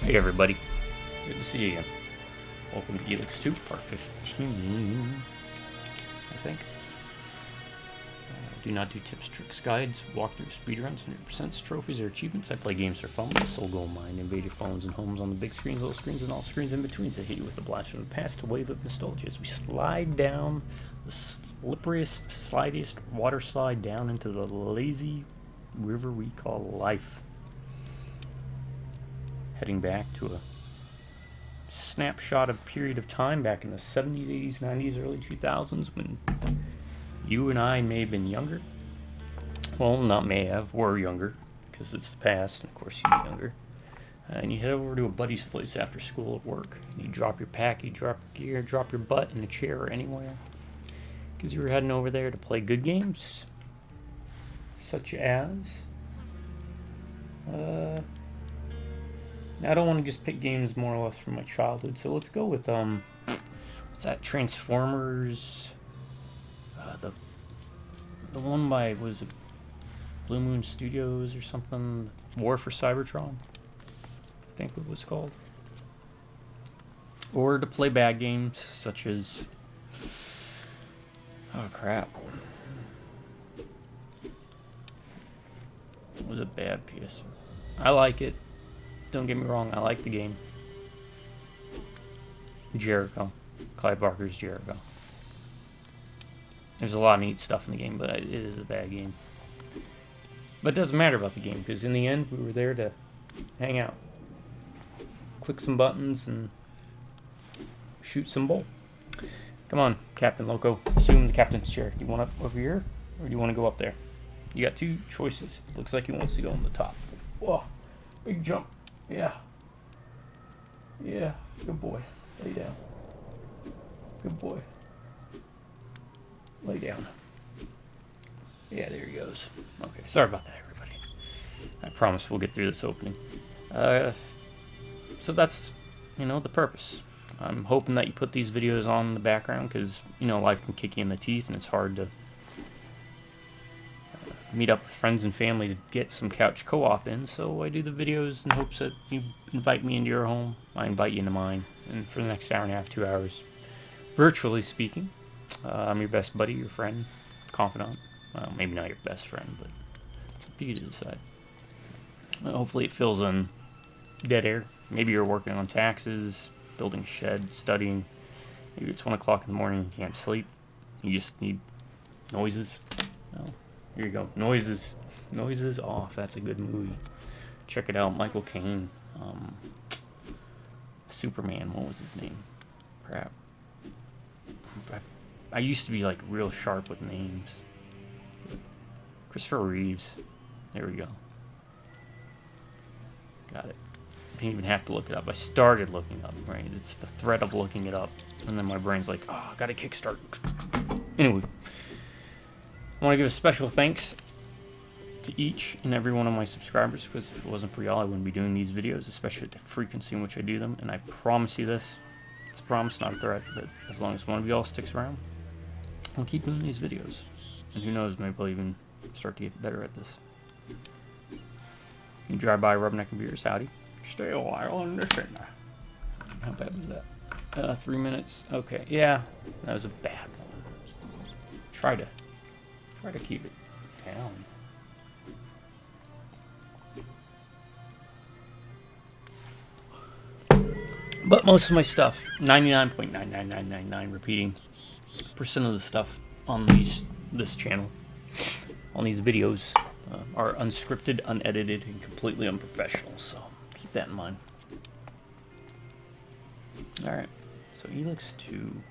Hey everybody, good to see you again. Welcome to ELEX 2, part 15, I think. Do not do tips, tricks, guides, walkthroughs, speedruns, 100%, trophies, or achievements. I play games for fun with a sole goal in mind. Invade your phones and homes on the big screens, little screens, and all screens in between to hit you with a blast from the past, a wave of nostalgia as we slide down the slipperiest, slidiest water slide down into the lazy river we call life. Heading back to a snapshot of period of time back in the 70s, 80s, 90s, early 2000s when you and I may have been younger. Well, not may have, were younger, because it's the past, and of course you'd be younger. And you head over to a buddy's place after school or work. You drop your pack, you drop your gear, drop your butt in a chair or anywhere. Because you were heading over there to play good games. Such as... Now, I don't want to just pick games more or less from my childhood, so let's go with, what's that, Transformers, the one by, was it Blue Moon Studios or something, War for Cybertron, I think it was called, or to play bad games, such as, oh crap, it was a bad PS, I like it. Don't get me wrong, I like the game. Jericho. Clive Barker's Jericho. There's a lot of neat stuff in the game, but it is a bad game. But it doesn't matter about the game, because in the end, we were there to hang out. Click some buttons and shoot some bull. Come on, Captain Loco. Assume the captain's chair. Do you want up over here, or do you want to go up there? You got two choices. Looks like he wants to go on the top. Whoa, big jump. Yeah. Yeah. Good boy. Lay down. Good boy. Lay down. Yeah, there he goes. Okay, sorry about that, everybody. I promise we'll get through this opening. So that's, the purpose. I'm hoping that you put these videos on in the background because, life can kick you in the teeth and it's hard to meet up with friends and family to get some couch co-op in, so I do the videos in hopes that you invite me into your home, I invite you into mine, and for the next hour and a half, 2 hours, virtually speaking, I'm your best buddy, your friend, confidant, well, maybe not your best friend, but it's up to you to decide. Hopefully it fills in dead air. Maybe you're working on taxes, building a shed, studying, maybe it's 1 o'clock in the morning and you can't sleep, you just need noises. Well, here you go. Noises. Noises Off. That's a good movie. Check it out. Michael Caine. Superman. What was his name? Crap. I used to be like real sharp with names. Christopher Reeves. There we go. Got it. Didn't even have to look it up. I started looking up. Right. It's the threat of looking it up, and then my brain's like, oh, gotta kickstart. Anyway. I want to give a special thanks to each and every one of my subscribers, because if it wasn't for y'all, I wouldn't be doing these videos, especially at the frequency in which I do them. And I promise you this, it's a promise, not a threat, that as long as one of y'all sticks around, I'll keep doing these videos. And who knows, maybe I'll even start to get better at this. You drive by Rubberneck and Beers, howdy. Stay a while and listen. How bad was that? 3 minutes. Okay, yeah, that was a bad one. Try to keep it down. But most of my stuff, 99.99999 repeating % of the stuff on this channel, on these videos, are unscripted, unedited, and completely unprofessional. So keep that in mind. All right. So ELEX 2.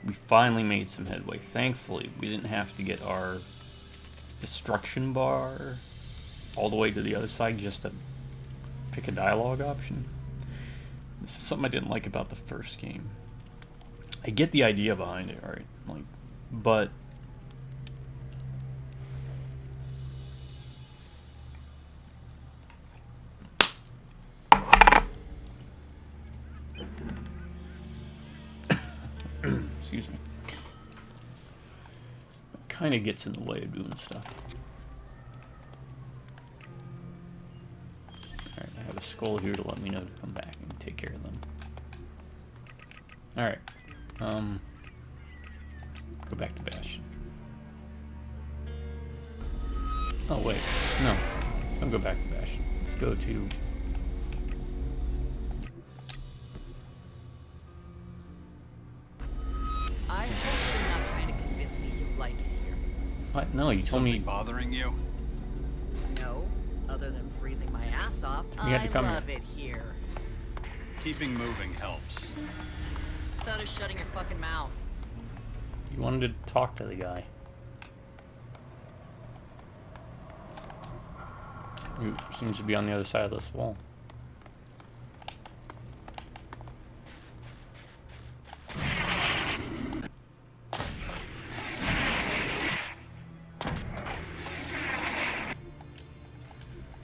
We finally made some headway. Thankfully, we didn't have to get our destruction bar all the way to the other side just to pick a dialogue option. This is something I didn't like about the first game. I get the idea behind it, right? But excuse me. It kind of gets in the way of doing stuff. Alright, I have a a skull here to let me know to come back and take care of them. Alright. Go back to Bastion. Oh, wait. No. Don't go back to Bastion. Let's go to... I hope you're not trying to convince me you like it here. What? No, you told Something me... bothering you? No, other than freezing my ass off, You had to I come love here. it here. Keeping moving helps. So does shutting your fucking mouth. You wanted to talk to the guy. Who seems to be on the other side of this wall.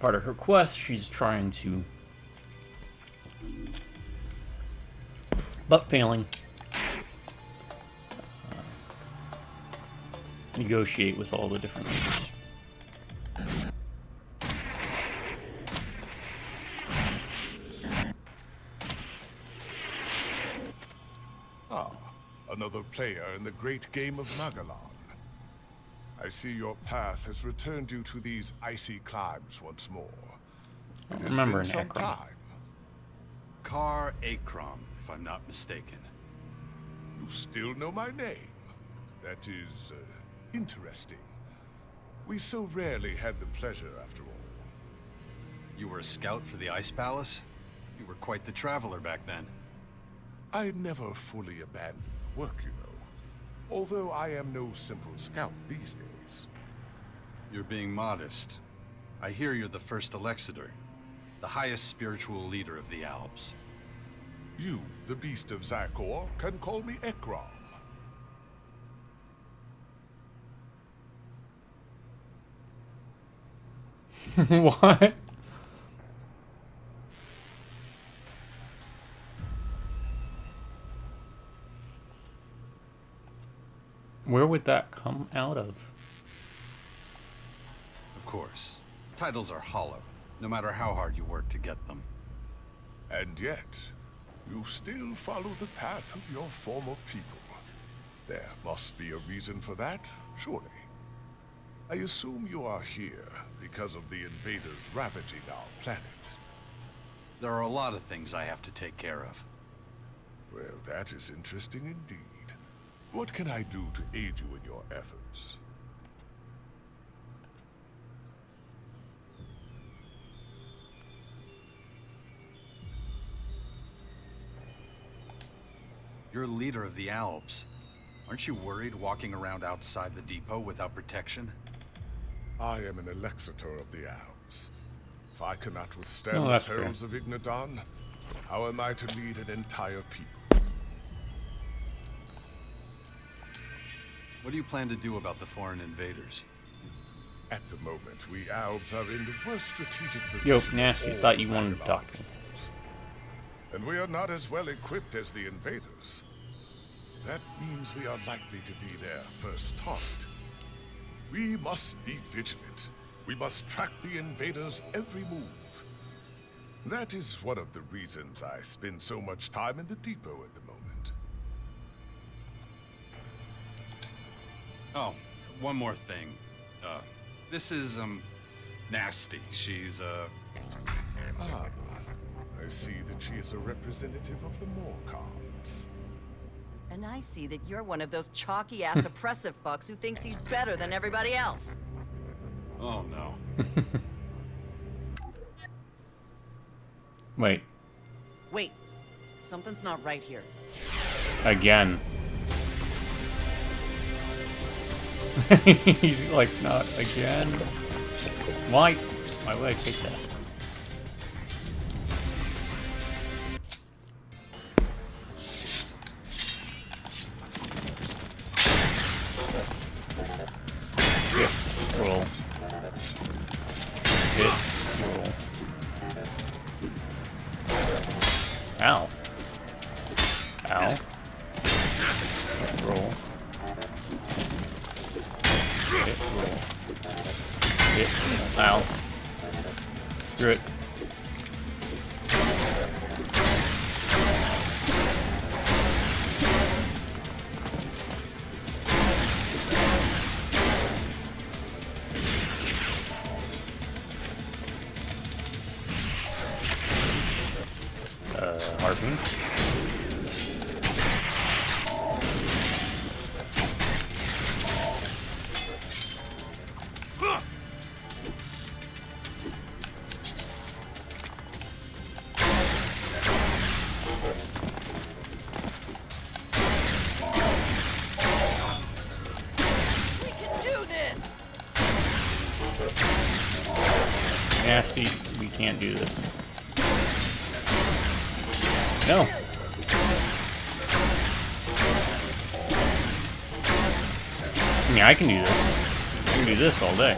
Part of her quest, she's trying to... but failing. Negotiate with all the different leaders. Ah, another player in the great game of Magellan. I see your path has returned you to these icy climes once more. It has remember been some an acronym. time. Car Akrom, if I'm not mistaken. You still know my name. That is interesting. We so rarely had the pleasure, after all. You were a scout for the Ice Palace? You were quite the traveler back then. I never fully abandoned the work, you know. Although I am no simple scout these days. You're being modest. I hear you're the first Elexidor, the highest spiritual leader of the Alps. You, the beast of Zakor, can call me Ekrom. What? Where would that come out of? Of course. Titles are hollow, no matter how hard you work to get them. And yet, you still follow the path of your former people. There must be a reason for that, surely. I assume you are here because of the invaders ravaging our planet. There are a lot of things I have to take care of. Well, that is interesting indeed. What can I do to aid you in your efforts? You're leader of the Alps. Aren't you worried walking around outside the depot without protection? I am an Elexitor of the Alps. If I cannot withstand Oh, the that's fair. perils of Ignadon, how am I to lead an entire people? What do you plan to do about the foreign invaders? At the moment, we Alps are in the worst strategic Yo, position. Nasty, of all thought you wanted to Magellan talk to me. peoples. And we are not as well equipped as the invaders. That means we are likely to be their first target. We must be vigilant. We must track the invaders' every move. That is one of the reasons I spend so much time in the depot at the moment. Oh, one more thing. This is, Nasty. She's, Ah, I see that she is a representative of the Morkens. And I see that you're one of those chalky-ass oppressive fucks who thinks he's better than everybody else. oh no. Wait, Wait, something's not right here. again. He's like, not again. Why? Why would I take that? Shit. What's the news? Hit, roll. Hit, roll. Ow. Ow. Roll. Hit, roll. Hit, ow. Screw it. Harpoon. We can do this! Nasty, we can't do this. No. I mean, I can do this. I can do this all day.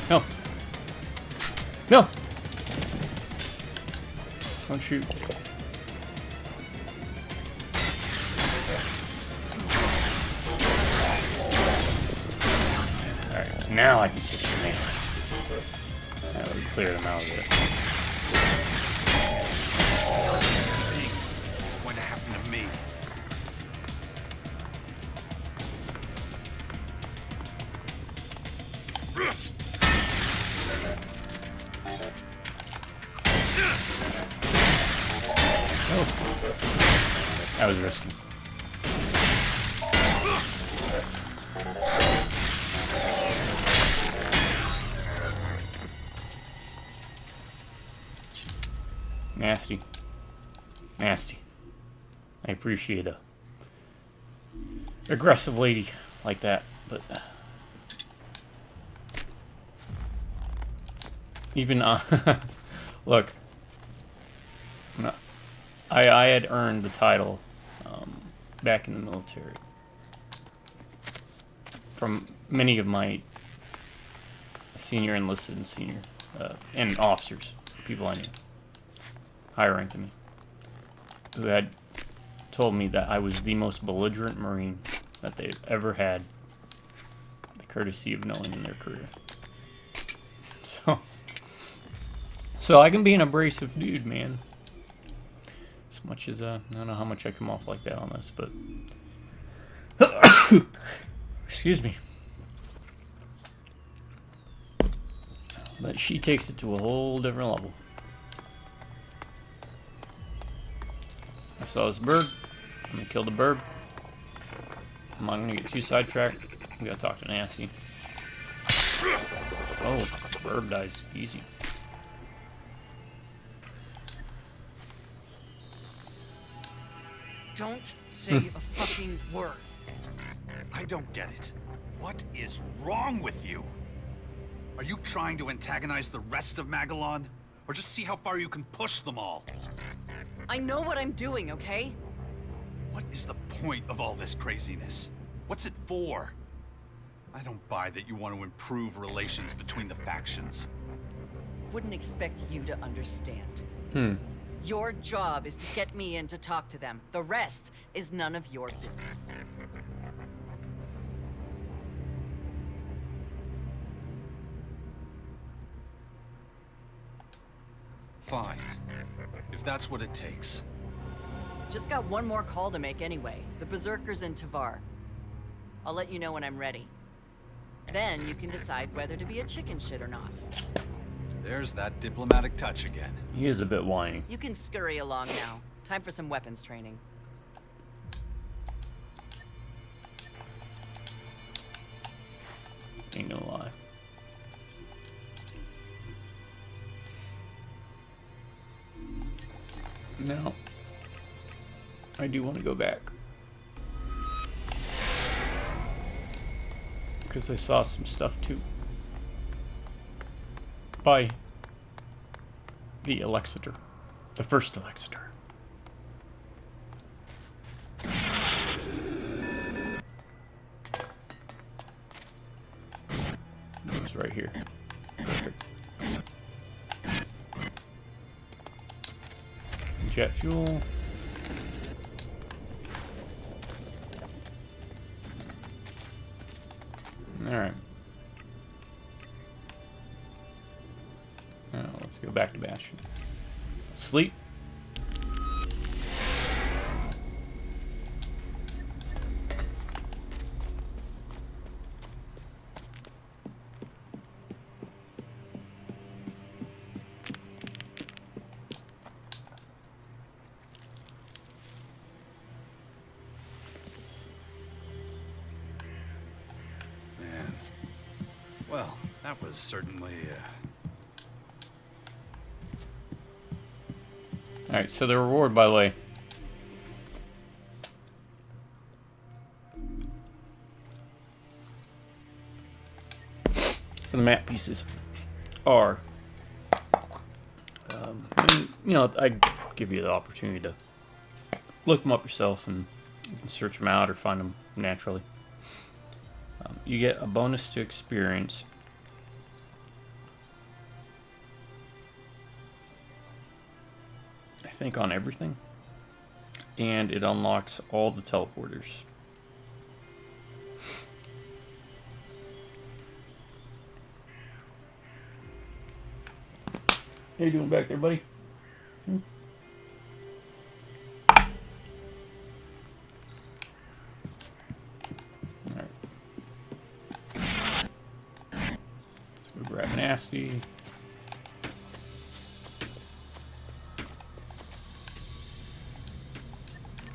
No. No! Don't shoot. Alright, now I can switch to melee. So now we clear them out of it. What's going to happen to me? Oh. That was risky. Nasty. Nasty. I appreciate a aggressive lady like that, but even look, I had earned the title back in the military from many of my senior enlisted and senior and officers, people I knew, higher rank than me, who had told me that I was the most belligerent Marine that they've ever had the courtesy of knowing in their career. So I can be an abrasive dude, man. As much as I don't know how much I come off like that on this, but excuse me. But she takes it to a whole different level. I saw this bird. I'm gonna kill the bird. I'm not gonna get too sidetracked. We gotta talk to Nasty. Oh, bird dies easy. Don't say a fucking word. I don't get it. What is wrong with you? Are you trying to antagonize the rest of Magellan? Or just see how far you can push them all? I know what I'm doing, okay? What is the point of all this craziness? What's it for? I don't buy that you want to improve relations between the factions. Wouldn't expect you to understand. Your job is to get me in to talk to them. The rest is none of your business. Fine. If that's what it takes. Just got one more call to make anyway. The Berserkers in Tavar. I'll let you know when I'm ready. Then you can decide whether to be a chicken shit or not. There's that diplomatic touch again. He is a bit whiny. You can scurry along now. Time for some weapons training. Ain't no lie. No. I do want to go back. Because I saw some stuff too. By the Elexiter. The first Elexiter. It was right here. Perfect. Jet fuel. Alright. Now let's go back to Bastion. Sleep. Well, that was certainly, Alright, so the reward, by the way. For the map pieces are, you know, I give you the opportunity to look them up yourself, and you can search them out or find them naturally. You get a bonus to experience. I think on everything. And it unlocks all the teleporters. How you doing back there, buddy? Alright. Let's go grab Nasty.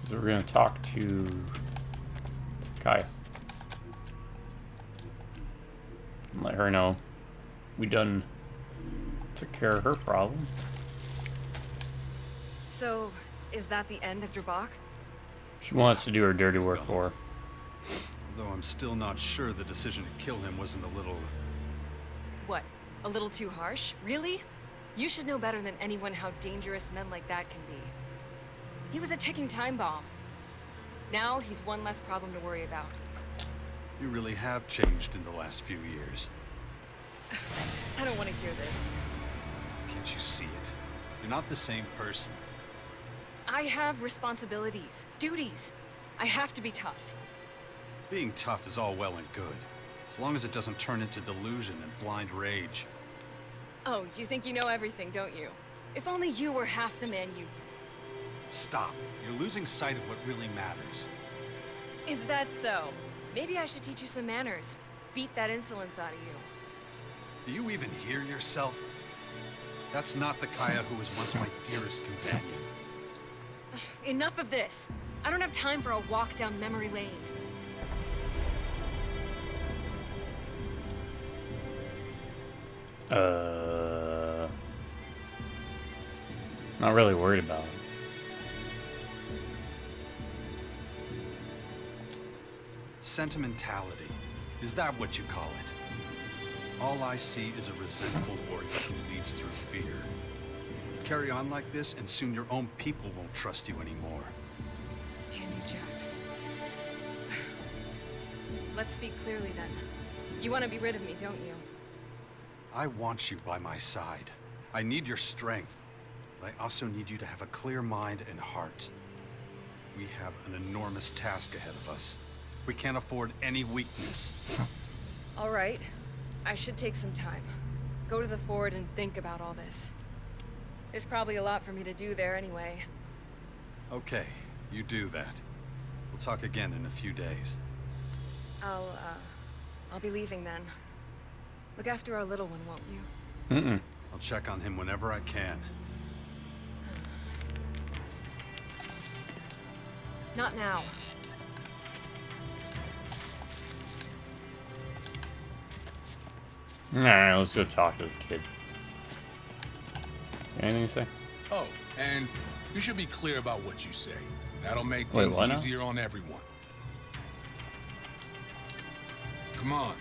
So we're going to talk to Kaya. And let her know we done took care of her problem. So, is that the end of Drbak? She wants to do her dirty work for her. Though I'm still not sure the decision to kill him wasn't a little... What? A little too harsh? Really? You should know better than anyone how dangerous men like that can be. He was a ticking time bomb. Now he's one less problem to worry about. You really have changed in the last few years. I don't want to hear this. Can't you see it? You're not the same person. I have responsibilities, duties. I have to be tough. Being tough is all well and good, as long as it doesn't turn into delusion and blind rage. Oh, you think you know everything, don't you? If only you were half the man you... Stop. You're losing sight of what really matters. Is that so? Maybe I should teach you some manners. Beat that insolence out of you. Do you even hear yourself? That's not the Kaya who was once my dearest companion. Enough of this. I don't have time for a walk down memory lane. Not really worried about it. Sentimentality. Is that what you call it? All I see is a resentful warrior who leads through fear. Carry on like this, and soon your own people won't trust you anymore. Damn you, Jax. Let's speak clearly then. You want to be rid of me, don't you? I want you by my side. I need your strength. But I also need you to have a clear mind and heart. We have an enormous task ahead of us. We can't afford any weakness. All right. I should take some time. Go to the fort and think about all this. There's probably a lot for me to do there anyway. Okay, you do that. We'll talk again in a few days. I'll be leaving then. Look after our little one, won't you? I'll check on him whenever I can. Not now. Alright, let's go talk to the kid. Anything to say? Oh, and you should be clear about what you say. That'll make Wait, things what now? easier on everyone. Come on.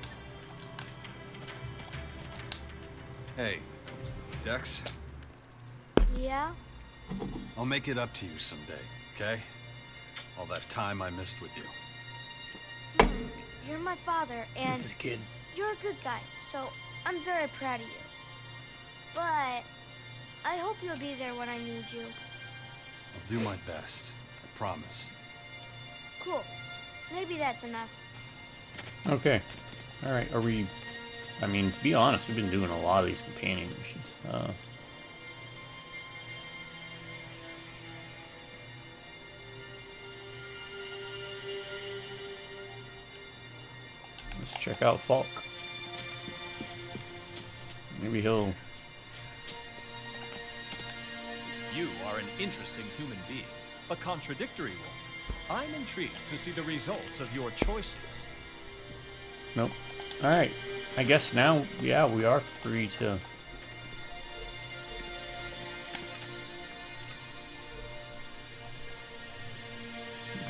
Hey, Dex, Yeah? I'll make it up to you someday, okay? All that time I missed with you. You're my father, and This is kid. you're a good guy, so I'm very proud of you. But I hope you'll be there when I need you. I'll do my best, I promise. Cool. Maybe that's enough. Okay. Alright, are we... I mean, to be honest, we've been doing a lot of these companion missions. Let's check out Falk. Maybe he'll... You are an interesting human being, a contradictory one. I'm intrigued to see the results of your choices. Nope. Alright. I guess now, yeah, we are free to... A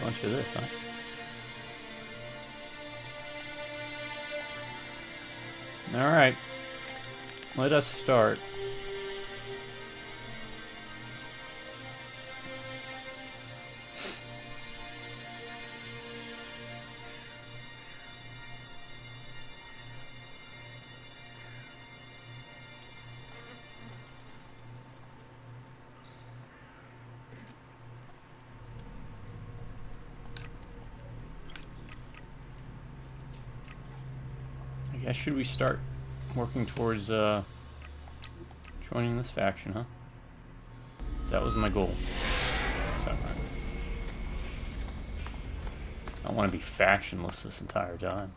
bunch of this, huh? Alright. Let us start. I guess should we start working towards joining this faction, huh? So that was my goal. So, I want to be factionless this entire time.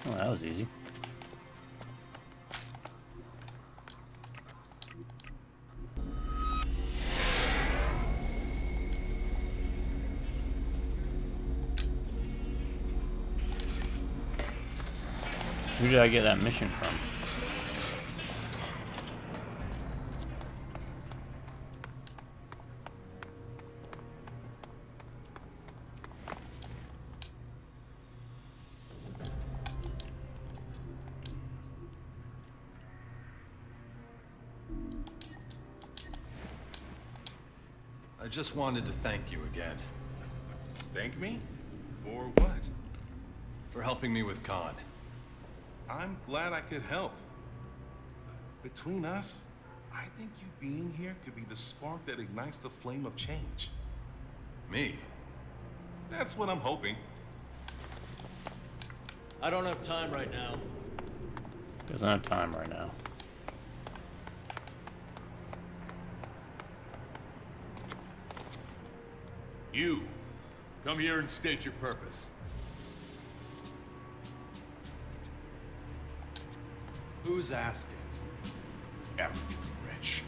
Oh, that was easy. Who did I get that mission from? I just wanted to thank you again. Thank me? For what? For helping me with Khan. I'm glad I could help. Between us, I think you being here could be the spark that ignites the flame of change. Me? That's what I'm hoping. I don't have time right now. Doesn't have time right now. You, come here and state your purpose. Who's asking? Arrogant wretch.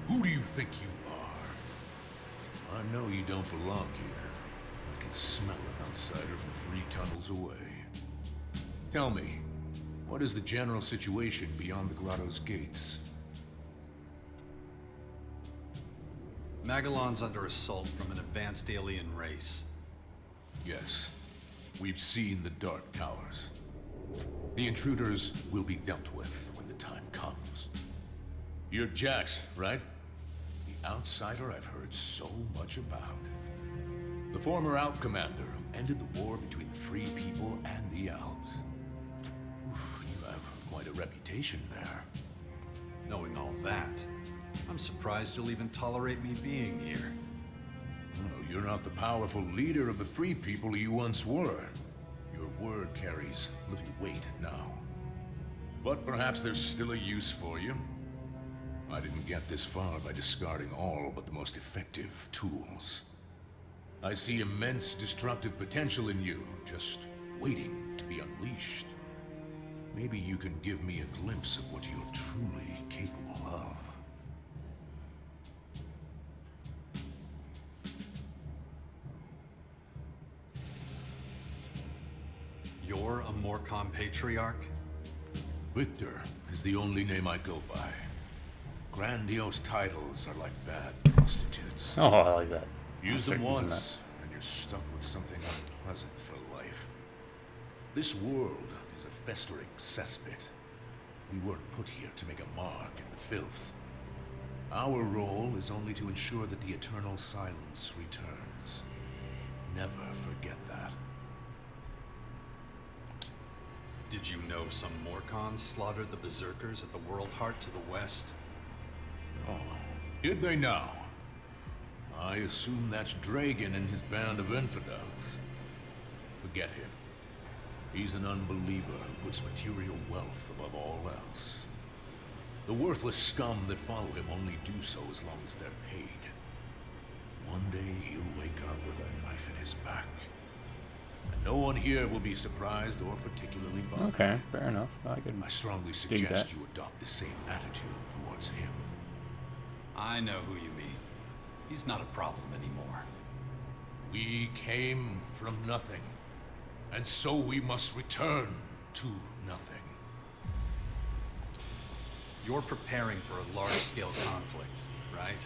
Who do you think you are? I know you don't belong here. I can smell an outsider from 3 tunnels away. Tell me, what is the general situation beyond the grotto's gates? Magellan's under assault from an advanced alien race. Yes, we've seen the Dark Towers. The intruders will be dealt with when the time comes. You're Jax, right? The outsider I've heard so much about. The former Alp commander who ended the war between the Free People and the Alps. Oof, you have quite a reputation there. Knowing all that, I'm surprised you'll even tolerate me being here. Oh, you're not the powerful leader of the Free People you once were. Your word carries little weight now. But perhaps there's still a use for you. I didn't get this far by discarding all but the most effective tools. I see immense destructive potential in you, just waiting to be unleashed. Maybe you can give me a glimpse of what you're truly capable of. You're a Morken patriarch? Victor is the only name I go by. Grandiose titles are like bad prostitutes. Oh, I like that. Use I'm them certain isn't once, and you're stuck with something unpleasant for life. This world is a festering cesspit. We weren't put here to make a mark in the filth. Our role is only to ensure that the eternal silence returns. Never forget that. Did you know some Morkons slaughtered the Berserkers at the World Heart to the west? Oh, did they now? I assume that's Dragon and his band of infidels. Forget him. He's an unbeliever who puts material wealth above all else. The worthless scum that follow him only do so as long as they're paid. One day he'll wake up with a knife in his back. And no one here will be surprised or particularly bothered. Okay, fair enough. I strongly dig suggest that. you adopt the same attitude towards him. I know who you mean. He's not a problem anymore. We came from nothing, and so we must return to nothing. You're preparing for a large-scale conflict, right?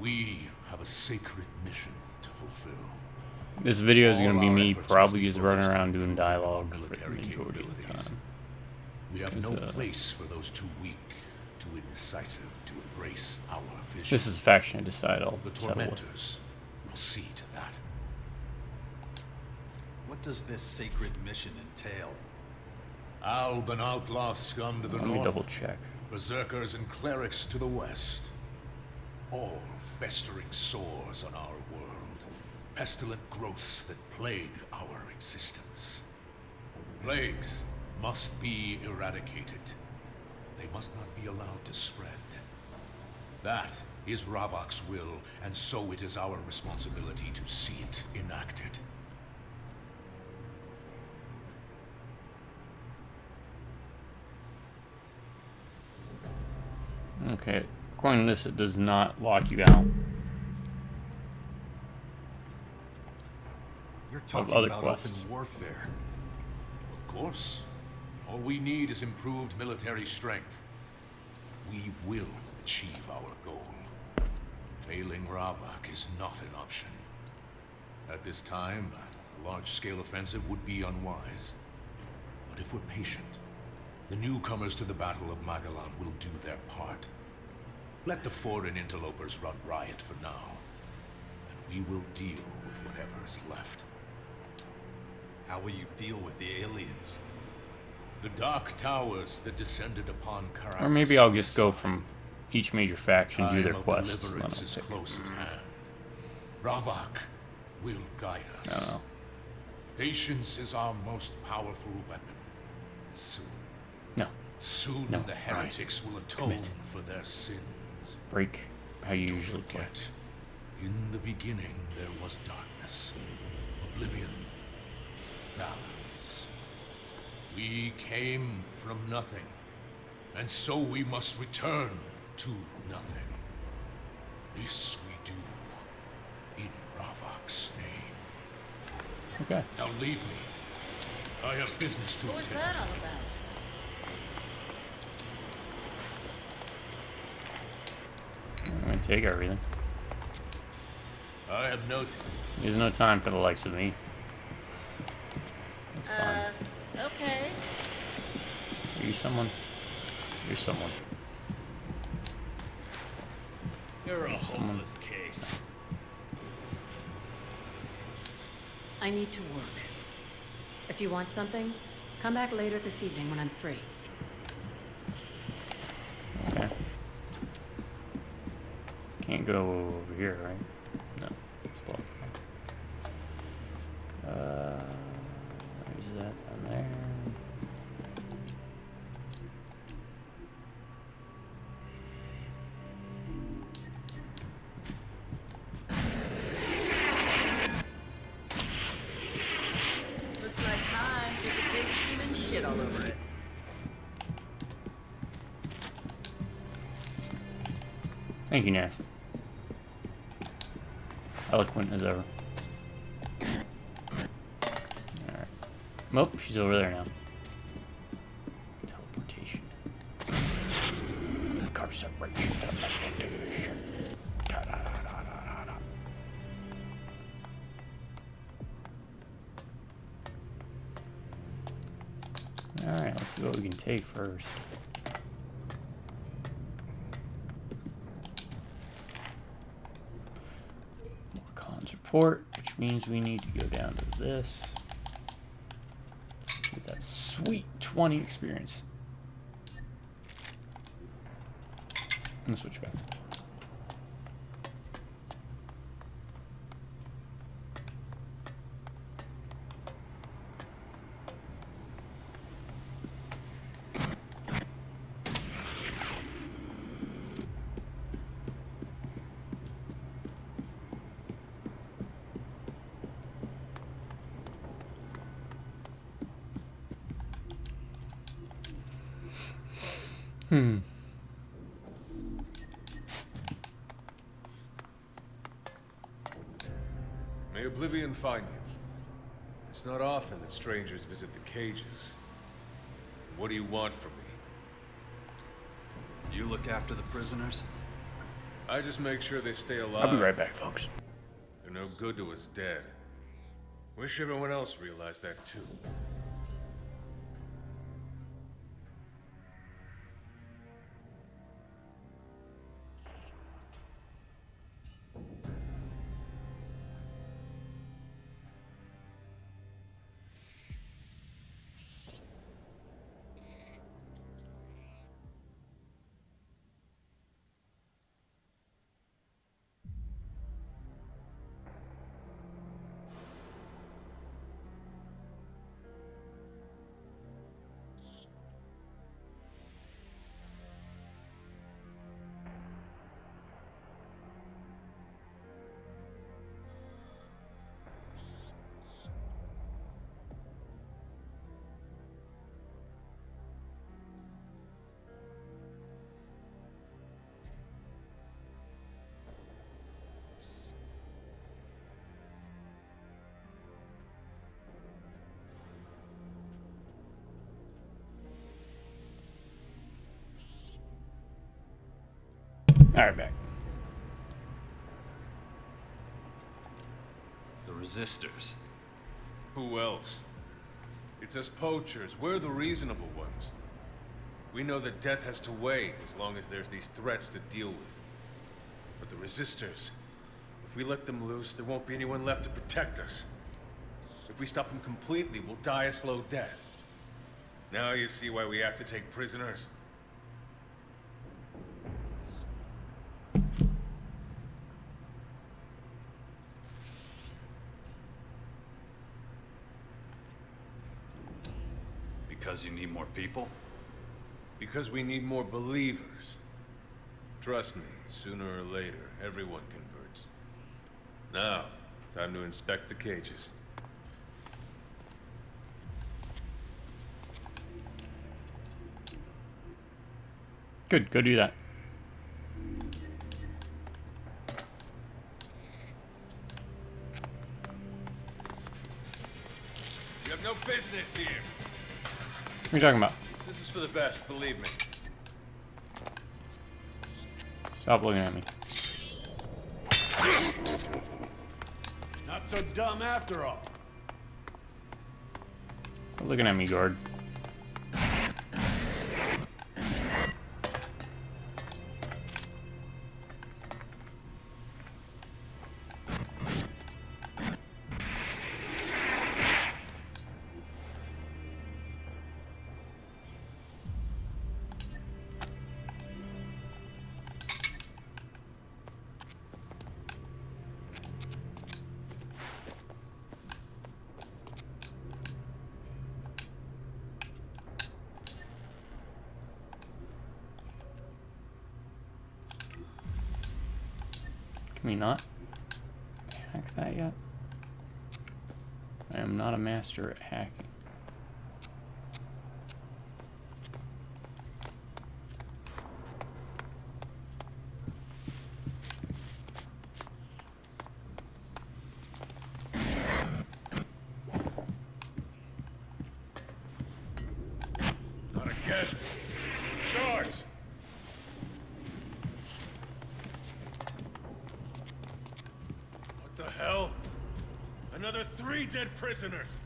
We have a sacred mission to fulfill. This video is going to be All our me efforts probably must just be running focused around on doing improving our dialogue for the military majority of the capabilities. time. We have There's no a- place for those too weak, too indecisive to embrace our vision. This is a faction I decide I'll The settle with. tormentors will see to that. What does this sacred mission entail? Alb and outlaw scum to the Let me north. double check. Berserkers and clerics to the west. All festering sores on our world. Pestilent growths that plague our existence. Plagues must be eradicated. They must not be allowed to spread. That is Ravok's will, and so it is our responsibility to see it enacted. Okay, according to this, it does not lock you out You're of talking other about quests. open warfare. Of course. All we need is improved military strength. We will achieve our goal. Failing Ravok is not an option. At this time, a large-scale offensive would be unwise. But if we're patient, the newcomers to the Battle of Magellan will do their part. Let the foreign interlopers run riot for now, and we will deal with whatever is left. How will you deal with the aliens? The Dark Towers that descended upon Caracas. Or maybe I'll just go from each major faction, do their Time of quests. and then deliverance I'll is pick. close at hand. Ravok will guide I us. don't know. Patience is our most powerful weapon. Soon, No. soon No, the alright. heretics will atone Commit. for their sins. Break how you Don't usually play. forget, in the beginning there was darkness, oblivion, balance. We came from nothing, and so we must return to nothing. This we do in Ravok's name. Okay. Now leave me. I have business to attend to. all about? I'm gonna take everything. I have no... There's no time for the likes of me. That's fine. Okay. Are you someone? You're someone. You're a hopeless case. I need to work. If you want something, come back later this evening when I'm free. Okay. Can't go over here, right? No. It's blocked. Where's that down there? Looks like time took a big steaming shit all over it. Thank you, NASA. Eloquent as ever. Alright. Nope, she's over there now. Teleportation. Car separation. Teleportation. Da-da-da-da-da-da. Alright, let's see what we can take first. Morken's report, which means we need to go down to this. Get that sweet 20 experience. And switch back. May oblivion find you. It's not often that strangers visit the cages. What do you want from me? You look after the prisoners? I just make sure they stay alive. I'll be right back, folks. They're no good to us dead. Wish everyone else realized that too. Alright, back. The resistors. Who else? It's us poachers. We're the reasonable ones. We know that death has to wait as long as there's these threats to deal with. But the resistors, if we let them loose, there won't be anyone left to protect us. If we stop them completely, we'll die a slow death. Now you see why we have to take prisoners? Because you need more people? Because we need more believers. Trust me, sooner or later, everyone converts. Now, time to inspect the cages. Good, go do that. You have no business here. What are you talking about? This is for the best, believe me. Stop looking at me. Not so dumb after all. Quit looking at me, guard. Can we not hack that yet? I am not a master at hacking. Not again. Guards! What the hell? Another 3 dead prisoners!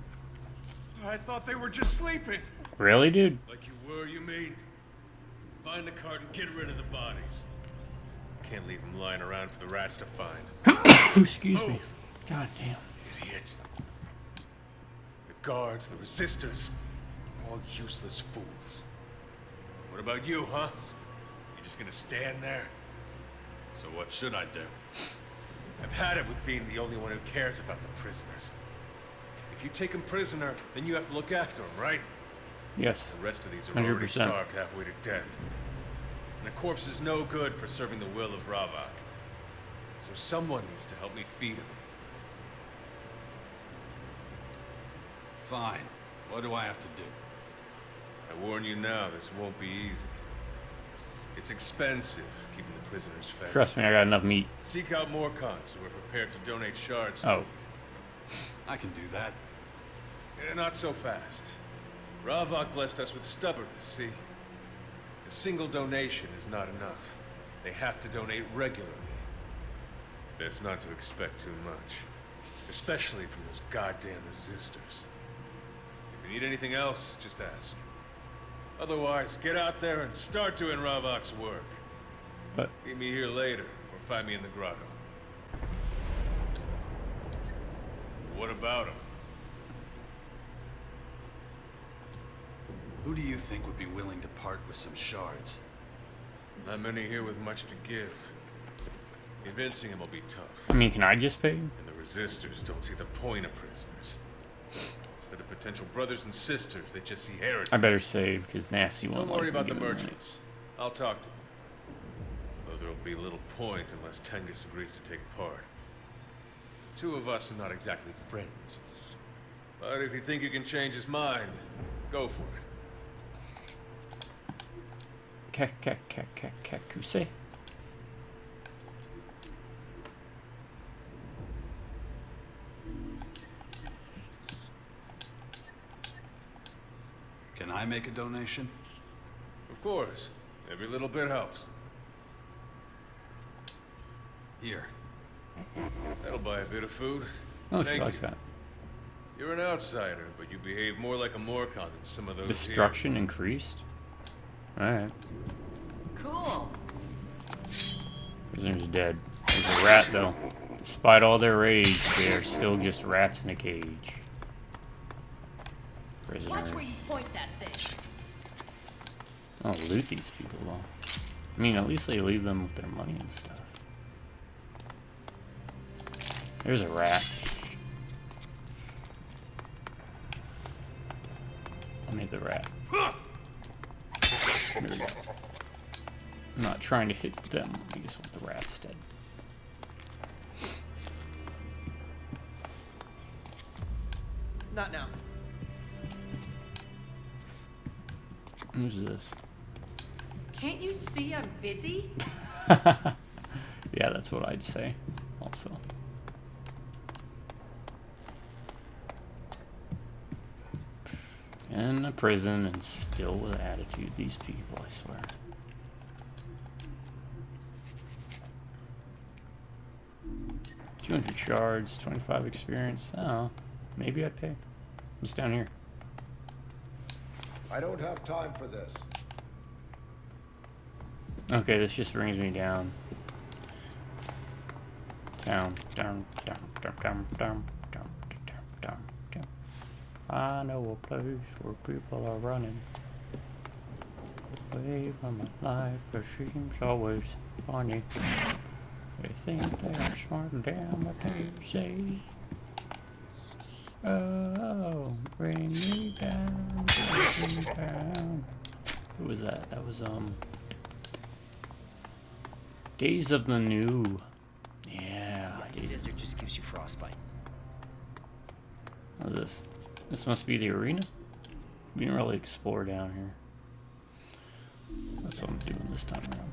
I thought they were just sleeping. Really, dude? Like you were, you mean? Find the cart and get rid of the bodies. Can't leave them lying around for the rats to find. Excuse me. God damn. Idiot. The guards, the resistors, all useless fools. What about you, huh? You just gonna stand there? So what should I do? I've had it with being the only one who cares about the prisoners. If you take them prisoner, then you have to look after them, right? Yes. The rest of these are already 100%. starved halfway to death. And a corpse is no good for serving the will of Ravak. So someone needs to help me feed him. Fine. What do I have to do? I warn you now, this won't be easy. It's expensive keeping the prisoners fed. Trust me, I got enough meat. Seek out Morkens who are prepared to donate shards to Oh. you. I can do that. Not so fast. Ravok blessed us with stubbornness, see? A single donation is not enough. They have to donate regularly. Best not to expect too much. Especially from those goddamn resistors. If you need anything else, just ask. Otherwise, get out there and start doing Ravok's work. But Meet me here later, or find me in the grotto. What about him? Who do you think would be willing to part with some shards? Not many here with much to give. Convincing him will be tough. I mean, can I just pay? And the resistors don't see the point of prisoners. Instead of potential brothers and sisters, they just see heretics. I better save because Nasty won't Don't worry like me about the giving money. merchants. I'll talk to them. Though there'll be little point unless Tengus agrees to take part. Two of us are not exactly friends. But if you think you can change his mind, go for it. Kakuse. Can I make a donation? Of course. Every little bit helps. Here. That'll buy a bit of food. Oh, she Thank likes you. that. You're an outsider, but you behave more like a Morken than some of those Destruction increased. Alright. Cool. Prisoner's dead. There's a rat, though. Despite all their rage, they are still just rats in a cage. Prisoners. Watch where you point that thing. I'll loot these people, though. I mean, at least they leave them with their money and stuff. There's a rat. I made the rat. There we go. I'm not trying to hit them. I just want the rat instead. Not now. Who's this? Can't you see I'm busy? Yeah, that's what I'd say. Also. In a prison and still with attitude. These people, I swear. $200 shards, 25 experience. Oh, maybe I'd pay. What's down here? I don't have time for this. Okay, this just brings me down. Down, down, down, down, down, down, down, down, down, down. I know a place where people are running away from my life, but seems always funny. They think they're smart and damn what they say. Oh, bring me down, bring me down. Who was that? That was, Days of the New. Yeah. This desert just gives you frostbite. What is this? This must be the arena? We didn't really explore down here. That's what I'm doing this time around.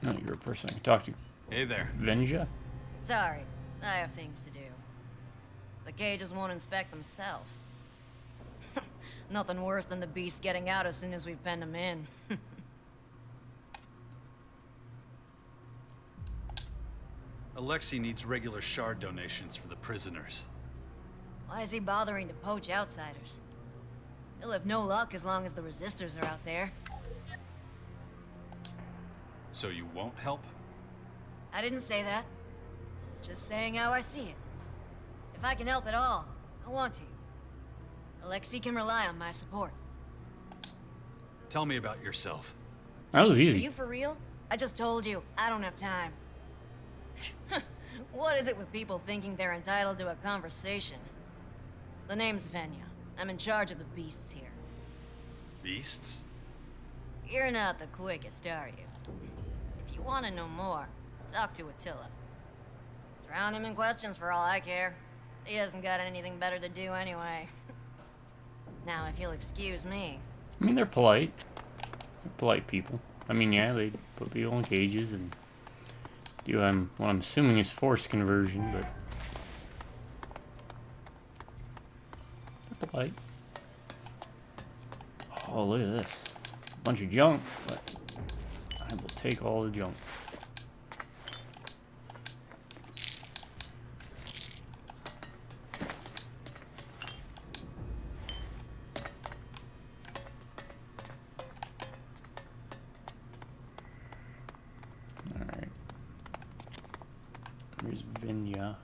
No, you're a person I can talk to. Hey there. Venja? Sorry, I have things to do. The cages won't inspect themselves. Nothing worse than the beasts getting out as soon as we've penned them in. Alexei needs regular shard donations for the prisoners. Why is he bothering to poach outsiders? He'll have no luck as long as the resistors are out there. So you won't help? I didn't say that. Just saying how I see it. If I can help at all, I want to. Alexei can rely on my support. Tell me about yourself. That was Are easy. you for real? I just told you, I don't have time. What is it with people thinking they're entitled to a conversation? The name's Venya. I'm in charge of the beasts here. Beasts? You're not the quickest, are you? If you want to know more, talk to Attila. Drown him in questions for all I care. He hasn't got anything better to do anyway. Now, if you'll excuse me. I mean, they're polite. They're polite people. I mean, yeah, they put people in cages and do what I'm assuming is forced conversion, but they're polite. Oh, look at this. A bunch of junk, but I will take all the junk. Alright. Here's Vinja.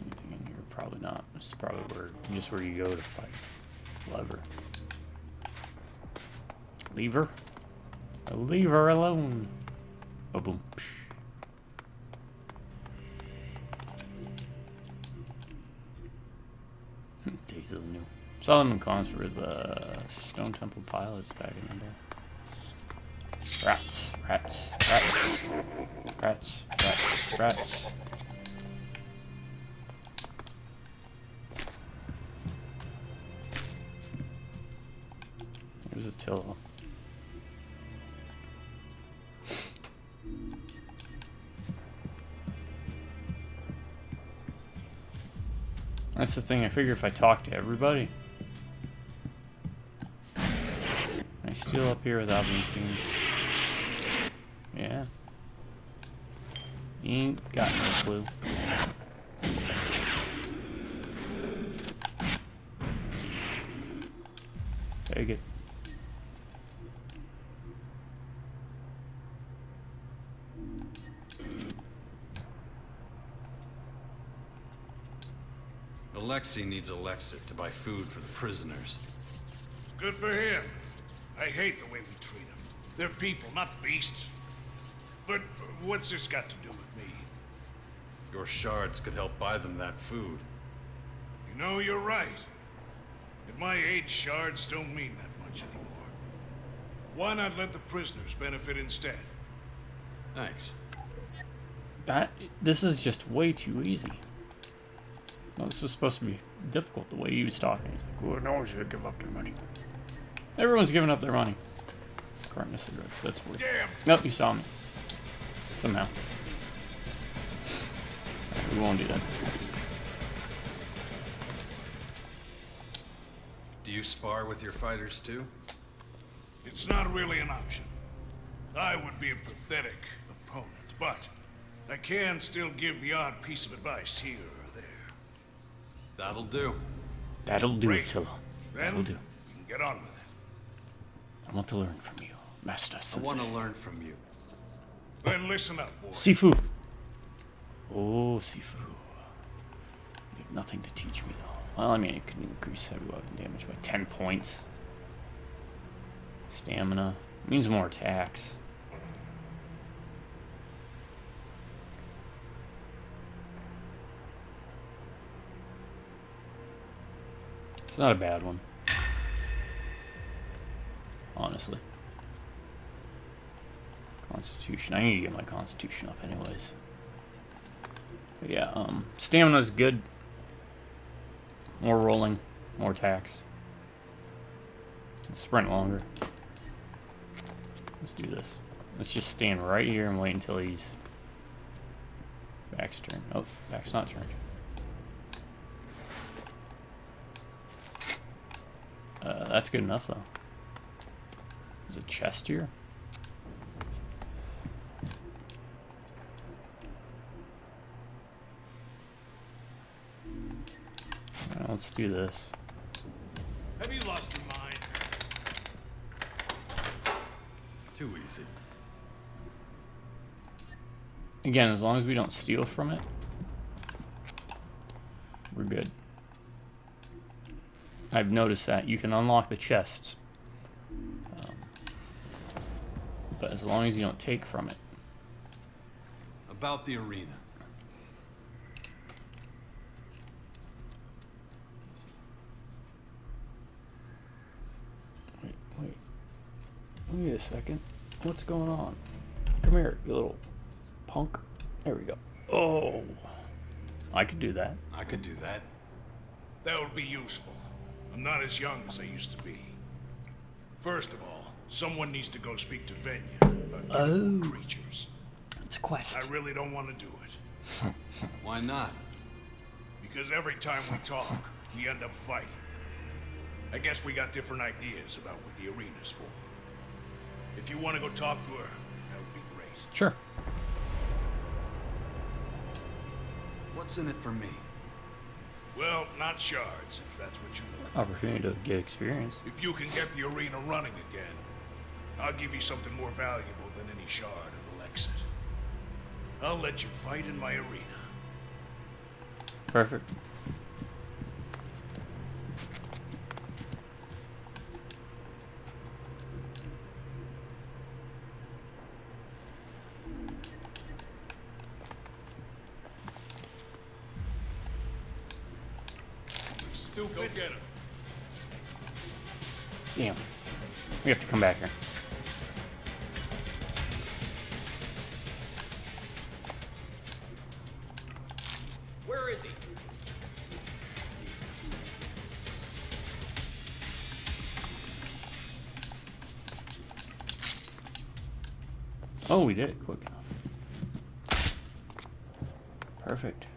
Anything in here? Probably not. This is probably just where you go to fight. Lever. Lever? Leave her alone. Ba-boom. Days of the New. Solomon cons for the Stone Temple pilots back in the day. Rats. There's Attila. That's the thing, I figure if I talk to everybody, I steal up here without being seen. Yeah. You ain't got no clue. Take it. Alexei needs Alexit to buy food for the prisoners. Good for him. I hate the way we treat them. They're people, not beasts. But what's this got to do with me? Your shards could help buy them that food. You know, you're right. At my age, shards don't mean that much anymore. Why not let the prisoners benefit instead? Thanks. This is just way too easy. No, this was supposed to be difficult, the way he was talking. He's like, well, no one's gonna give up their money. Everyone's giving up their money. Carton of cigarettes, that's weird. Damn. Nope, you saw me. Somehow. Right, we won't do that. Do you spar with your fighters too? It's not really an option. I would be a pathetic opponent, but I can still give the odd piece of advice here or there. That'll do. That'll do, Great. Attila. That'll do. You can get on with it. I want to learn from you, Master Sensei. I want to learn from you. Then listen up, boy. Sifu. Oh, Sifu. You have nothing to teach me, though. Well, I mean, it can increase heavy weapon damage by 10 points. Stamina. Means more attacks. It's not a bad one. Honestly. Constitution. I need to get my constitution up anyways. But yeah, stamina's good. More rolling, more attacks. Can sprint longer. Let's do this. Let's just stand right here and wait until he's back's turn. Oh, back's not turned. That's good enough though. There's a chest here. Alright, let's do this. Have you lost your mind? Too easy. Again, as long as we don't steal from it, we're good. I've noticed that you can unlock the chests, but as long as you don't take from it. About the arena. Wait a second. What's going on? Come here, you little punk. There we go. Oh. I could do that. I could do that. That would be useful. I'm not as young as I used to be. First of all, someone needs to go speak to Venya about getting more creatures. It's a quest. I really don't want to do it. Why not? Because every time we talk, we end up fighting. I guess we got different ideas about what the arena's for. If you want to go talk to her, that would be great. Sure. What's in it for me? Well, not shards, if that's what you want. Opportunity to get experience. If you can get the arena running again, I'll give you something more valuable than any shard of ELEX. I'll let you fight in my arena. Perfect. Stupid. Go get him. Damn. We have to come back here. Where is he? Oh, we did it quick enough. Perfect.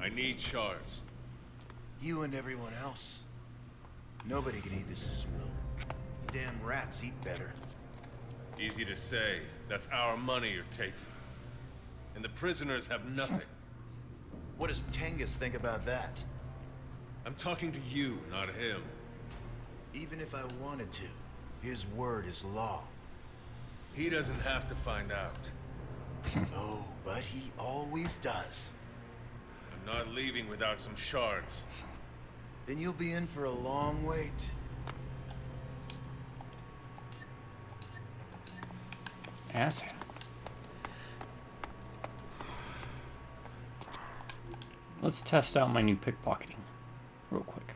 I need shards. You and everyone else. Nobody can eat this swill. The damn rats eat better. Easy to say. That's our money you're taking. And the prisoners have nothing. What does Tengus think about that? I'm talking to you, not him. Even if I wanted to, his word is law. He doesn't have to find out. Oh, but he always does. I'm not leaving without some shards. Then you'll be in for a long wait. Asshat. Let's test out my new pickpocketing real quick.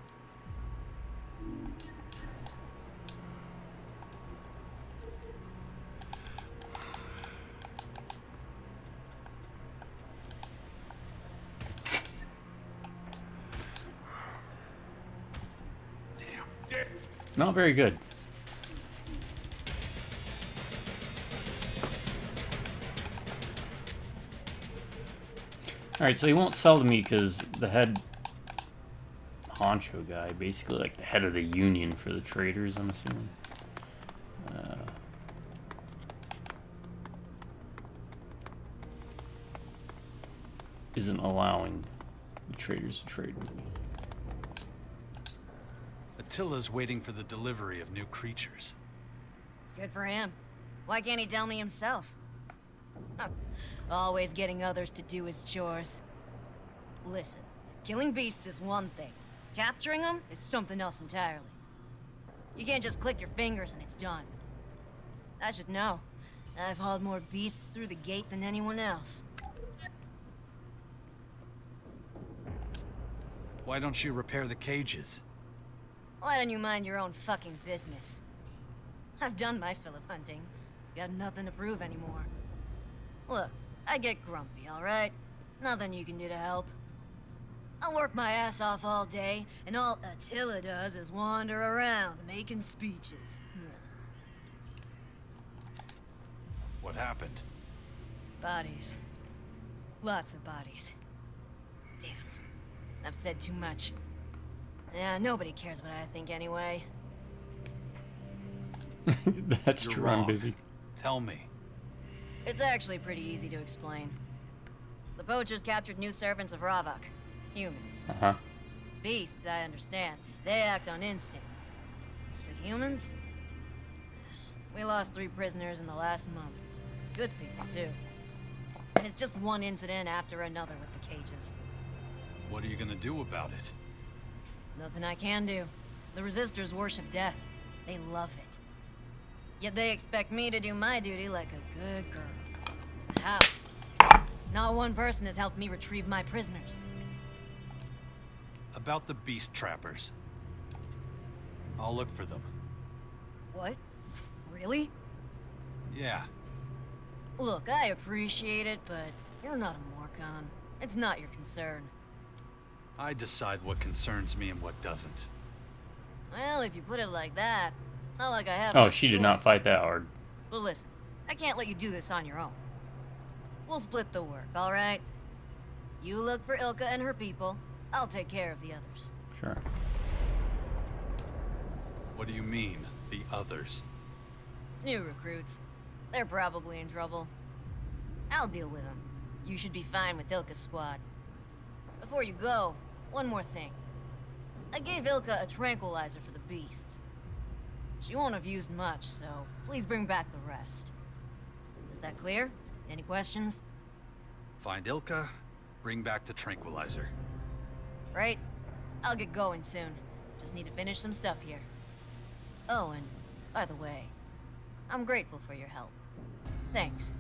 Damn. Not very good. Alright, so he won't sell to me because the head honcho guy, basically like the head of the union for the traders, I'm assuming, isn't allowing the traders to trade with me. Attila's waiting for the delivery of new creatures. Good for him. Why can't he tell me himself? Huh. Always getting others to do his chores. Listen, killing beasts is one thing. Capturing them is something else entirely. You can't just click your fingers and it's done. I should know. I've hauled more beasts through the gate than anyone else. Why don't you repair the cages? Why don't you mind your own fucking business? I've done my fill of hunting. Got nothing to prove anymore. Look, I get grumpy, alright? Nothing you can do to help. I work my ass off all day, and all Attila does is wander around making speeches. What happened? Bodies. Lots of bodies. Damn. I've said too much. Yeah, nobody cares what I think anyway. That's You're true, wrong. I'm busy. Tell me. It's actually pretty easy to explain. The poachers captured new servants of Ravak. Humans. Uh-huh. Beasts, I understand. They act on instinct. But humans? We lost 3 prisoners in the last month. Good people, too. And it's just one incident after another with the cages. What are you gonna do about it? Nothing I can do. The resistors worship death. They love it. Yet they expect me to do my duty like a good girl. How? Not one person has helped me retrieve my prisoners. About the beast trappers. I'll look for them. What? Really? Yeah. Look, I appreciate it, but you're not a Morken. It's not your concern. I decide what concerns me and what doesn't. Well, if you put it like that, not like I have Oh, much she did not choice. fight that hard. But listen, I can't let you do this on your own. We'll split the work, alright? You look for Ilka and her people. I'll take care of the others. Sure. What do you mean, the others? New recruits. They're probably in trouble. I'll deal with them. You should be fine with Ilka's squad. Before you go, one more thing. I gave Ilka a tranquilizer for the beasts. She won't have used much, so please bring back the rest. Is that clear? Any questions? Find Ilka, bring back the tranquilizer. Right? I'll get going soon. Just need to finish some stuff here. Oh, and by the way, I'm grateful for your help. Thanks.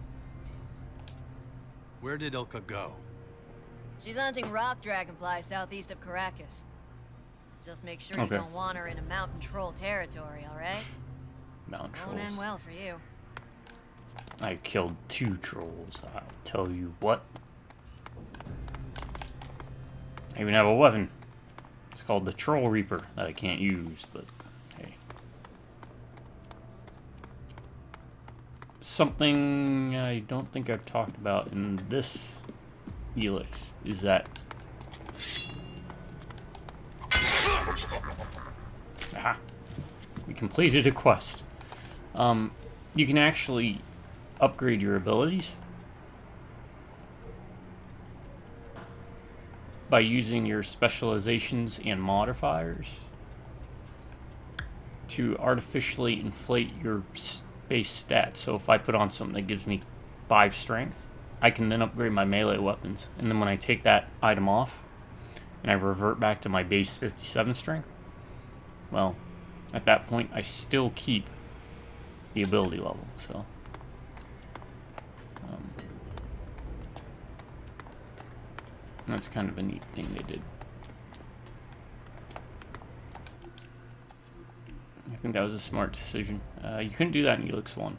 Where did Ilka go? She's hunting rock dragonflies southeast of Caracas. Just make sure Okay. you don't want her in a mountain troll territory, alright? Mountain Won't end trolls. well for you. I killed 2 trolls. I'll tell you what. I even have a weapon. It's called the Troll Reaper that I can't use, but hey. Something I don't think I've talked about in this ELEX is that we completed a quest. You can actually upgrade your abilities by using your specializations and modifiers to artificially inflate your base stats. So if I put on something that gives me 5 strength, I can then upgrade my melee weapons. And then when I take that item off and I revert back to my base 57 strength, well, at that point I still keep the ability level. So that's kind of a neat thing they did. I think that was a smart decision. You couldn't do that in ELEX 1.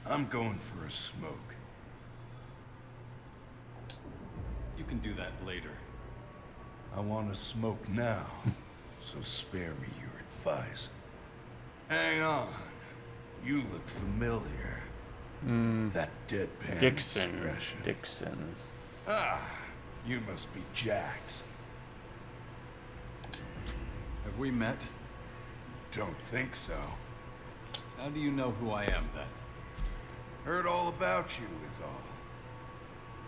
I'm going for a smoke. You can do that later. I want to smoke now, so spare me your advice. Hang on. You look familiar. That deadpan expression. Dixon. Ah, you must be Jax. Have we met? Don't think so. How do you know who I am, then? Heard all about you, is all.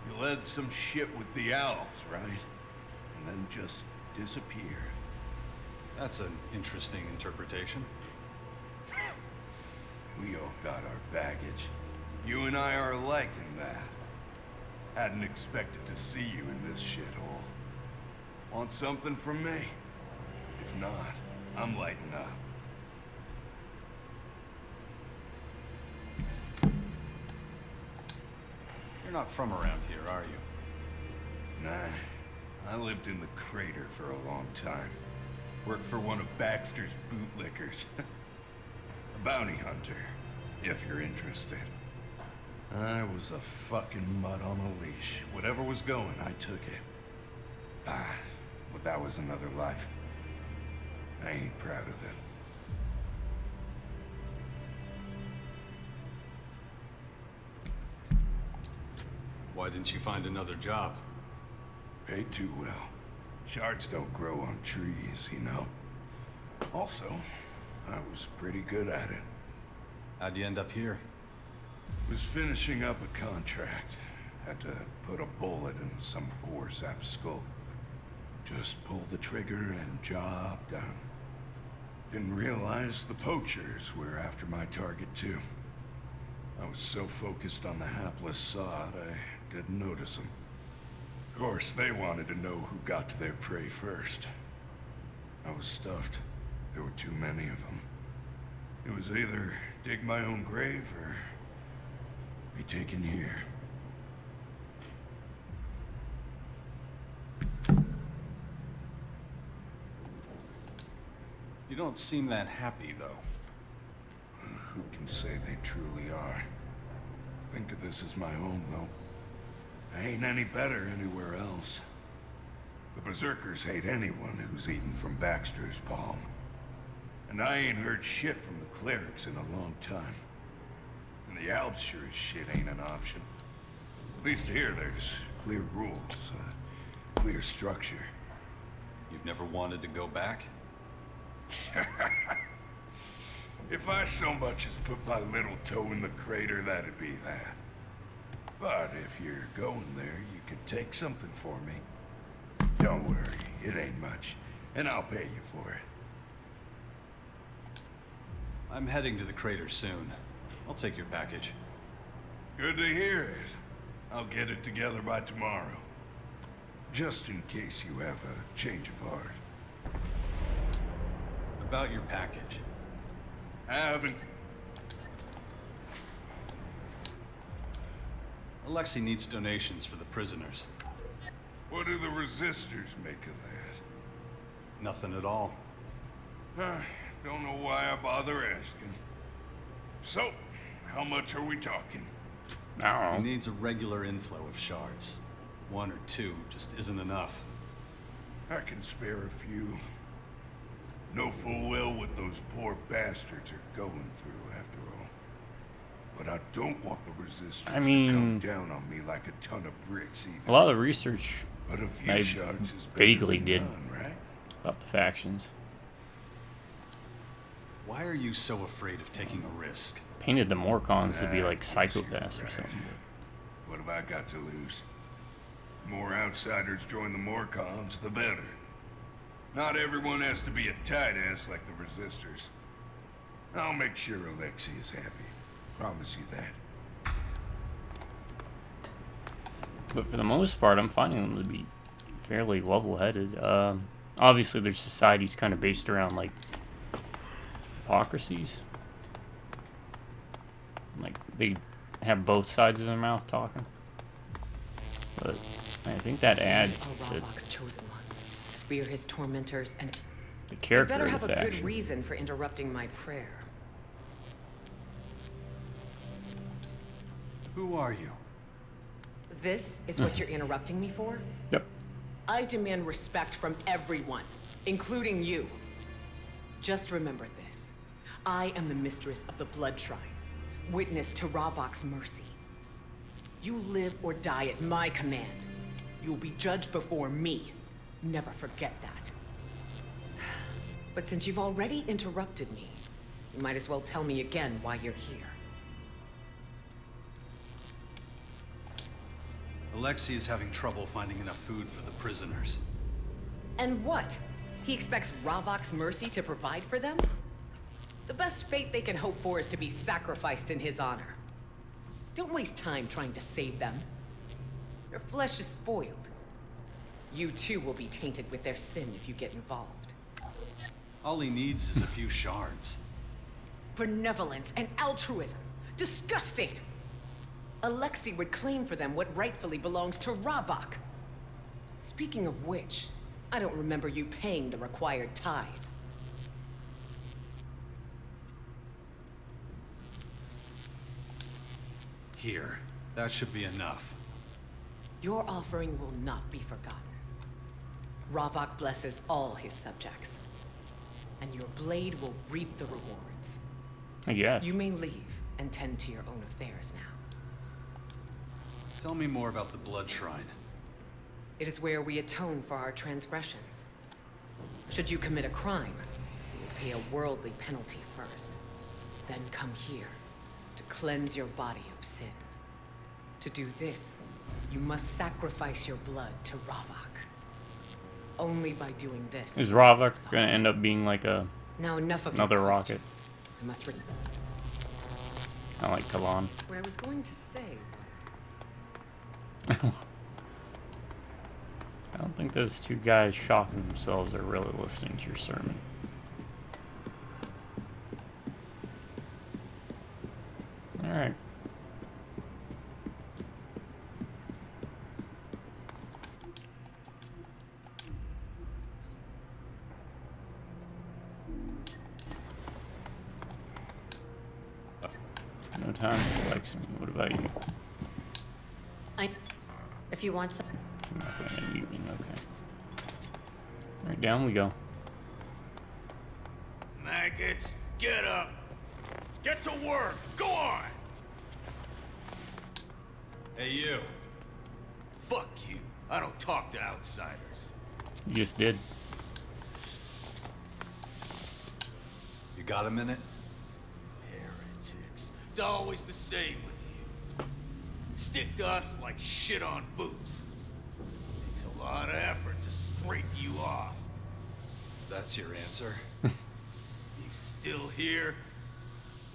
You led some shit with the owls, right? And then just disappeared. That's an interesting interpretation. We all got our baggage. You and I are alike in that. Hadn't expected to see you in this shithole. Want something from me? If not, I'm lighting up. You're not from around here, are you? Nah, I lived in the crater for a long time. Worked for one of Baxter's bootlickers. A bounty hunter, if you're interested. I was a fucking mutt on a leash. Whatever was going, I took it. But that was another life. I ain't proud of it. Why didn't you find another job? Paid too well. Shards don't grow on trees, you know. Also, I was pretty good at it. How'd you end up here? Was finishing up a contract. Had to put a bullet in some poor sap's skull. Just pull the trigger and job done. Didn't realize the poachers were after my target too. I was so focused on the hapless sod, I didn't notice them. Of course, they wanted to know who got to their prey first. I was stuffed. There were too many of them. It was either dig my own grave or be taken here. You don't seem that happy, though. Who can say they truly are? Think of this as my home, though. I ain't any better anywhere else. The Berserkers hate anyone who's eaten from Baxter's palm. And I ain't heard shit from the clerics in a long time. And the Alps sure as shit ain't an option. At least here there's clear rules, clear structure. You've never wanted to go back? If I so much as put my little toe in the crater, that'd be that. But if you're going there, you could take something for me. Don't worry, it ain't much, and I'll pay you for it. I'm heading to the crater soon. I'll take your package. Good to hear it. I'll get it together by tomorrow. Just in case you have a change of heart. About your package. I haven't... Alexei needs donations for the prisoners. What do the resistors make of that? Nothing at all. Don't know why I bother asking. So, how much are we talking? He needs a regular inflow of shards. 1 or 2 just isn't enough. I can spare a few. Know full well what those poor bastards are going through, after all. But I don't want the resistors to come down on me like a ton of bricks either. A lot of research But a few I shards is better vaguely than did none, right? about the factions. Why are you so afraid of taking a risk? Painted the Morkons to be like psychopaths or something. What have I got to lose? The more outsiders join the Morkons, the better. Not everyone has to be a tight ass like the resistors. I'll make sure Alexei is happy. Promise you that. But for the most part, I'm finding them to be fairly level-headed. Obviously, their society's kind of based around, like, hypocrisies. Like, they have both sides of their mouth talking. But I think that adds to Ravok's chosen ones. We are his tormentors, and the character better of have the a good faction. reason for interrupting my prayer. Who are you? This is what you're interrupting me for? Yep. I demand respect from everyone, including you. Just remember this. I am the mistress of the Blood Shrine, witness to Ravok's mercy. You live or die at my command. You will be judged before me. Never forget that. But since you've already interrupted me, you might as well tell me again why you're here. Alexei is having trouble finding enough food for the prisoners. And what? He expects Ravok's mercy to provide for them? The best fate they can hope for is to be sacrificed in his honor. Don't waste time trying to save them. Their flesh is spoiled. You too will be tainted with their sin if you get involved. All he needs is a few shards. Benevolence and altruism. Disgusting! Alexei would claim for them what rightfully belongs to Ravok. Speaking of which, I don't remember you paying the required tithe. Here. That should be enough. Your offering will not be forgotten. Ravok blesses all his subjects. And your blade will reap the rewards. I guess. You may leave and tend to your own affairs now. Tell me more about the Blood Shrine. It is where we atone for our transgressions. Should you commit a crime, you will pay a worldly penalty first. Then come here to cleanse your body of sin. To do this, you must sacrifice your blood to Ravok. Only by doing this... Is Ravok gonna end up being like a... Now enough of another your rocket? questions. I must... I like Talon. What I was going to say was... I don't think those two guys shocking themselves are really listening to your sermon. Alright. time he likes me. What about you? If you want some. I'm not going to evening, okay. Alright, down we go. Maggots, get up! Get to work! Go on! Hey, you. Fuck you. I don't talk to outsiders. You just did. You got a minute? Heretics. It's always the same with you. Stick to us like shit on boots. Takes a lot of effort to scrape you off. That's your answer? You still here?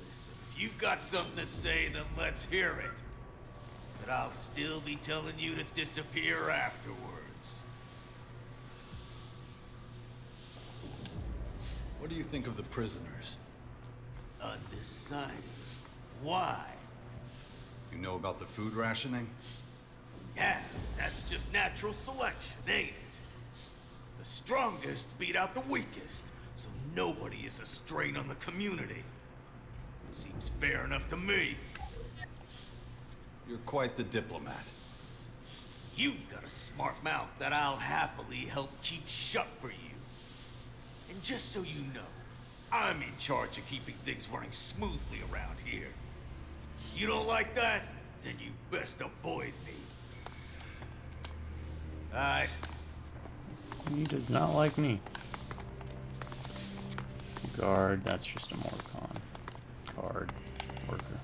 Listen, if you've got something to say, then let's hear it. But I'll still be telling you to disappear afterwards. What do you think of the prisoners? Undecided. Why? You know about the food rationing? Yeah, that's just natural selection, ain't it? The strongest beat out the weakest, so nobody is a strain on the community. Seems fair enough to me. You're quite the diplomat. You've got a smart mouth that I'll happily help keep shut for you. And just so you know, I'm in charge of keeping things running smoothly around here. You don't like that? Then you best avoid me. Alright. He does not like me. It's a guard. That's just a Morken. Guard. Worker.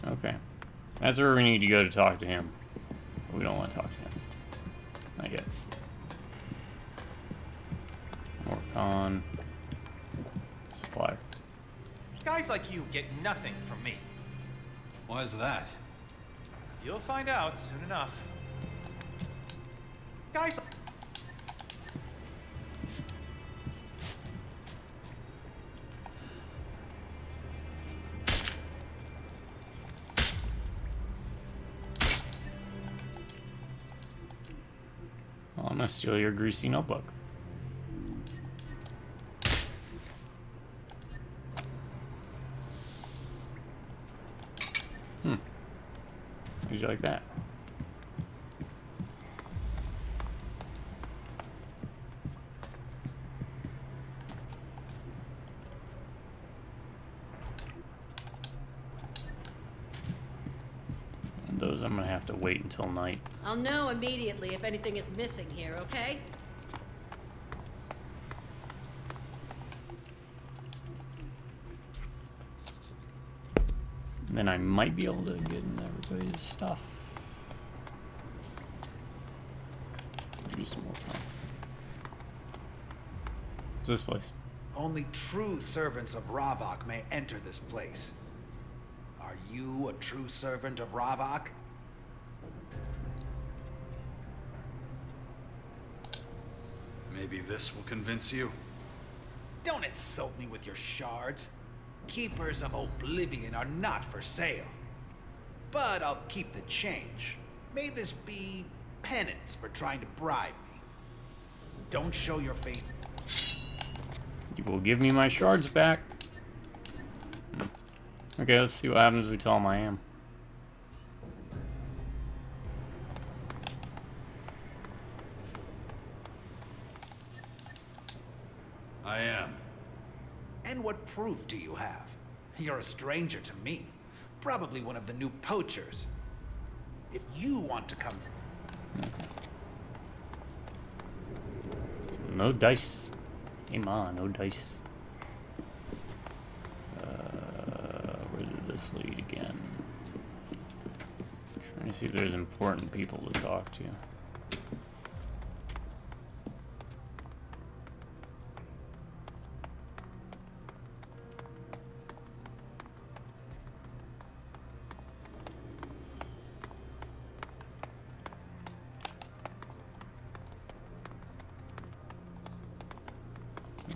Okay. That's where we need to go to talk to him. But we don't want to talk to him. Not yet. Morken. Supplier. Guys like you get nothing from me. Why is that? You'll find out soon enough. Guys. Well, I'm gonna steal your greasy notebook. How'd you like that? And those I'm gonna have to wait until night. I'll know immediately if anything is missing here, okay? And then I might be able to get in everybody's stuff. Maybe some more fun. What's this place? Only true servants of Ravok may enter this place. Are you a true servant of Ravok? Maybe this will convince you? Don't insult me with your shards. Keepers of Oblivion are not for sale. But I'll keep the change. May this be penance for trying to bribe me. Don't show your face. You will give me my shards back. Okay, let's see what happens if we tell him I am. I am. And what proof do you have? You're a stranger to me. Probably one of the new poachers. If you want to come... So no dice. Hey ma, no dice. Where did this lead again? Trying to see if there's important people to talk to.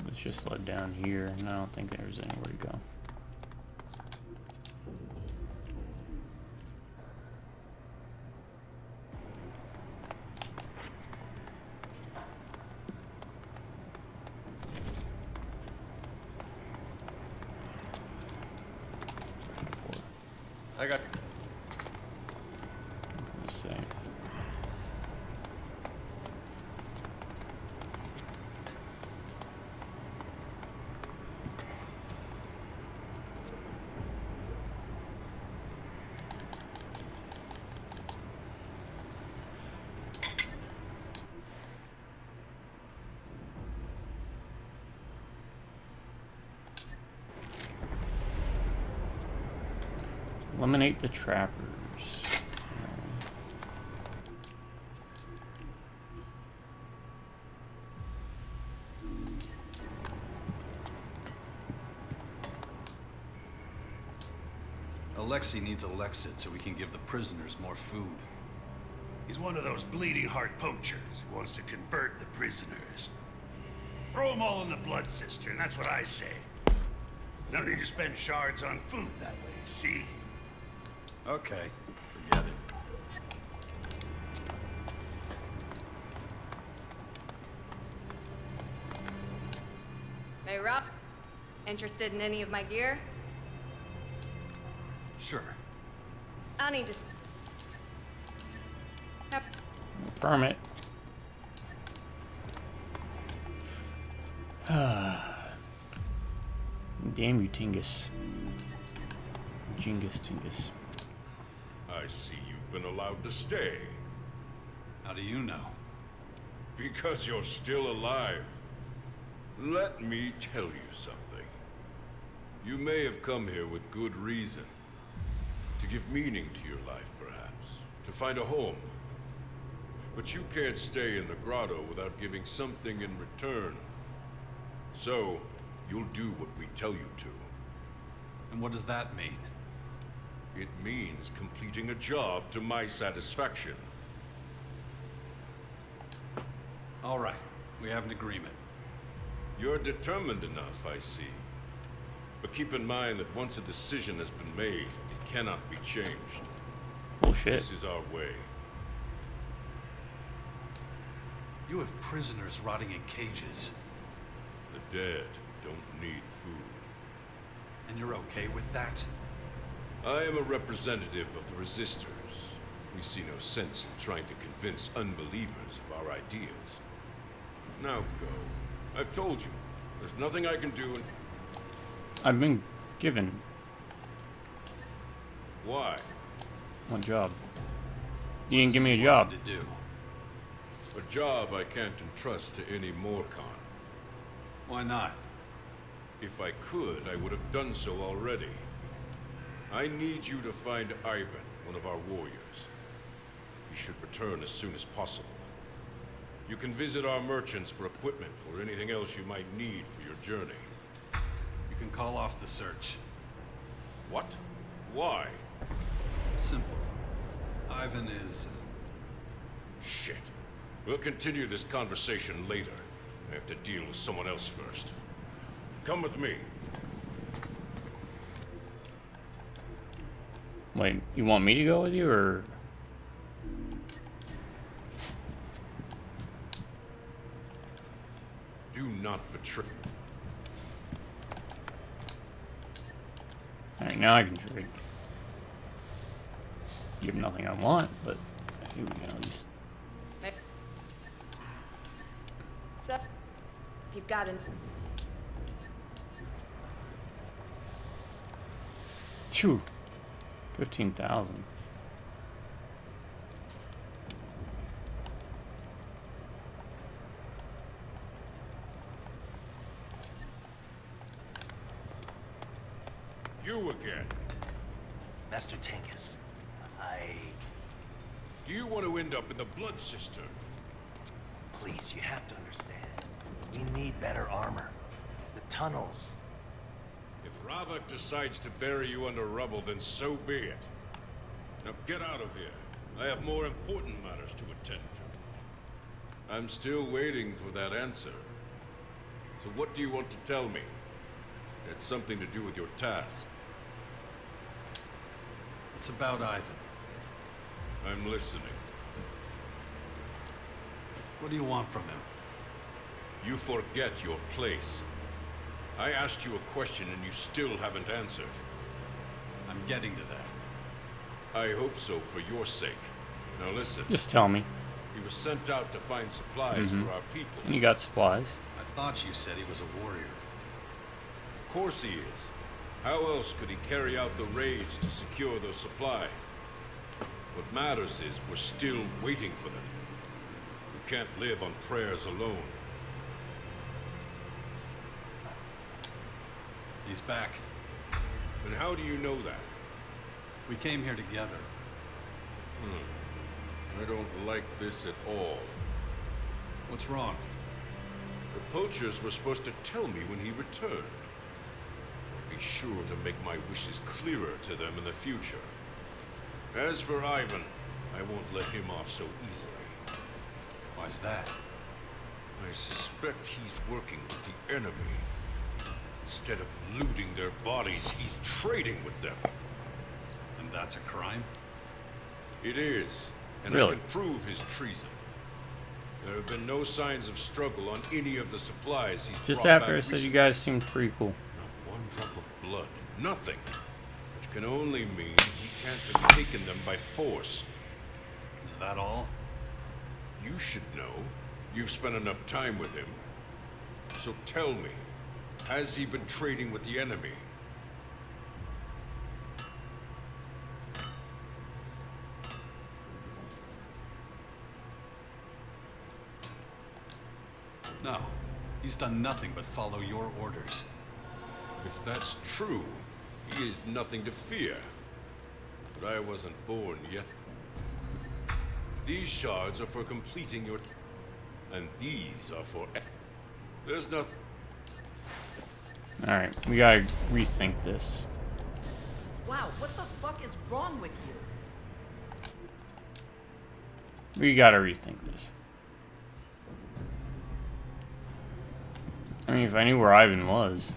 Let's just slide down here, and I don't think there's anywhere to go. I got... Let's see. Eliminate the trappers. Alexei needs Alexid so we can give the prisoners more food. He's one of those bleeding heart poachers who wants to convert the prisoners. Throw them all in the blood cistern, that's what I say. No need to spend shards on food that way, see? Okay, forget it. Hey, Rob. Interested in any of my gear? Sure. I'll need to... Permit. Damn you, Tingus. Jingus Tingus. I see you've been allowed to stay. How do you know? Because you're still alive. Let me tell you something. You may have come here with good reason. To give meaning to your life, perhaps. To find a home. But you can't stay in the grotto without giving something in return. So, you'll do what we tell you to. And what does that mean? It means completing a job to my satisfaction. All right, we have an agreement. You're determined enough, I see. But keep in mind that once a decision has been made, it cannot be changed. Bullshit. This is our way. You have prisoners rotting in cages. The dead don't need food. And you're okay with that? I am a representative of the resistors. We see no sense in trying to convince unbelievers of our ideas. Now go. I've told you. There's nothing I can do and... I've been given... Why? One job. You didn't give me a job. To do? A job I can't entrust to any Morken. Why not? If I could, I would have done so already. I need you to find Ivan, one of our warriors. He should return as soon as possible. You can visit our merchants for equipment or anything else you might need for your journey. You can call off the search. What? Why? Simple. Ivan is... Shit. We'll continue this conversation later. I have to deal with someone else first. Come with me. Wait, you want me to go with you, or...? Do not betray... Alright, now I can trade. You have nothing I want, but here we go, at least. So, if you've got an... Phew. 15,000. You again. Master Tingus, Do you want to end up in the blood cistern? Please, you have to understand. We need better armor. The tunnels. If Ravak decides to bury you under rubble, then so be it. Now get out of here. I have more important matters to attend to. I'm still waiting for that answer. So what do you want to tell me? It's something to do with your task. It's about Ivan. I'm listening. What do you want from him? You forget your place. I asked you a question and you still haven't answered. I'm getting to that. I hope so, for your sake. Now listen. Just tell me. He was sent out to find supplies for our people. And you got supplies. I thought you said he was a warrior. Of course he is. How else could he carry out the raids to secure those supplies? What matters is we're still waiting for them. We can't live on prayers alone. He's back. And how do you know that? We came here together. I don't like this at all. What's wrong? The poachers were supposed to tell me when he returned. I'll be sure to make my wishes clearer to them in the future. As for Ivan, I won't let him off so easily. Why's that? I suspect he's working with the enemy. Instead of looting their bodies, he's trading with them. And that's a crime? It is. And Really? I can prove his treason. There have been no signs of struggle on any of the supplies he's Just brought after I back said recently. you guys seemed pretty cool. Not one drop of blood. Nothing. Which can only mean he can't have taken them by force. Is that all? You should know. You've spent enough time with him. So tell me, has he been trading with the enemy? No. He's done nothing but follow your orders. If that's true, he has nothing to fear. But I wasn't born yet. These shards are for completing your... And these are for... There's no... Alright, we gotta rethink this. Wow, what the fuck is wrong with you? We gotta rethink this. I mean, if I knew where Ivan was.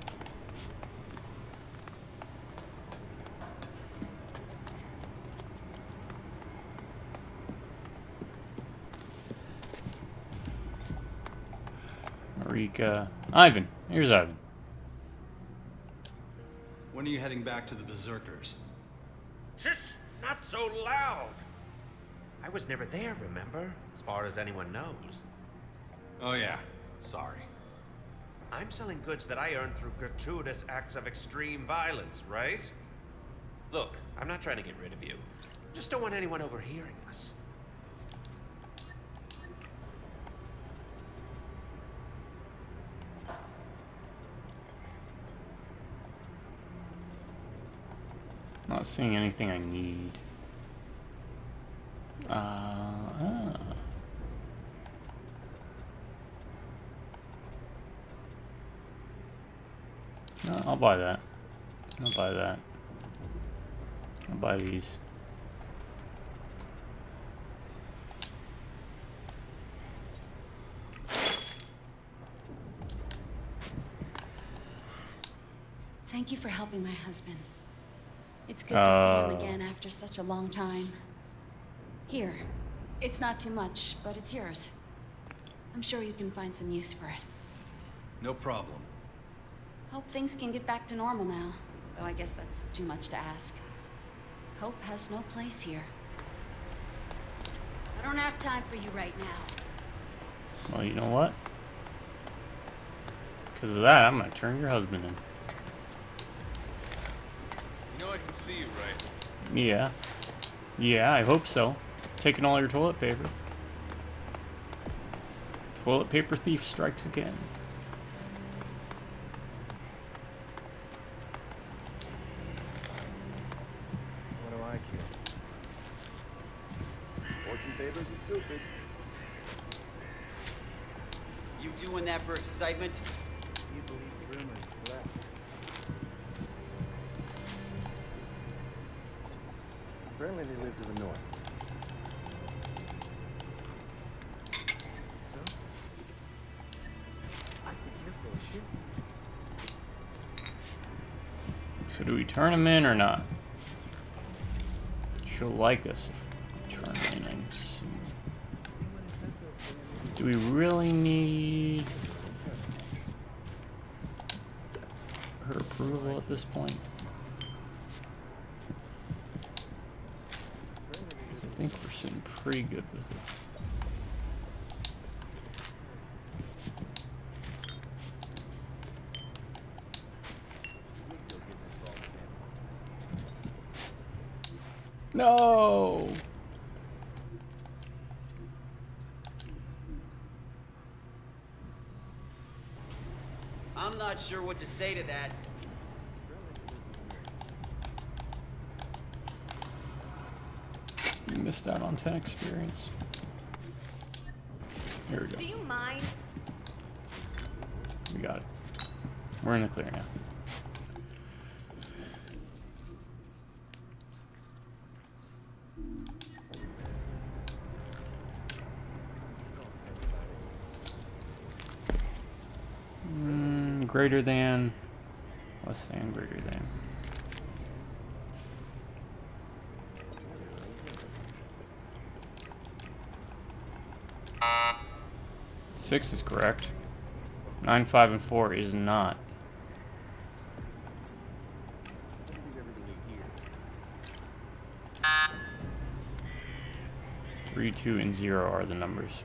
Marika. Ivan. Here's Ivan. When are you heading back to the Berserkers? Shush! Not so loud! I was never there, remember? As far as anyone knows. Oh yeah. Sorry. I'm selling goods that I earned through gratuitous acts of extreme violence, right? Look, I'm not trying to get rid of you. Just don't want anyone overhearing us. Not seeing anything I need. No, I'll buy that. I'll buy that. I'll buy these. Thank you for helping my husband. It's good to see him again after such a long time. Here. It's not too much, but it's yours. I'm sure you can find some use for it. No problem. Hope things can get back to normal now, though I guess that's too much to ask. Hope has no place here. I don't have time for you right now. Well, you know what? Because of that, I'm gonna turn your husband in. You know I can see you, right? Yeah. Yeah, I hope so. Taking all your toilet paper. Toilet paper thief strikes again. What do I care? Fortune favors the stupid. You doing that for excitement? You believe the rumors, correct? Apparently they live to the north. So? I think you're full of shit. So do we turn him in or not? She'll like us if we turn him in, I assume. Do we really need her approval at this point? think we're sitting pretty good with it. No! I'm not sure what to say to that. You missed out on 10 experience. Here we go. Do you mind? We got it. We're in the clear now. Greater than, less than, greater than. Six is correct. 9, 5, and 4 is not. 3, 2, and 0 are the numbers.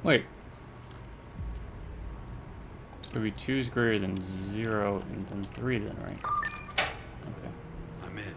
Wait. So maybe 2 is greater than 0 and then 3 then, right? Okay. I'm in.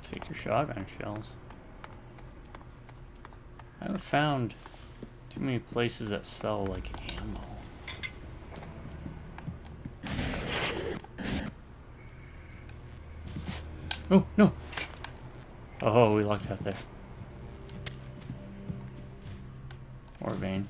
Take your shotgun shells. I haven't found too many places that sell like ammo. Oh no! Oh, we lucked out there. Or vein.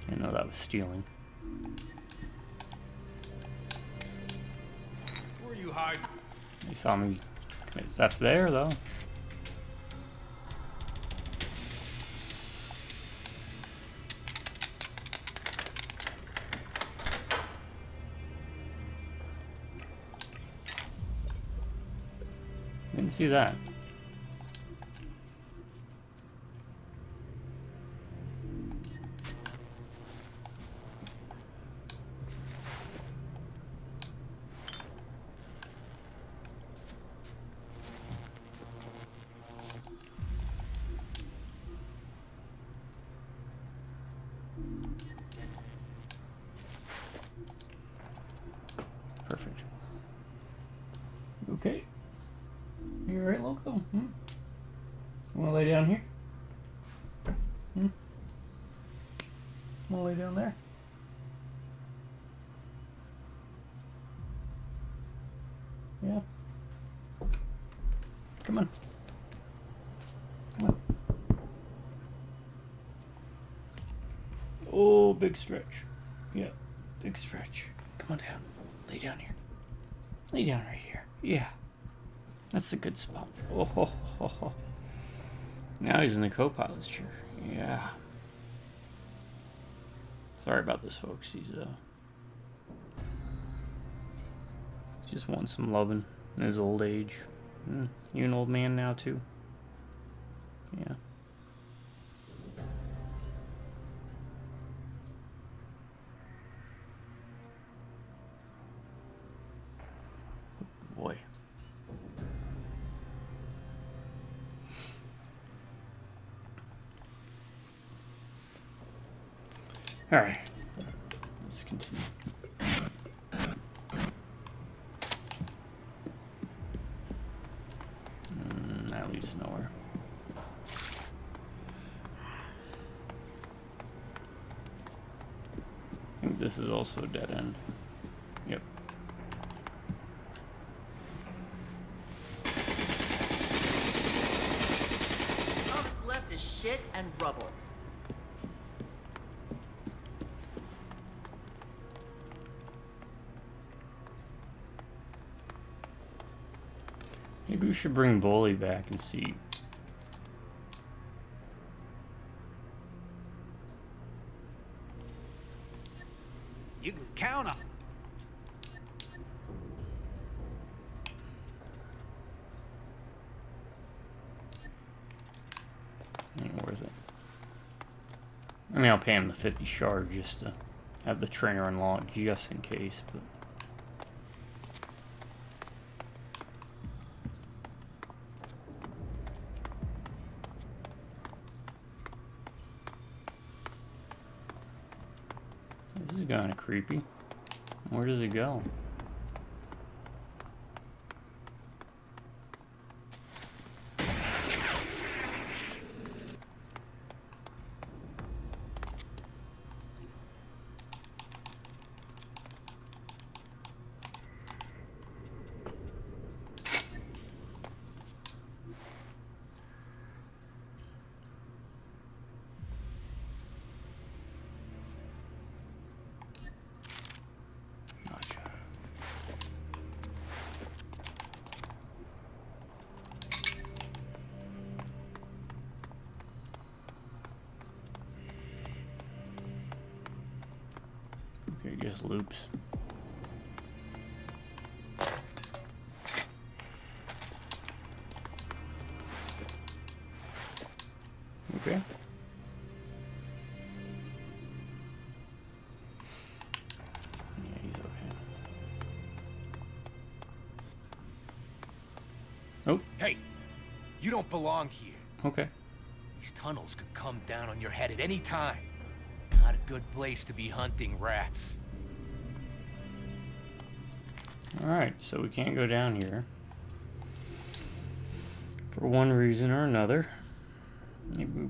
I know that was stealing. Where are you hiding? You saw me commit theft there, though. Didn't see that. Perfect. Okay. You alright, Loco? Hmm? Wanna lay down here? Hmm? Wanna lay down there? Yeah. Come on. Come on. Oh, big stretch. Yeah, big stretch. Come on down. Lay down here. Lay down right here. Yeah. That's a good spot. Oh, ho, ho, ho. Now he's in the co-pilot's chair. Yeah. Sorry about this, folks. He's just wants some loving in his old age. You an old man now too? Yeah. Boy. All right. Let's continue. That leads nowhere. I think this is also a dead end. Yep. All that's left is shit and rubble. Maybe we should bring Bully back and see. You can count on. Ain't worth it. I mean, I'll pay him the 50 shard just to have the trainer unlocked, just in case, but. This is kind of creepy. Where does it go? It just loops. Okay. Yeah, he's okay. Oh. Hey, you don't belong here. Okay. These tunnels could come down on your head at any time. Not a good place to be hunting rats. Alright, so we can't go down here. For one reason or another. Maybe.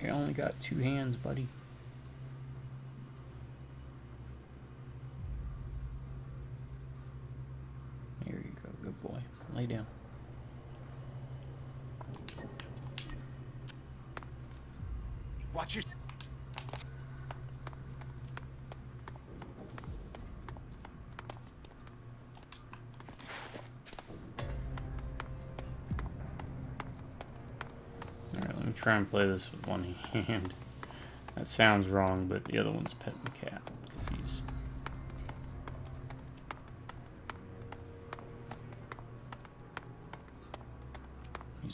I only got 2 hands, buddy. There you go, good boy. Lay down. Watch your... Alright, let me try and play this with one hand. That sounds wrong, but the other one's petting the cat because he's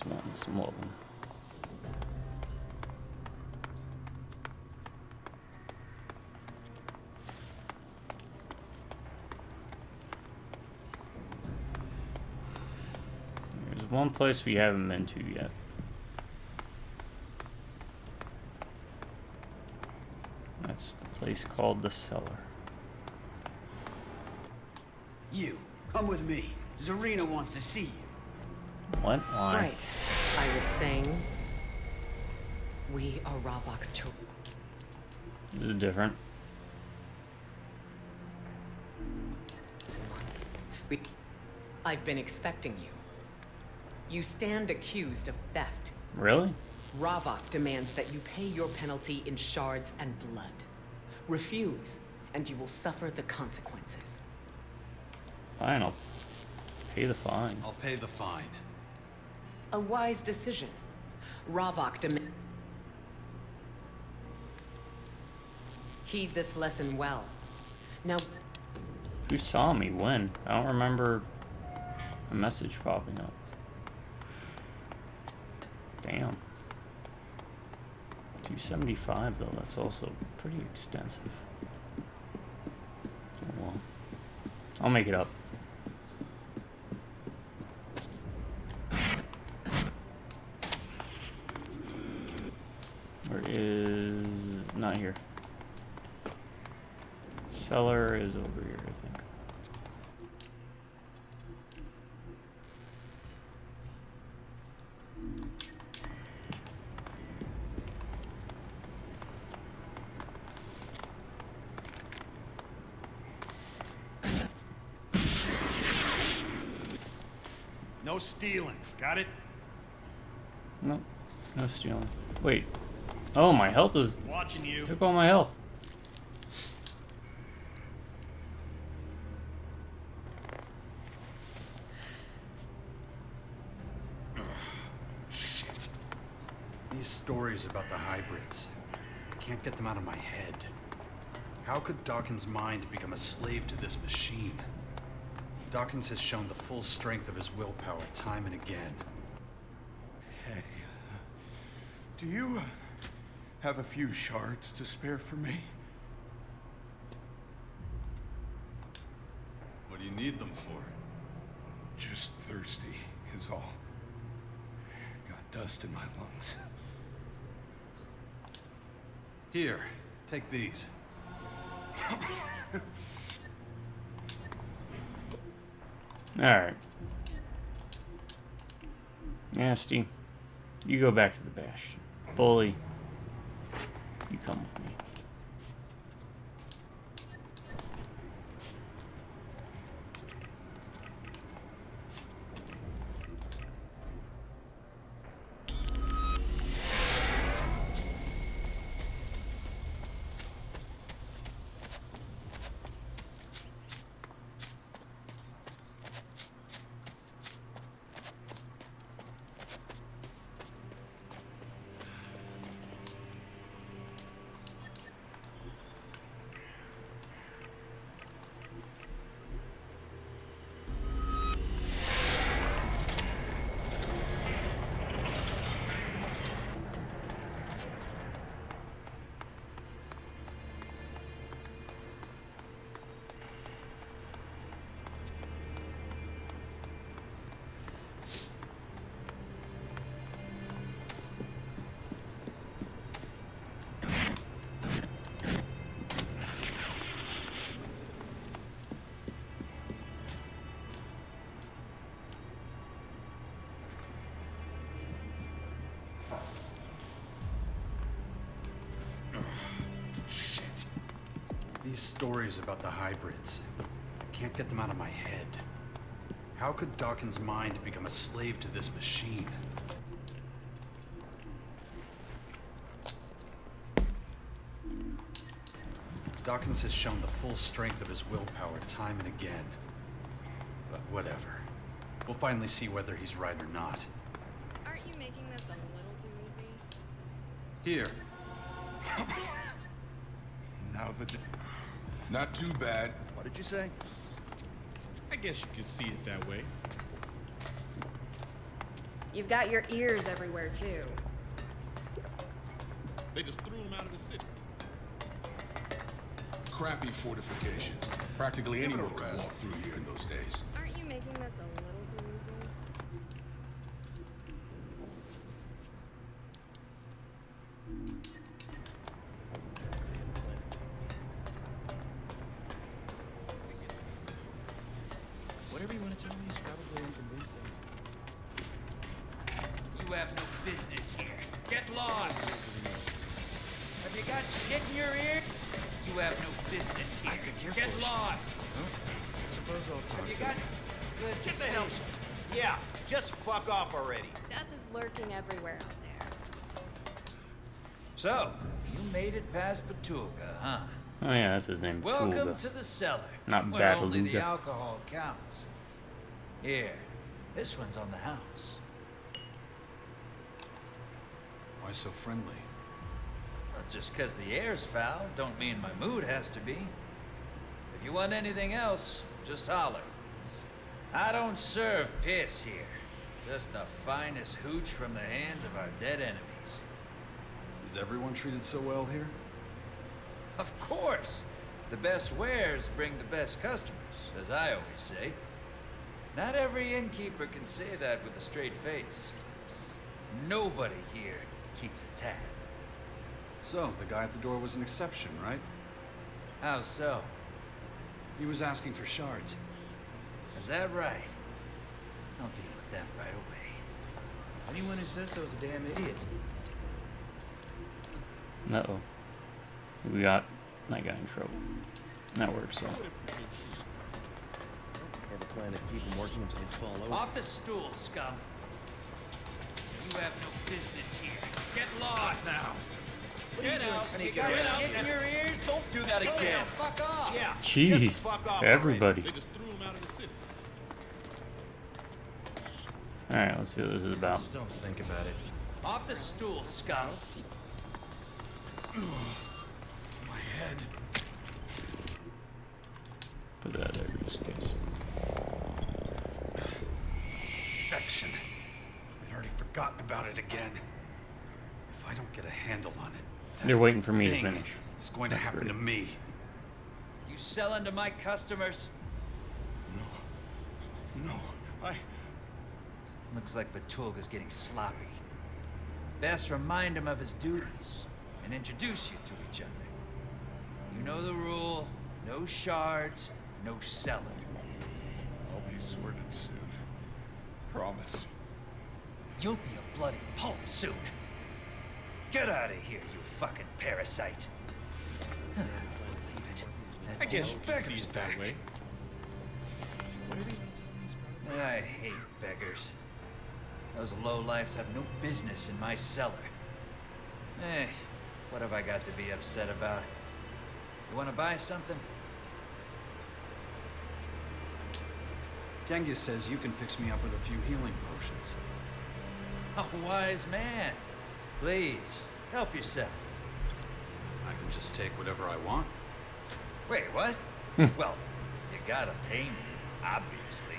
wanting some loving. There's one place we haven't been to yet. That's the place called the cellar. You, come with me. Zarina wants to see you. What? Why? Right. I was saying, we are Ravok's children. This is different. I've been expecting you. You stand accused of theft. Really? Ravok demands that you pay your penalty in shards and blood. Refuse, and you will suffer the consequences. Fine, I'll pay the fine. I'll pay the fine. A wise decision. Ravok demands. Heed this lesson well. Now. Who saw me when? I don't remember a message popping up. Damn. 275 though, that's also pretty extensive. Oh well. I'll make it up. Where is... not here. Cellar is over here, I think. No stealing, got it? No, no stealing. Wait. Oh, my health is... Watching you. Took all my health. Shit. These stories about the hybrids. I can't get them out of my head. How could Dawkins' mind become a slave to this machine? Dawkins has shown the full strength of his willpower time and again. Hey, do you have a few shards to spare for me? What do you need them for? Just thirsty is all. Got dust in my lungs. Here, take these. Alright. Nasty. You go back to the Bastion. Bully. You come with me. These stories about the hybrids. I can't get them out of my head. How could Dawkins' mind become a slave to this machine? Dawkins has shown the full strength of his willpower time and again. But whatever. We'll finally see whether he's right or not. Aren't you making this a little too easy? Here. Now that... Not too bad. What did you say? I guess you could see it that way. You've got your ears everywhere, too. They just threw him out of the city. Crappy fortifications. Practically anyone could walk through here in those days. Aren't you making this a little too easy? Whatever you want to tell me is probably unconvincing. You have no business here. Get lost! Have you got shit in your ear? You have no business here. Get lost! Well, I suppose I'll talk Have you to got... him. Good Get the hell. decision. Yeah, just fuck off already. Death is lurking everywhere out there. So, you made it past Petulga, huh? Oh yeah, that's his name. Welcome Tulga. to the cellar, Not where only the Babaluga. alcohol counts. Here, this one's on the house. Why so friendly? Well, just 'cause the air's foul don't mean my mood has to be. If you want anything else, just holler. I don't serve piss here. Just the finest hooch from the hands of our dead enemies. Is everyone treated so well here? Of course! The best wares bring the best customers, as I always say. Not every innkeeper can say that with a straight face. Nobody here keeps a tab. So, the guy at the door was an exception, right? How so? He was asking for shards. Is that right? I'll deal with that right away. Anyone who says so is a damn idiot. Uh-oh. We got that guy in trouble. That works out. Have a plan to keep them working until they fall over. Off the stool, scum. You have no business here. Get lost now. Get out. You got shit in your ears? Don't do that Tell again. you, fuck off. Yeah. Jeez, just fuck off everybody. They just threw him out of the city. Alright, let's see what this is about. Just don't think about it. Off the stool, scum. My head. Put that there just in case. Infection. I'd already forgotten about it again. If I don't get a handle on it, They're waiting for me to thing finish. is going to That's happen great. to me. You selling to my customers? No, I... Looks like Petulga's getting sloppy. Best remind him of his duties and introduce you to each other. You know the rule. No shards, no selling. I'll be sorted soon. Promise. You'll be a bloody pulp soon. Get out of here, you fucking parasite. I don't believe it. I guess you can see beggar's it that back. way. I hate beggars. Those lowlifes have no business in my cellar. What have I got to be upset about? You want to buy something? Genghis says you can fix me up with a few healing potions. A wise man. Please, help yourself. I can just take whatever I want. Wait, what? Well, you gotta pay me, obviously.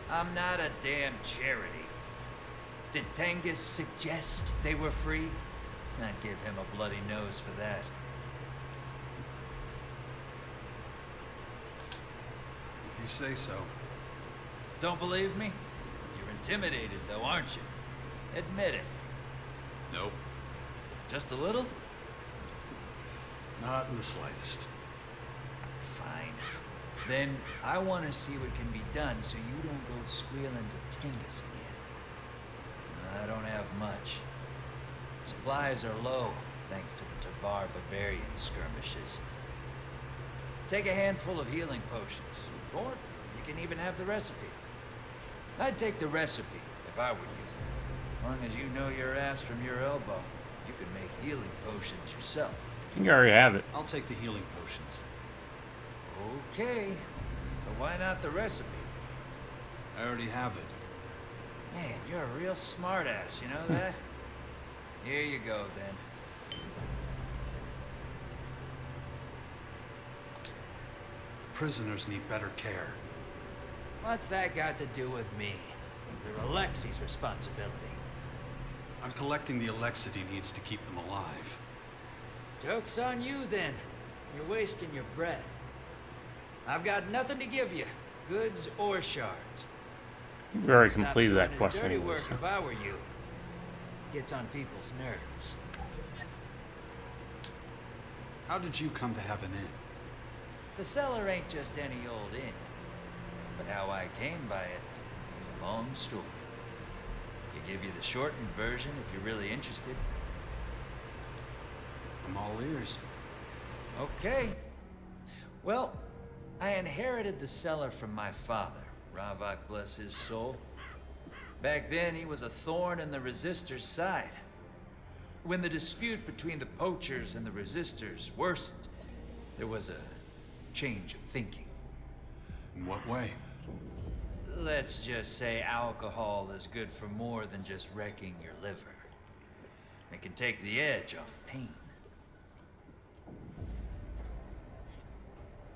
I'm not a damn charity. Did Tengus suggest they were free? I'd give him a bloody nose for that. If you say so. Don't believe me? You're intimidated, though, aren't you? Admit it. Nope. Just a little? Not in the slightest. Fine. Then I want to see what can be done so you don't go squealing to Tengus again. I don't have much. Supplies are low, thanks to the Tavar barbarian skirmishes. Take a handful of healing potions, or you can even have the recipe. I'd take the recipe if I were you. As long as you know your ass from your elbow, you could make healing potions yourself. I think I already have it. I'll take the healing potions. Okay, but why not the recipe? I already have it. Man, you're a real smartass, you know that? Here you go, then. Prisoners need better care. What's that got to do with me? They're Alexi's responsibility. I'm collecting the ELEX he needs to keep them alive. Joke's on you, then. You're wasting your breath. I've got nothing to give you, goods or shards. We already Stop completed doing that his quest dirty anyway, work so. if I were you. Gets on people's nerves. How did you come to have an inn? The cellar ain't just any old inn. But how I came by it is a long story. Could give you the shortened version if you're really interested. I'm all ears. Okay. Well, I inherited the cellar from my father, Ravok, bless his soul. Back then, he was a thorn in the Resistors' side. When the dispute between the poachers and the Resistors worsened, there was a change of thinking. In what way? Let's just say alcohol is good for more than just wrecking your liver. It can take the edge off pain.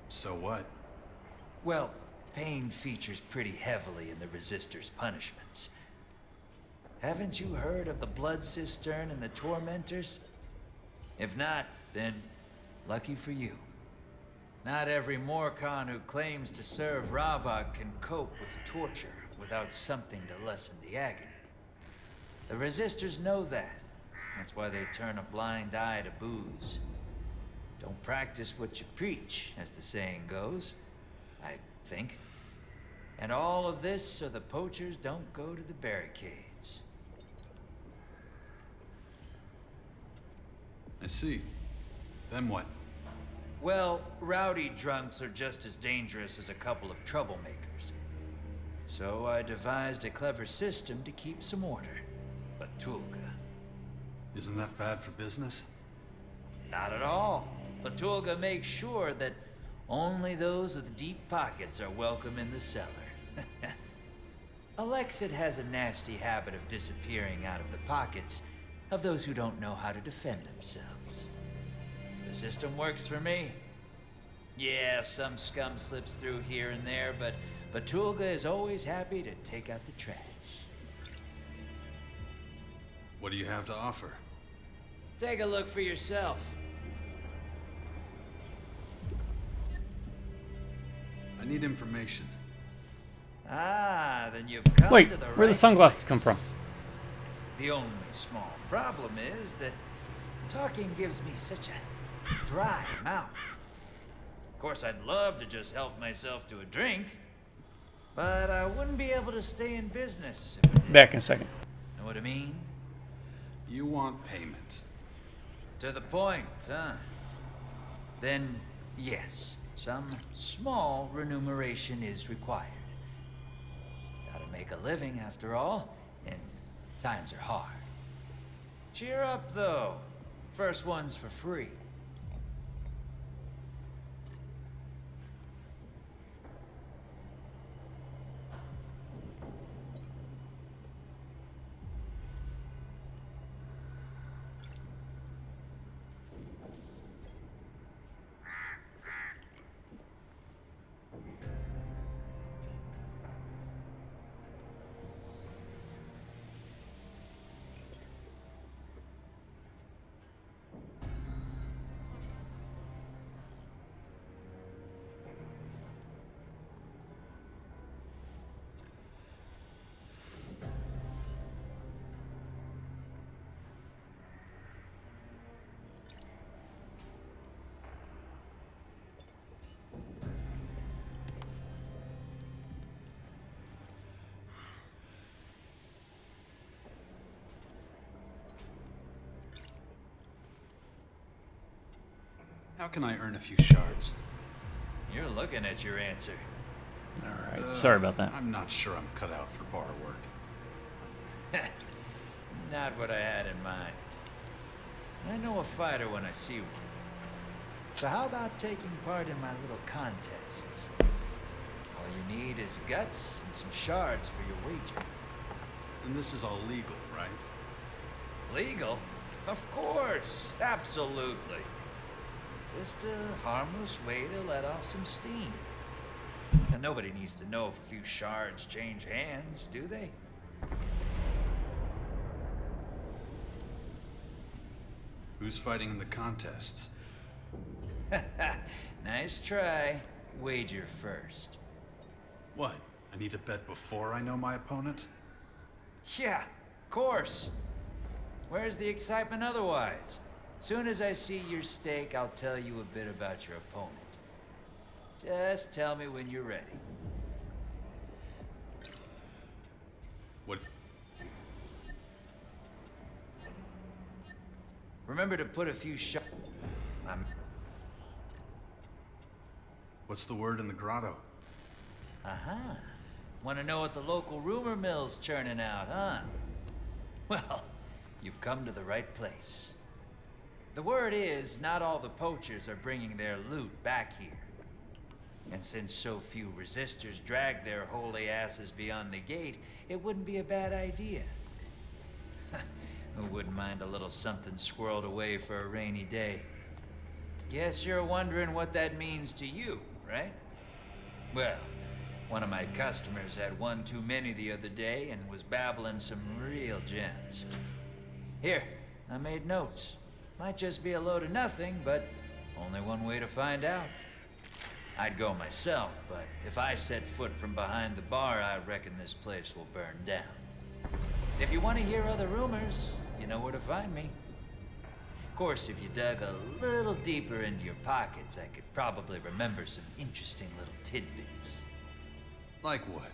So what? Well, pain features pretty heavily in the Resistors' punishments. Haven't you heard of the Blood Cistern and the Tormentors? If not, then lucky for you. Not every Morken who claims to serve Ravok can cope with torture without something to lessen the agony. The Resistors know that. That's why they turn a blind eye to booze. Don't practice what you preach, as the saying goes, I think. And all of this so the poachers don't go to the barricades. I see. Then what? Well, rowdy drunks are just as dangerous as a couple of troublemakers. So I devised a clever system to keep some order. But Tulga. Isn't that bad for business? Not at all. Latulga makes sure that only those with deep pockets are welcome in the cellar. Alexit has a nasty habit of disappearing out of the pockets of those who don't know how to defend themselves. The system works for me. Yeah, some scum slips through here and there, but Tulga is always happy to take out the trash. What do you have to offer? Take a look for yourself. I need information. Ah, then you've come Wait, to the where the right sunglasses come from? The only small problem is that talking gives me such a dry mouth. Of course, I'd love to just help myself to a drink, but I wouldn't be able to stay in business if I did. Back in a second. Know what I mean? You want payment. To the point, huh? Then, yes, some small remuneration is required. Gotta make a living after all, and times are hard. Cheer up, though. First one's for free. How can I earn a few shards? You're looking at your answer. Alright, sorry about that. I'm not sure I'm cut out for bar work. Not what I had in mind. I know a fighter when I see one. So how about taking part in my little contests? All you need is guts and some shards for your wager. And this is all legal, right? Legal? Of course, absolutely. Just a harmless way to let off some steam. And nobody needs to know if a few shards change hands, do they? Who's fighting in the contests? Nice try. Wager first. What? I need to bet before I know my opponent? Yeah, of course. Where's the excitement otherwise? Soon as I see your stake, I'll tell you a bit about your opponent. Just tell me when you're ready. What? Remember to put a few shots. What's the word in the grotto? Aha. Want to know what the local rumor mill's churning out, huh? Well, you've come to the right place. The word is, not all the poachers are bringing their loot back here. And since so few resistors drag their holy asses beyond the gate, it wouldn't be a bad idea. Who wouldn't mind a little something squirreled away for a rainy day? Guess you're wondering what that means to you, right? Well, one of my customers had one too many the other day and was babbling some real gems. Here, I made notes. Might just be a load of nothing, but only one way to find out. I'd go myself, but if I set foot from behind the bar, I reckon this place will burn down. If you want to hear other rumors, you know where to find me. Of course, if you dug a little deeper into your pockets, I could probably remember some interesting little tidbits. Like what?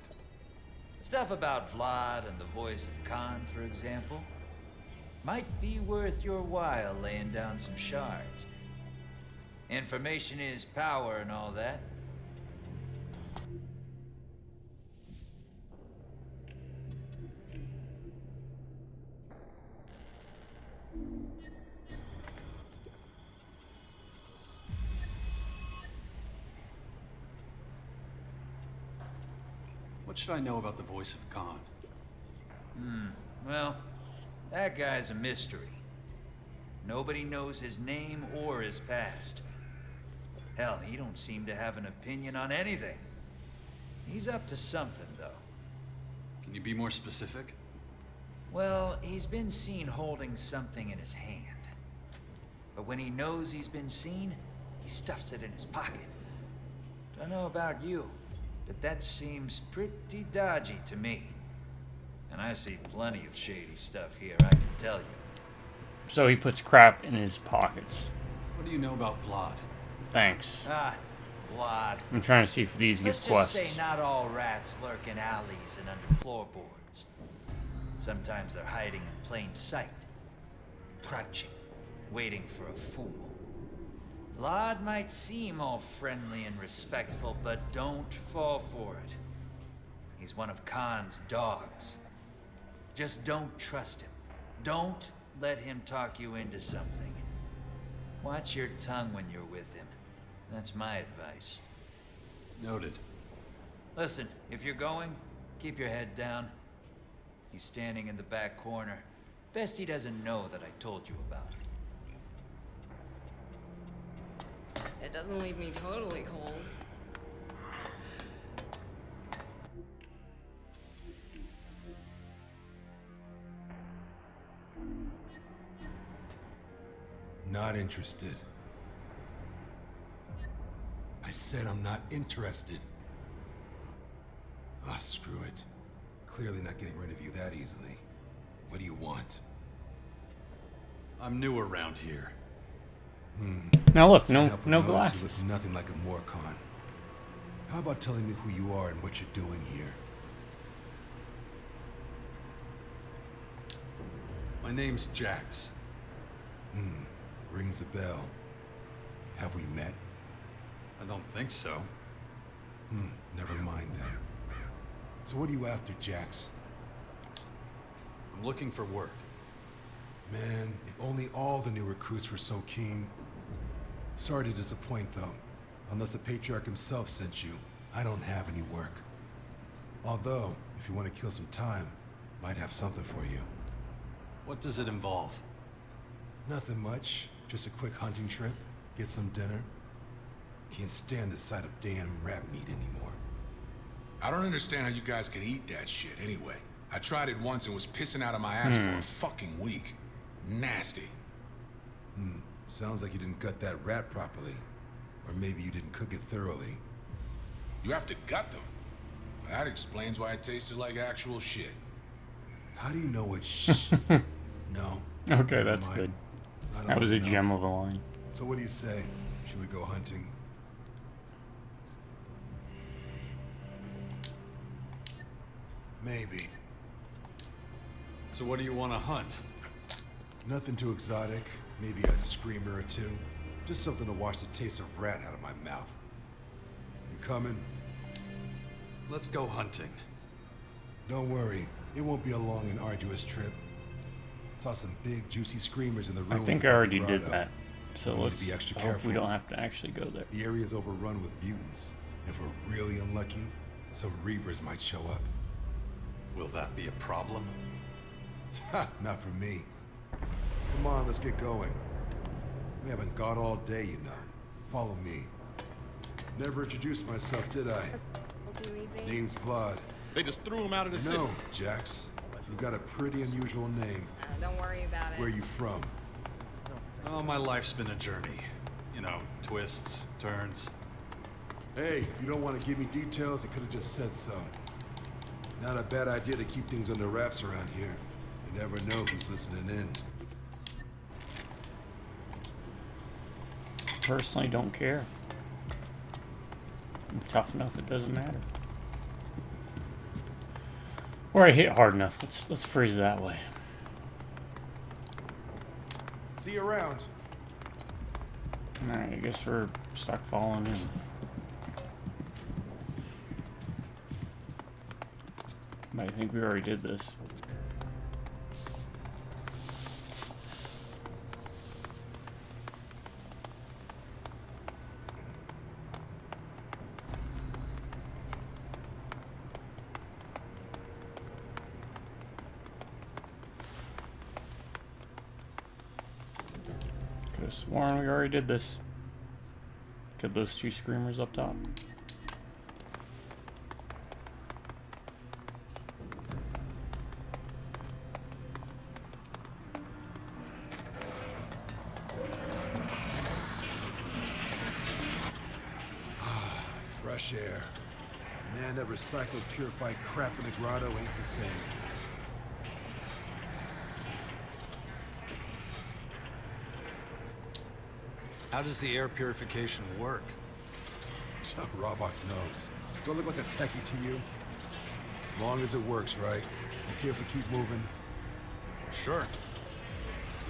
Stuff about Vlad and the voice of Khan, for example. Might be worth your while laying down some shards. Information is power and all that. What should I know about the voice of Khan? Well, that guy's a mystery. Nobody knows his name or his past. Hell, he don't seem to have an opinion on anything. He's up to something, though. Can you be more specific? Well, he's been seen holding something in his hand. But when he knows he's been seen, he stuffs it in his pocket. Don't know about you, but that seems pretty dodgy to me. And I see plenty of shady stuff here, I can tell you. So he puts crap in his pockets. What do you know about Vlad? Thanks. Vlad. I'm trying to see if these Let's get quests. just say not all rats lurk in alleys and under floorboards. Sometimes they're hiding in plain sight. Crouching, waiting for a fool. Vlad might seem all friendly and respectful, but don't fall for it. He's one of Khan's dogs. Just don't trust him. Don't let him talk you into something. Watch your tongue when you're with him. That's my advice. Noted. Listen, if you're going, keep your head down. He's standing in the back corner. Best he doesn't know that I told you about it. It doesn't leave me totally cold. Not interested. I said I'm not interested. Ah, screw it. Clearly not getting rid of you that easily. What do you want? I'm new around here. Now look, no You look glasses. nothing like a Morken. How about telling me who you are and what you're doing here? My name's Jax. Rings a bell. Have we met? I don't think so. Never mind then. So what are you after, Jax? I'm looking for work. Man, if only all the new recruits were so keen. Sorry to disappoint, though. Unless the Patriarch himself sent you, I don't have any work. Although, if you want to kill some time, might have something for you. What does it involve? Nothing much. Just a quick hunting trip, get some dinner. Can't stand the sight of damn rat meat anymore. I don't understand how you guys can eat that shit anyway. I tried it once and was pissing out of my ass for a fucking week. Nasty. Sounds like you didn't gut that rat properly. Or maybe you didn't cook it thoroughly. You have to gut them. That explains why it tasted like actual shit. How do you know it's No. Okay, that's mind. good. I don't That was a know. gem of a line. So what do you say? Should we go hunting? Maybe. So what do you want to hunt? Nothing too exotic. Maybe a screamer or two. Just something to wash the taste of rat out of my mouth. You coming? Let's go hunting. Don't worry, it won't be a long and arduous trip. Saw some big, juicy screamers in the I ruins. think I above the already did grotto. that. So We need let's to be extra hope careful. we don't have to actually go there. The area's overrun with mutants. If we're really unlucky, some Reavers might show up. Will that be a problem? Ha! Not for me. Come on, let's get going. We haven't got all day, you know. Follow me. Never introduced myself, did I? Too easy. Name's Vlad. They just threw him out of the city. No, Jax. You've got a pretty unusual name. Don't worry about it. Where you from? Oh, my life's been a journey. You know, twists, turns. Hey, if you don't want to give me details, I could have just said so. Not a bad idea to keep things under wraps around here. You never know who's listening in. Personally, don't care. I'm tough enough; it doesn't matter. Or I hit hard enough. Let's phrase it that way. See you around. All right, I guess we're stuck following in. But I think we already did this. Could have sworn we already did this. Get those two screamers up top. Fresh air. Man, that recycled, purified crap in the grotto ain't the same. How does the air purification work? Ravok knows. Do I look like a techie to you? Long as it works, right? Okay if we keep moving? Sure.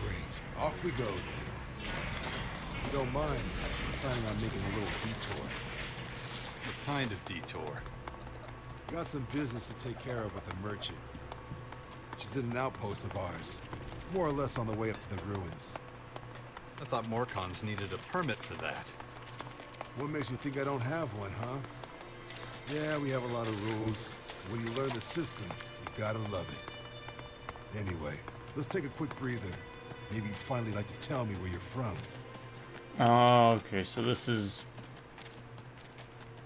Great. Off we go, then. If you don't mind, I'm planning on making a little detour. What kind of detour? Got some business to take care of with a merchant. She's in an outpost of ours. More or less on the way up to the ruins. I thought Morkons needed a permit for that. What makes you think I don't have one, huh? Yeah, we have a lot of rules. When you learn the system, you gotta love it. Anyway, let's take a quick breather. Maybe you'd finally like to tell me where you're from. Oh, okay, so this is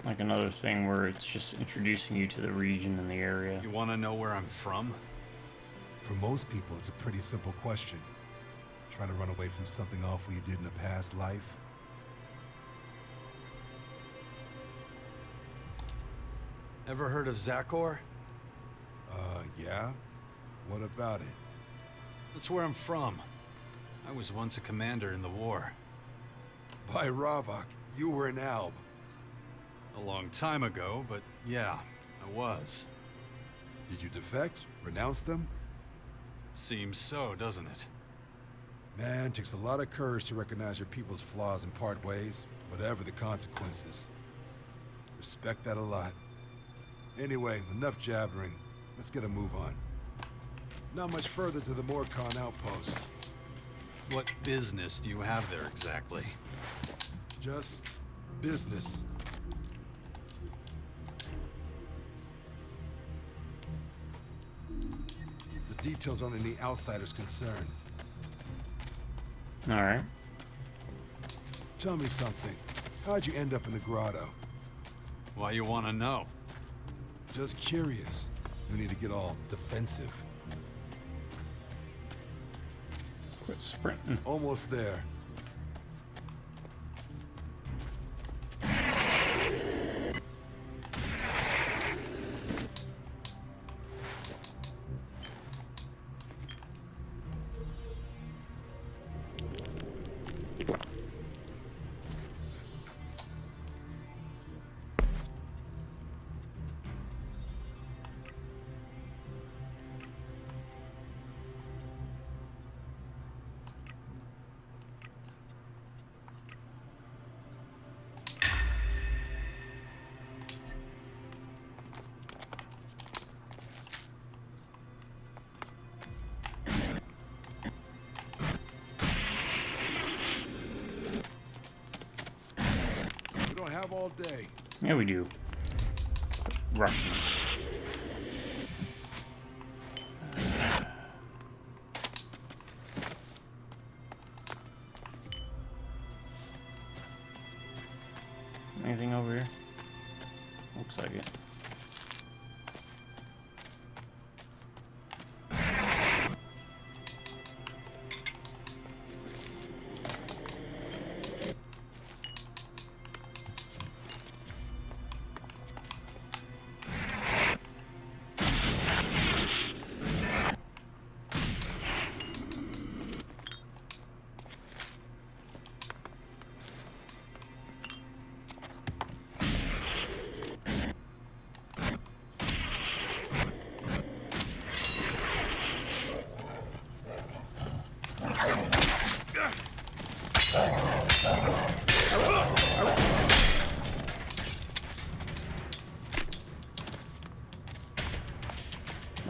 like another thing where it's just introducing you to the region and the area. You want to know where I'm from? For most people, it's a pretty simple question. Trying to run away from something awful you did in a past life? Ever heard of Zakor? Yeah? What about it? That's where I'm from. I was once a commander in the war. By Ravok, you were an Alb. A long time ago, but yeah, I was. Did you defect? Renounce them? Seems so, doesn't it? Man, it takes a lot of courage to recognize your people's flaws and part ways, whatever the consequences. Respect that a lot. Anyway, enough jabbering. Let's get a move on. Not much further to the Morken outpost. What business do you have there exactly? Just business. The details aren't any outsider's concern. All right. Tell me something. How'd you end up in the grotto? Why you want to know? Just curious. No need to get all defensive. Quit sprinting. Almost there. all day. Yeah, we do. Russian. Anything over here? Looks like it.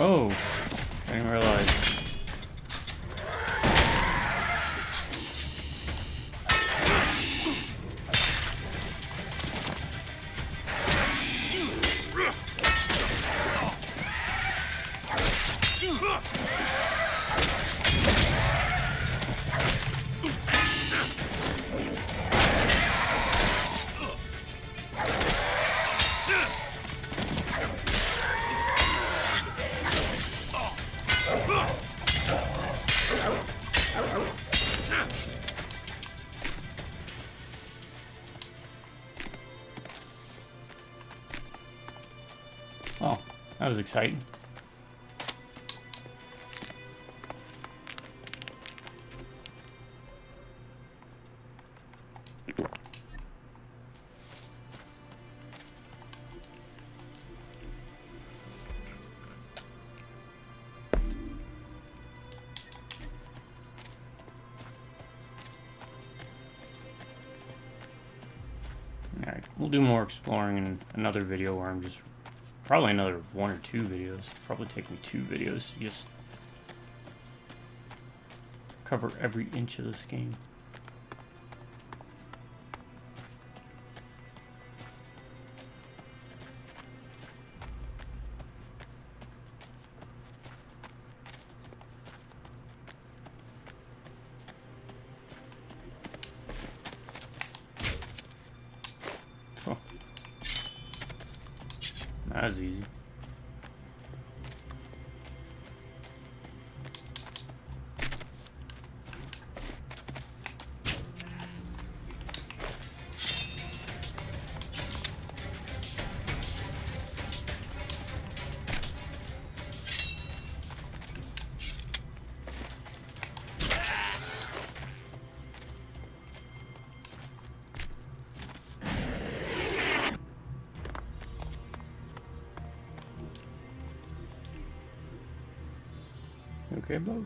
Oh, I didn't realize. Oh, that was exciting. Alright, we'll do more exploring in another video where I'm just probably another 1 or 2 videos. Probably take me 2 videos to just cover every inch of this game. Oh. That was easy. Okay, Bo.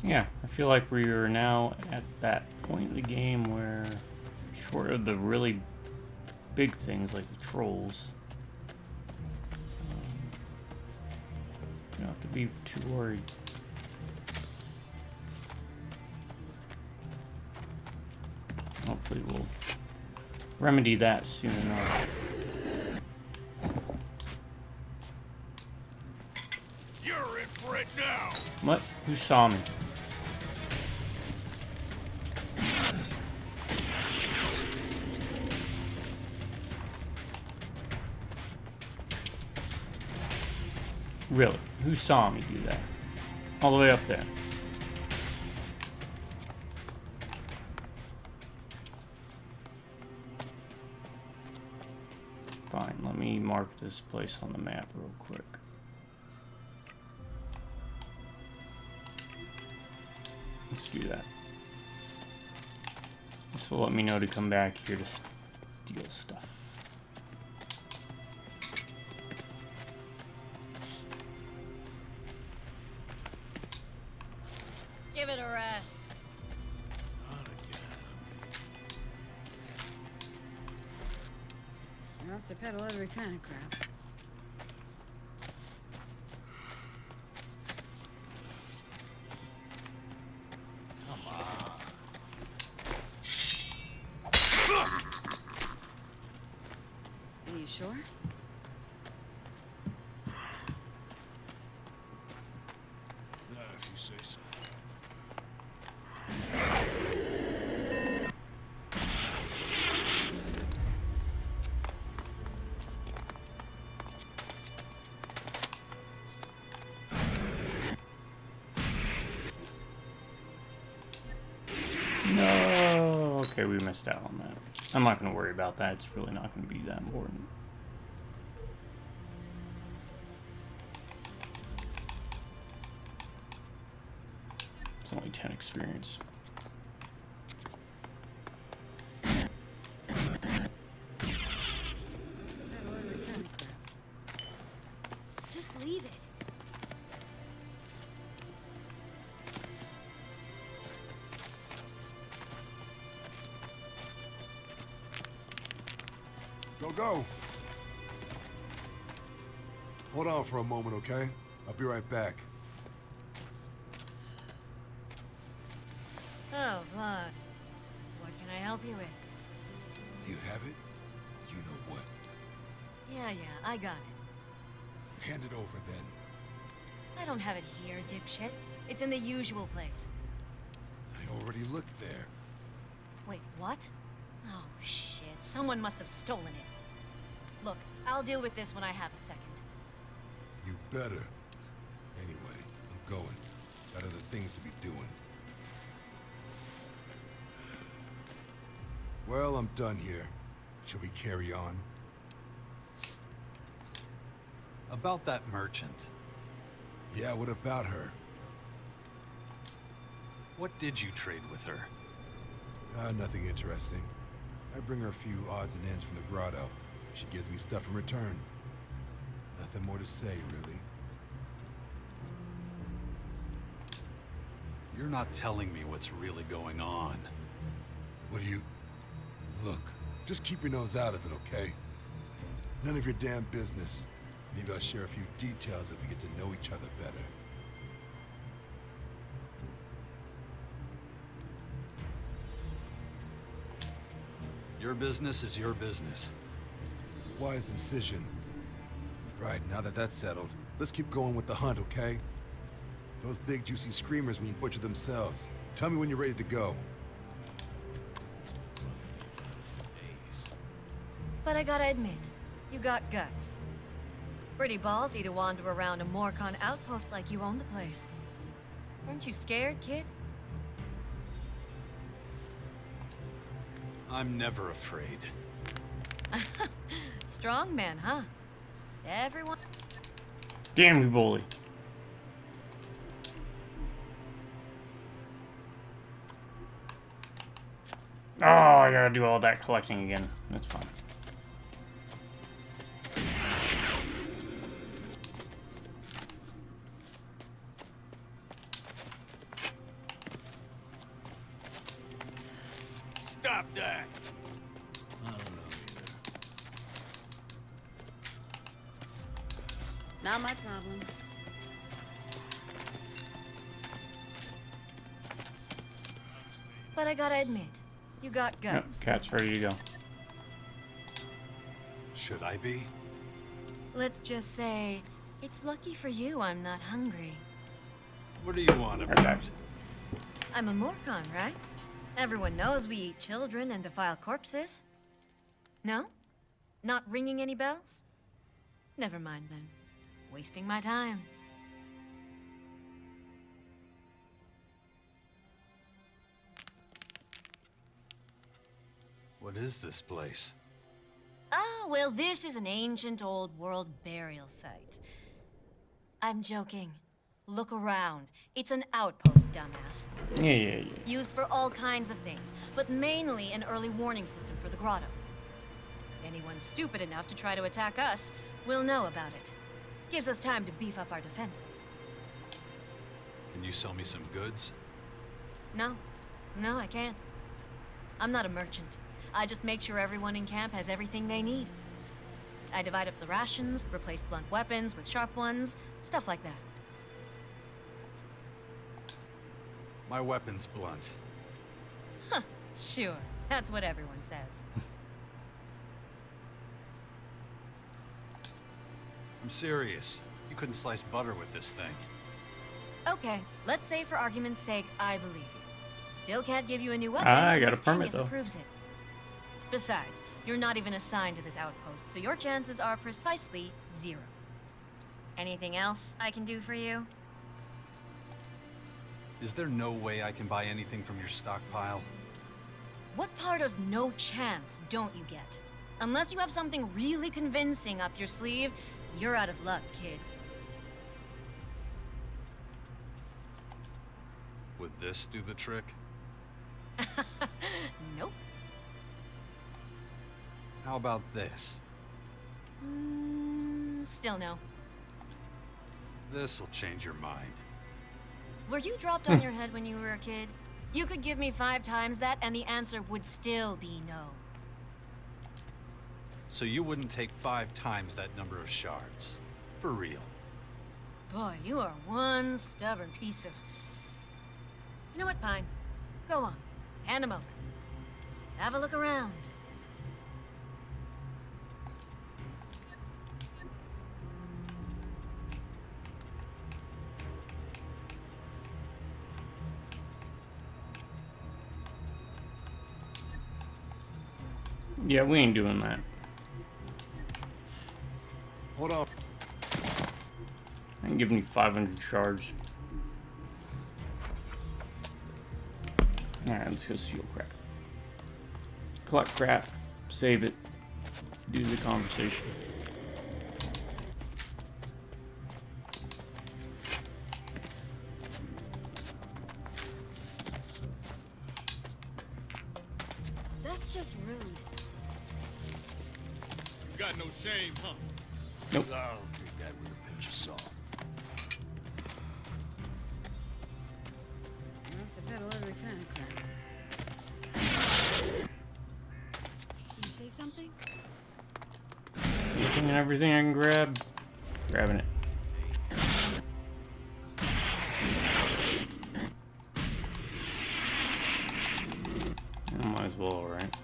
Yeah, I feel like we are now at that point in the game where, short of the really big things like the trolls, you don't have to be too worried. Hopefully we'll remedy that soon enough. You're in for it now. What? Who saw me? Really? Who saw me do that? All the way up there. Fine, let me mark this place on the map real quick. Let's do that. This will let me know to come back here to steal stuff. Give it a rest. You have to peddle every kind of crap. you say so. No. Okay, we missed out on that. I'm not going to worry about that. It's really not going to be that important. It's only 10 experience. Just leave it. Go. Hold on for a moment, okay? I'll be right back. Oh, Vlad. What can I help you with? You have it? You know what? Yeah, I got it. Hand it over then. I don't have it here, dipshit. It's in the usual place. I already looked there. Wait, what? Oh, shit. Someone must have stolen it. Look, I'll deal with this when I have a second. You better. Anyway, I'm going. Got other things to be doing. Well, I'm done here. Shall we carry on? About that merchant. Yeah, what about her? What did you trade with her? Nothing interesting. I bring her a few odds and ends from the grotto. She gives me stuff in return. Nothing more to say, really. You're not telling me what's really going on. What do you... Look, just keep your nose out of it, okay? None of your damn business. Maybe I'll share a few details if we get to know each other better. Your business is your business. Wise decision. Right, now that that's settled, let's keep going with the hunt, okay? Those big juicy screamers won't butcher themselves. Tell me when you're ready to go. But I gotta admit, you got guts. Pretty ballsy to wander around a Morken outpost like you own the place. Aren't you scared, kid? I'm never afraid. Strong man, huh? Everyone... Damn you, bully. Oh, I gotta do all that collecting again. That's fine. Stop that! I don't know either. Not my problem. But I gotta admit, you got Yep, guts. cat's ready to go. Should I be? Let's just say, it's lucky for you I'm not hungry. What do you want about? I'm a Morken, right? Everyone knows we eat children and defile corpses. No? Not ringing any bells? Never mind then. Wasting my time. What is this place? Ah, well, this is an ancient old world burial site. I'm joking. Look around. It's an outpost, dumbass. Yeah. Used for all kinds of things, but mainly an early warning system for the grotto. Anyone stupid enough to try to attack us will know about it. Gives us time to beef up our defenses. Can you sell me some goods? No, I can't. I'm not a merchant. I just make sure everyone in camp has everything they need. I divide up the rations, replace blunt weapons with sharp ones, stuff like that. My weapon's blunt. Huh, sure. That's what everyone says. I'm serious. You couldn't slice butter with this thing. Okay, let's say for argument's sake, I believe you. Still can't give you a new weapon I got a unless permit, Tengus though. approves it. Besides, you're not even assigned to this outpost, so your chances are precisely 0. Anything else I can do for you? Is there no way I can buy anything from your stockpile? What part of no chance don't you get? Unless you have something really convincing up your sleeve, you're out of luck, kid. Would this do the trick? Nope. How about this? Still no. This'll change your mind. Were you dropped on your head when you were a kid? You could give me 5 times that, and the answer would still be no. So you wouldn't take 5 times that number of shards? For real? Boy, you are one stubborn piece of... You know what, Pine? Go on. Hand him over. Have a look around. Yeah, we ain't doing that. Hold on. I ain't giving you 500 shards. Alright, let's go steal crap. Collect crap, save it, do the conversation. That's just rude. You got no shame, huh? Nope. I'll take that with a pinch of salt. Must have peddle every kind of crap. You say something? Anything and everything I can grab, grabbing it. I might as well, right?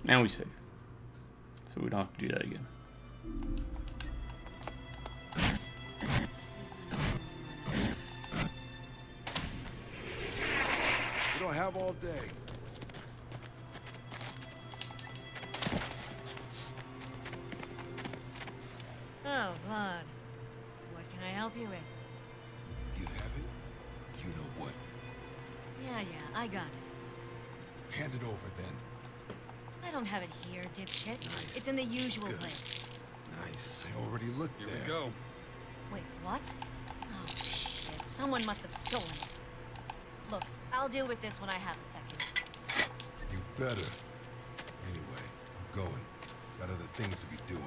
Now we save. So we don't have to do that again. We don't have all day. Oh, Vlad. What can I help you with? You have it? You know what? Yeah, I got it. Hand it over then. I don't have it here, dipshit. Nice. It's in the usual Good. place. Nice. I already looked Here there. we go. Wait, what? Oh, shit. Someone must have stolen it. Look, I'll deal with this when I have a second. You better. Anyway, I'm going. Got other things to be doing.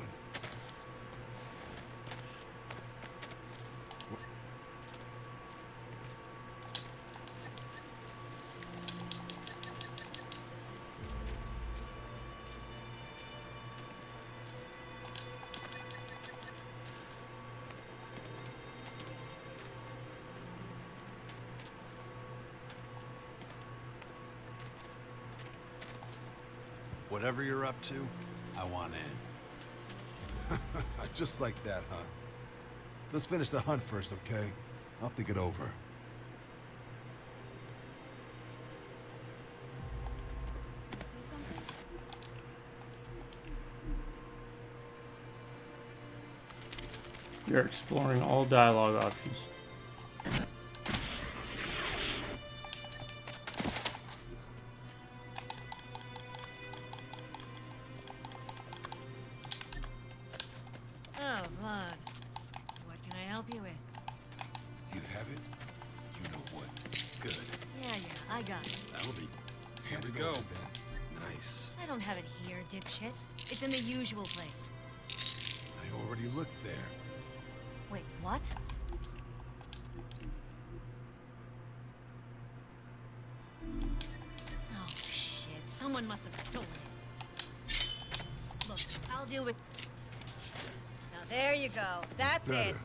Whatever you're up to, I want in. Just like that, huh? Let's finish the hunt first, okay? I'll think it over. You say something? You're exploring all dialogue options. Oh, Vlad. What can I help you with? You have it? You know what? Good. Yeah, I got it. That'll be... Hand Here it we go. over then. Nice. I don't have it here, dipshit. It's in the usual place. I already looked there. Wait, what? Oh, shit. Someone must have stolen it. Look, I'll deal with... Now, there you go. That's Better. it.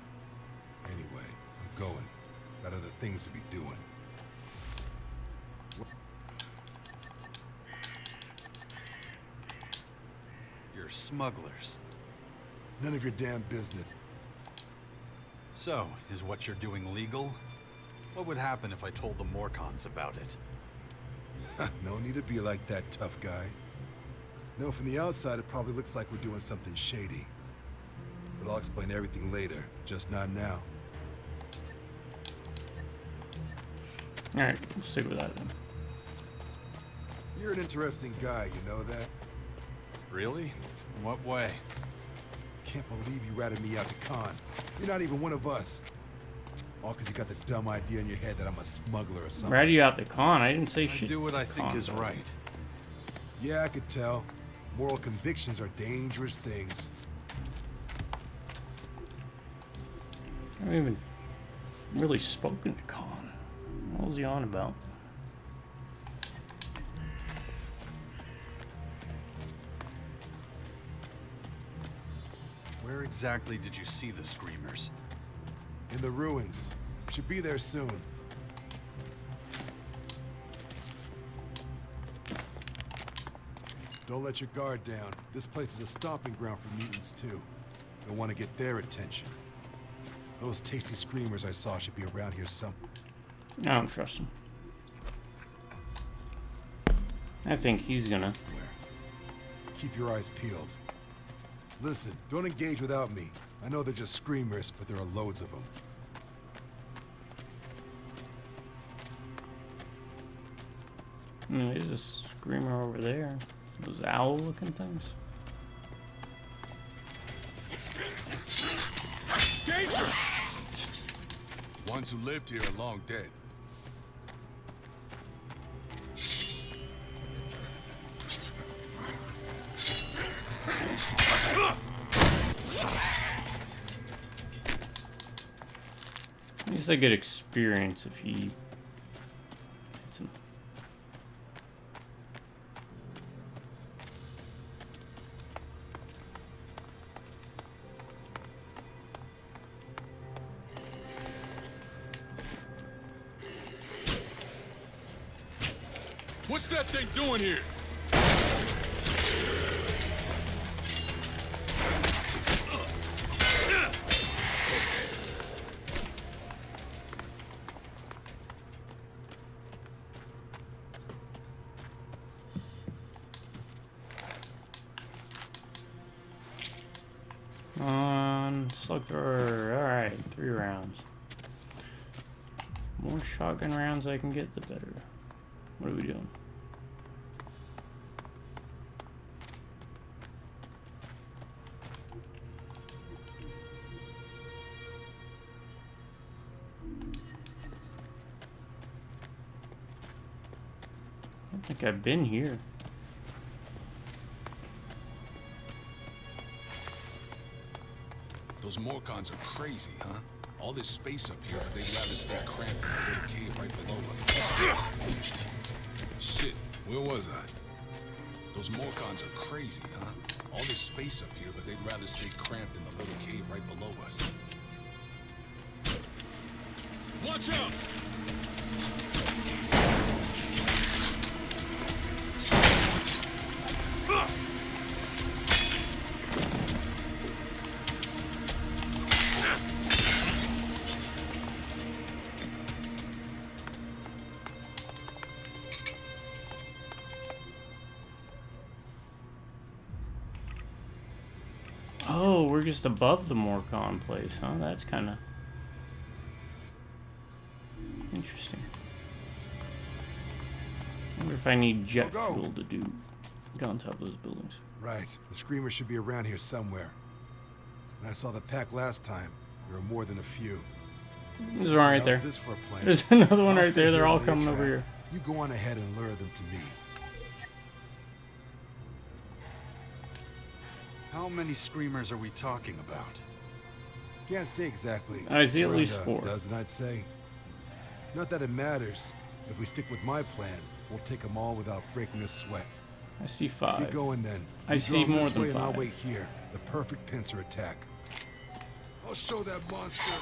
Anyway, I'm going. Got other things to be doing. They're smugglers. None of your damn business. So, is what you're doing legal? What would happen if I told the Morkons about it? No need to be like that, tough guy. No, from the outside, it probably looks like we're doing something shady. But I'll explain everything later, just not now. Alright, we'll stick with that then. You're an interesting guy, you know that? Really? In what way? Can't believe you ratted me out to con. You're not even one of us. All because you got the dumb idea in your head that I'm a smuggler or something. Ratted you out the con? I didn't say shit. I do what I think is right. Yeah, I could tell. Moral convictions are dangerous things. I haven't even really spoken to Con. What was he on about? Where exactly did you see the Screamers? In the ruins. Should be there soon. Don't let your guard down. This place is a stomping ground for mutants too. You'll want to get their attention. Those tasty screamers I saw should be around here some. I don't trust him. I think he's gonna. Keep your eyes peeled. Listen, don't engage without me. I know they're just screamers, but there are loads of them. There's a screamer over there. Those owl-looking things. Danger! Ones who lived here are long dead. At least I get experience if he hits him. What's that thing doing here? Slug thrower. Alright, 3 rounds. More shotgun rounds I can get, the better. What are we doing? I don't think I've been here. Those Morkons are crazy, huh? All this space up here, but they'd rather stay cramped in a little cave right below us. Shit, where was I? Those Morkons are crazy, huh? All this space up here, but they'd rather stay cramped in the little cave right below us. Watch out! Oh, we're just above the Morken place, huh? That's kind of interesting. I wonder if I need jet fuel to get on top of those buildings. Right. The screamers should be around here somewhere. When I saw the pack last time, there were more than a few. There's one right there. This for a plan? There's another one I'll right stay there. They're here all and lay a coming over trap. here. You go on ahead and lure them to me. How many screamers are we talking about? Can't say exactly. I see at Around least a 4. dozen, I'd say. Not that it matters. If we stick with my plan, we'll take them all without breaking a sweat. I see 5. Get going then. I You see draw more this than way and I'll 5. wait here. The perfect pincer attack. I'll show that monster.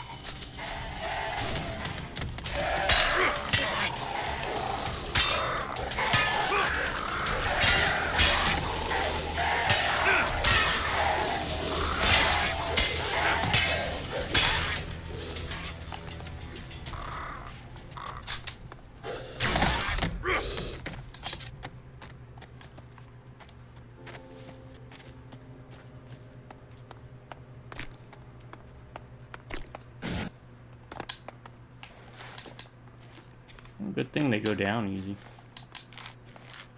good thing they go down easy.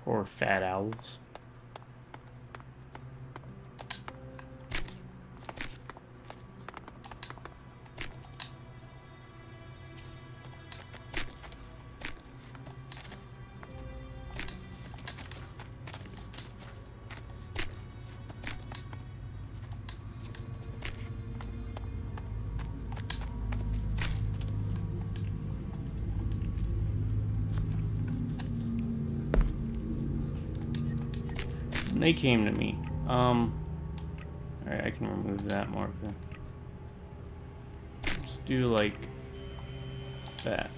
Poor fat owls. They came to me. Alright, I can remove that marker. Let's do like that.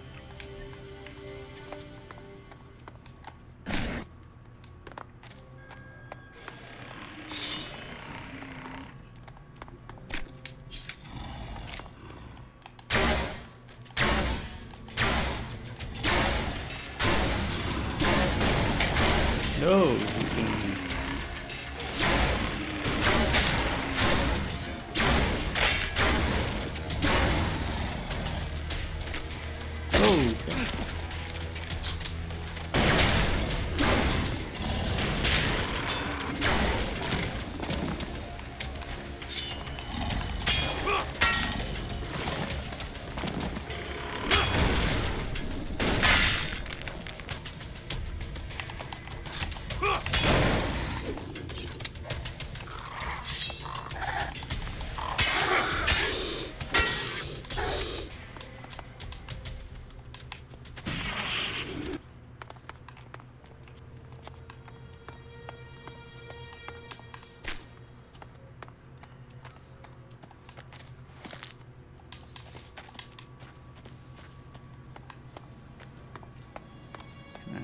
No,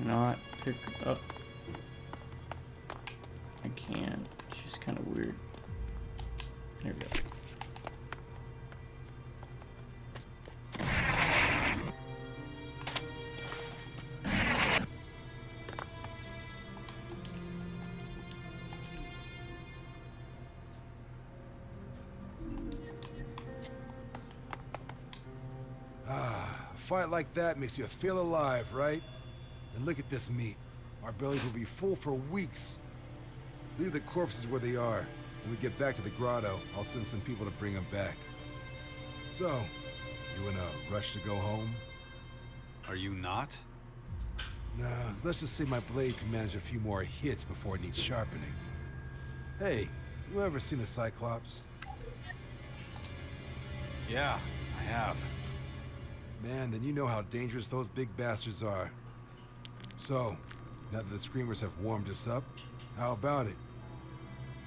not pick up. I can't. It's just kind of weird. There we go. A fight like that makes you feel alive, right? And look at this meat. Our bellies will be full for weeks. Leave the corpses where they are. When we get back to the grotto, I'll send some people to bring them back. So, you in a rush to go home? Are you not? Nah, let's just say my blade can manage a few more hits before it needs sharpening. Hey, you ever seen a Cyclops? Yeah, I have. Man, then you know how dangerous those big bastards are. So, now that the Screamers have warmed us up, how about it?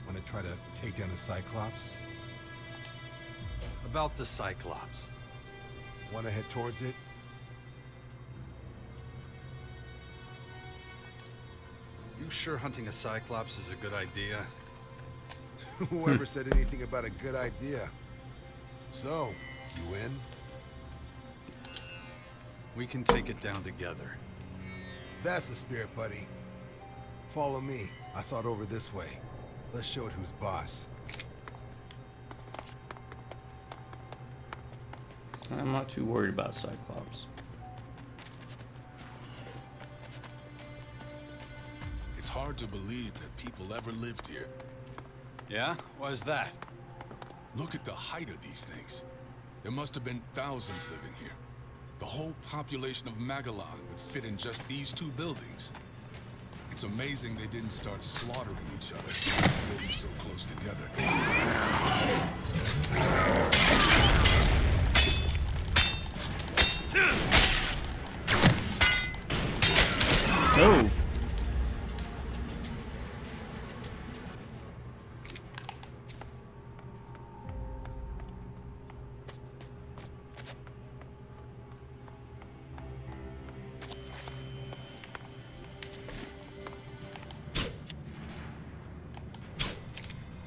Want to try to take down the Cyclops? About the Cyclops. Want to head towards it? You sure hunting a Cyclops is a good idea? Whoever said anything about a good idea? So, you in? We can take it down together. That's the spirit, buddy. Follow me. I saw it over this way. Let's show it who's boss. I'm not too worried about Cyclops. It's hard to believe that people ever lived here. Yeah? Why is that? Look at the height of these things. There must have been thousands living here. The whole population of Magellan would fit in just these two buildings. It's amazing they didn't start slaughtering each other, living so close together. No!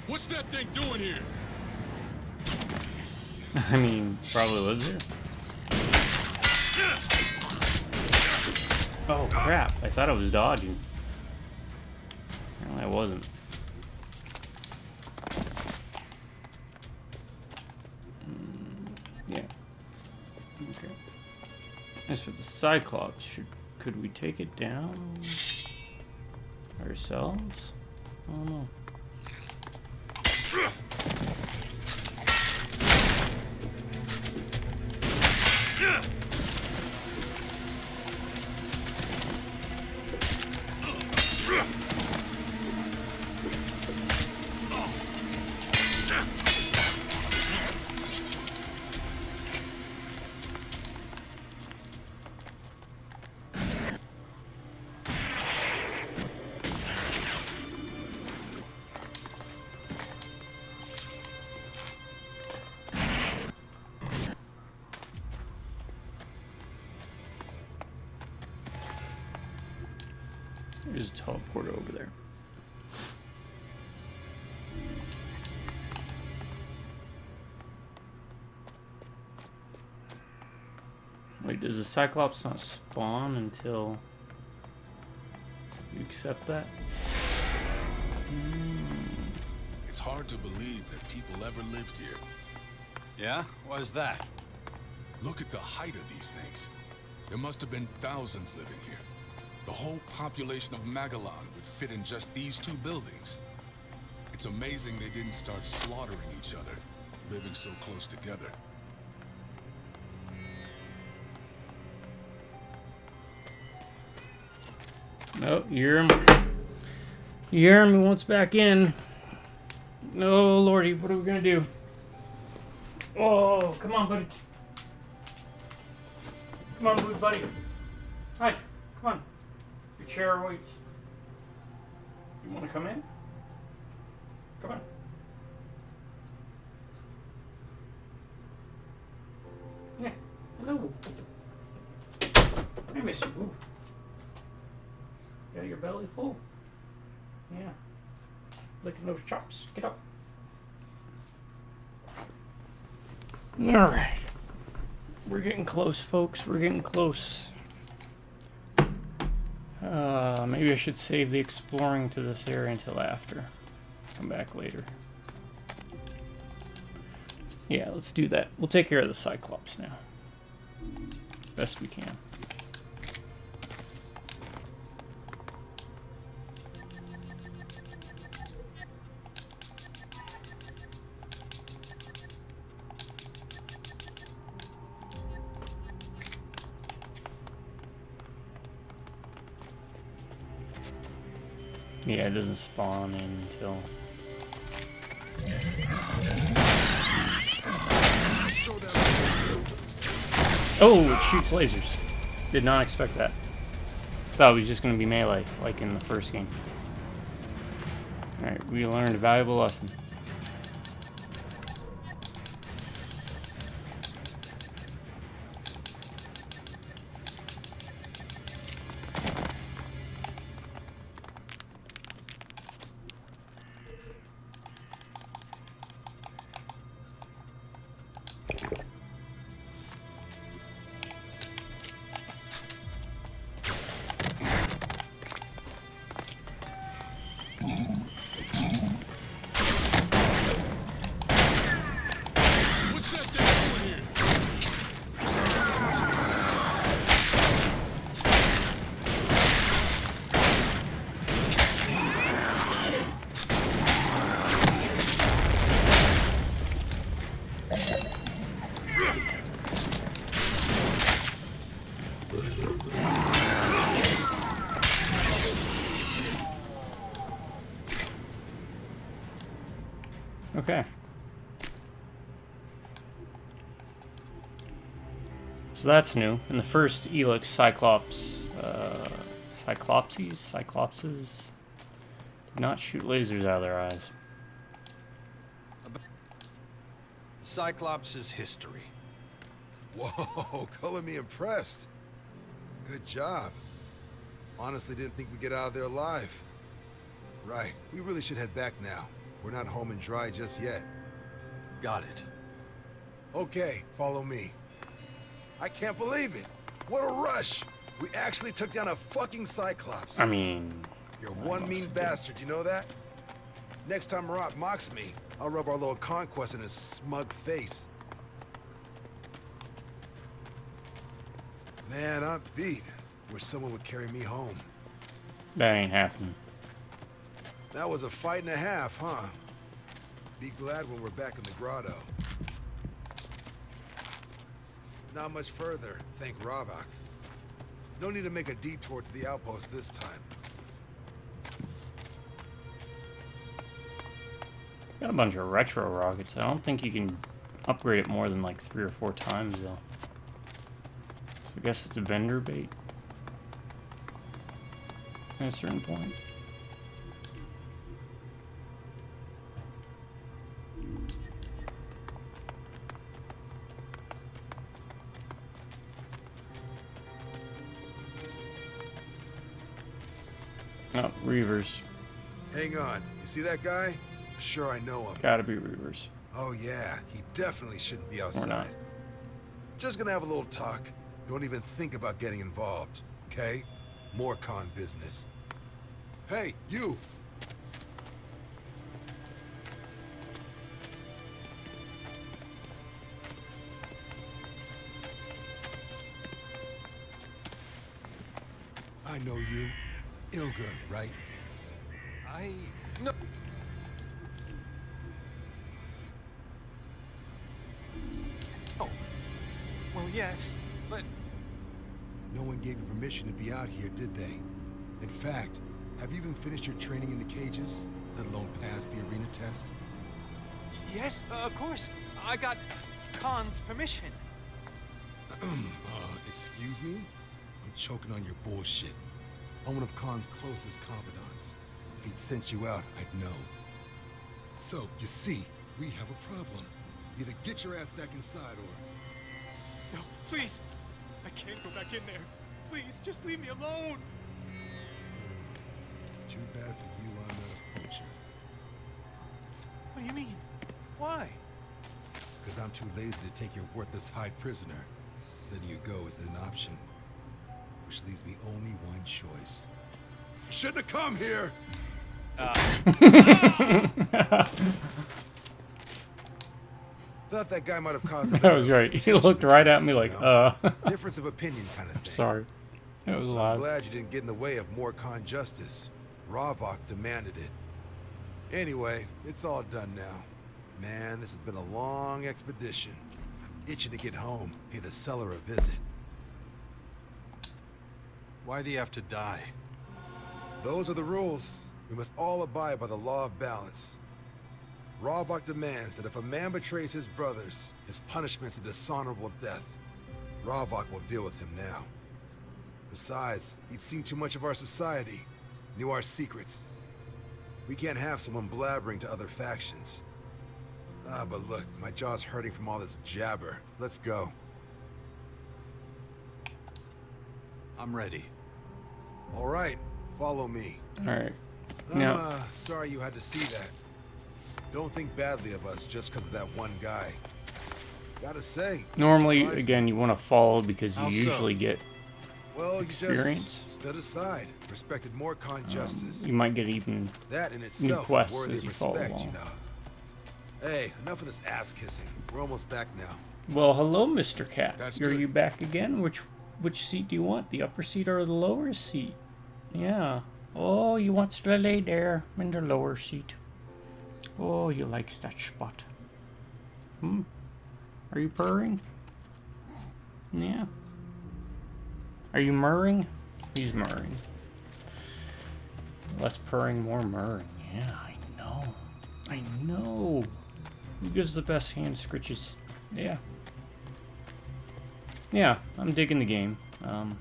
What's that thing doing here? I mean, probably lives here. Oh crap, I thought I was dodging. Apparently I wasn't. Yeah. Okay. As for the Cyclops, could we take it down ourselves? I don't know. There's a teleporter over there. Wait, does the Cyclops not spawn until you accept that? It's hard to believe that people ever lived here. Yeah? Why is that? Look at the height of these things. There must have been thousands living here. The whole population of Magellan would fit in just these 2 buildings. It's amazing they didn't start slaughtering each other, living so close together. Oh, you hear him? You hear him? He wants back in. Oh, Lordy, what are we gonna do? Oh, come on, buddy. Come on, buddy. Hi, come on. Your chair waits. You want to come in? Come on. Yeah, hello. I miss you. Ooh. Got your belly full? Yeah. Licking those chops. Get up. Alright. We're getting close, folks. We're getting close. Maybe I should save the exploring to this area until after. Come back later. Yeah, let's do that. We'll take care of the Cyclops now. Best we can. Yeah, it doesn't spawn in until... Oh, it shoots lasers. Did not expect that. Thought it was just going to be melee, like in the first game. Alright, we learned a valuable lesson. Okay. So that's new. In the first ELEX, Cyclopses do not shoot lasers out of their eyes. Cyclops' history. Whoa, color me impressed. Good job. Honestly didn't think we'd get out of there alive. Right, we really should head back now. We're not home and dry just yet. Got it. Okay, follow me. I can't believe it. What a rush. We actually took down a fucking Cyclops. I mean... You're one mean bastard, you know that? Next time Marat mocks me, I'll rub our little conquest in his smug face. Man, I'm beat. Wish someone would carry me home. That ain't happening. That was a fight and a half, huh? Be glad when we're back in the grotto. Not much further, thank Ravok. No need to make a detour to the outpost this time. Got a bunch of retro rockets. I don't think you can upgrade it more than like 3 or 4 times though. I guess it's a vendor bait at a certain point. Oh, Reavers. Hang on. You see that guy? I'm sure I know him. Gotta be Reavers. Oh yeah, he definitely shouldn't be Or outside. not. Just gonna have a little talk. Don't even think about getting involved, okay? Morken business. Hey, you! I know you. Ilger, right? No. Oh. Well, yes, but... No one gave you permission to be out here, did they? In fact, have you even finished your training in the cages? Let alone pass the arena test? Yes, of course. I got Khan's permission. Excuse me? I'm choking on your bullshit. I'm one of Khan's closest confidants. If he'd sent you out, I'd know. So, you see, we have a problem. Either get your ass back inside or... No, please. I can't go back in there. Please, just leave me alone. Too bad for you, I'm not a poacher. What do you mean? Why? Because I'm too lazy to take your worthless Hyde prisoner. Letting you go isn't an option. Which leaves me only one choice. Shouldn't have come here! Thought that guy might have caused a That was right. He looked right at me like, Difference of opinion kind of thing. Sorry. That was I'm loud. glad you didn't get in the way of Morken justice. Ravok demanded it. Anyway, it's all done now. Man, this has been a long expedition. Itching to get home, pay the seller a visit. Why'd he have to die? Those are the rules. We must all abide by the law of balance. Ravok demands that if a man betrays his brothers, his punishment's a dishonorable death. Ravok will deal with him now. Besides, he'd seen too much of our society, knew our secrets. We can't have someone blabbering to other factions. But look, my jaw's hurting from all this jabber. Let's go. I'm ready. All right, follow me. All right. I'm Now, sorry you had to see that. Don't think badly of us just because of that one guy. Gotta say. normally, surprised again, you want to follow because you How so? usually get Well, experience. you just stood aside, respected Morken justice. You might get even That in new itself is quests worthy as of you follow respect, you along. know. Hey, enough of this ass kissing. We're almost back now. Well, hello, Mr. Cat. That's Are good. you back again? Which seat do you want? The upper seat or the lower seat? Yeah. Oh, you want to lay there in the lower seat. Oh, you likes that spot. Are you purring? Yeah. Are you murring? He's murring. Less purring, more murring. Yeah, I know. I know. Who gives the best hand scritches? Yeah. Yeah, I'm digging the game. I'm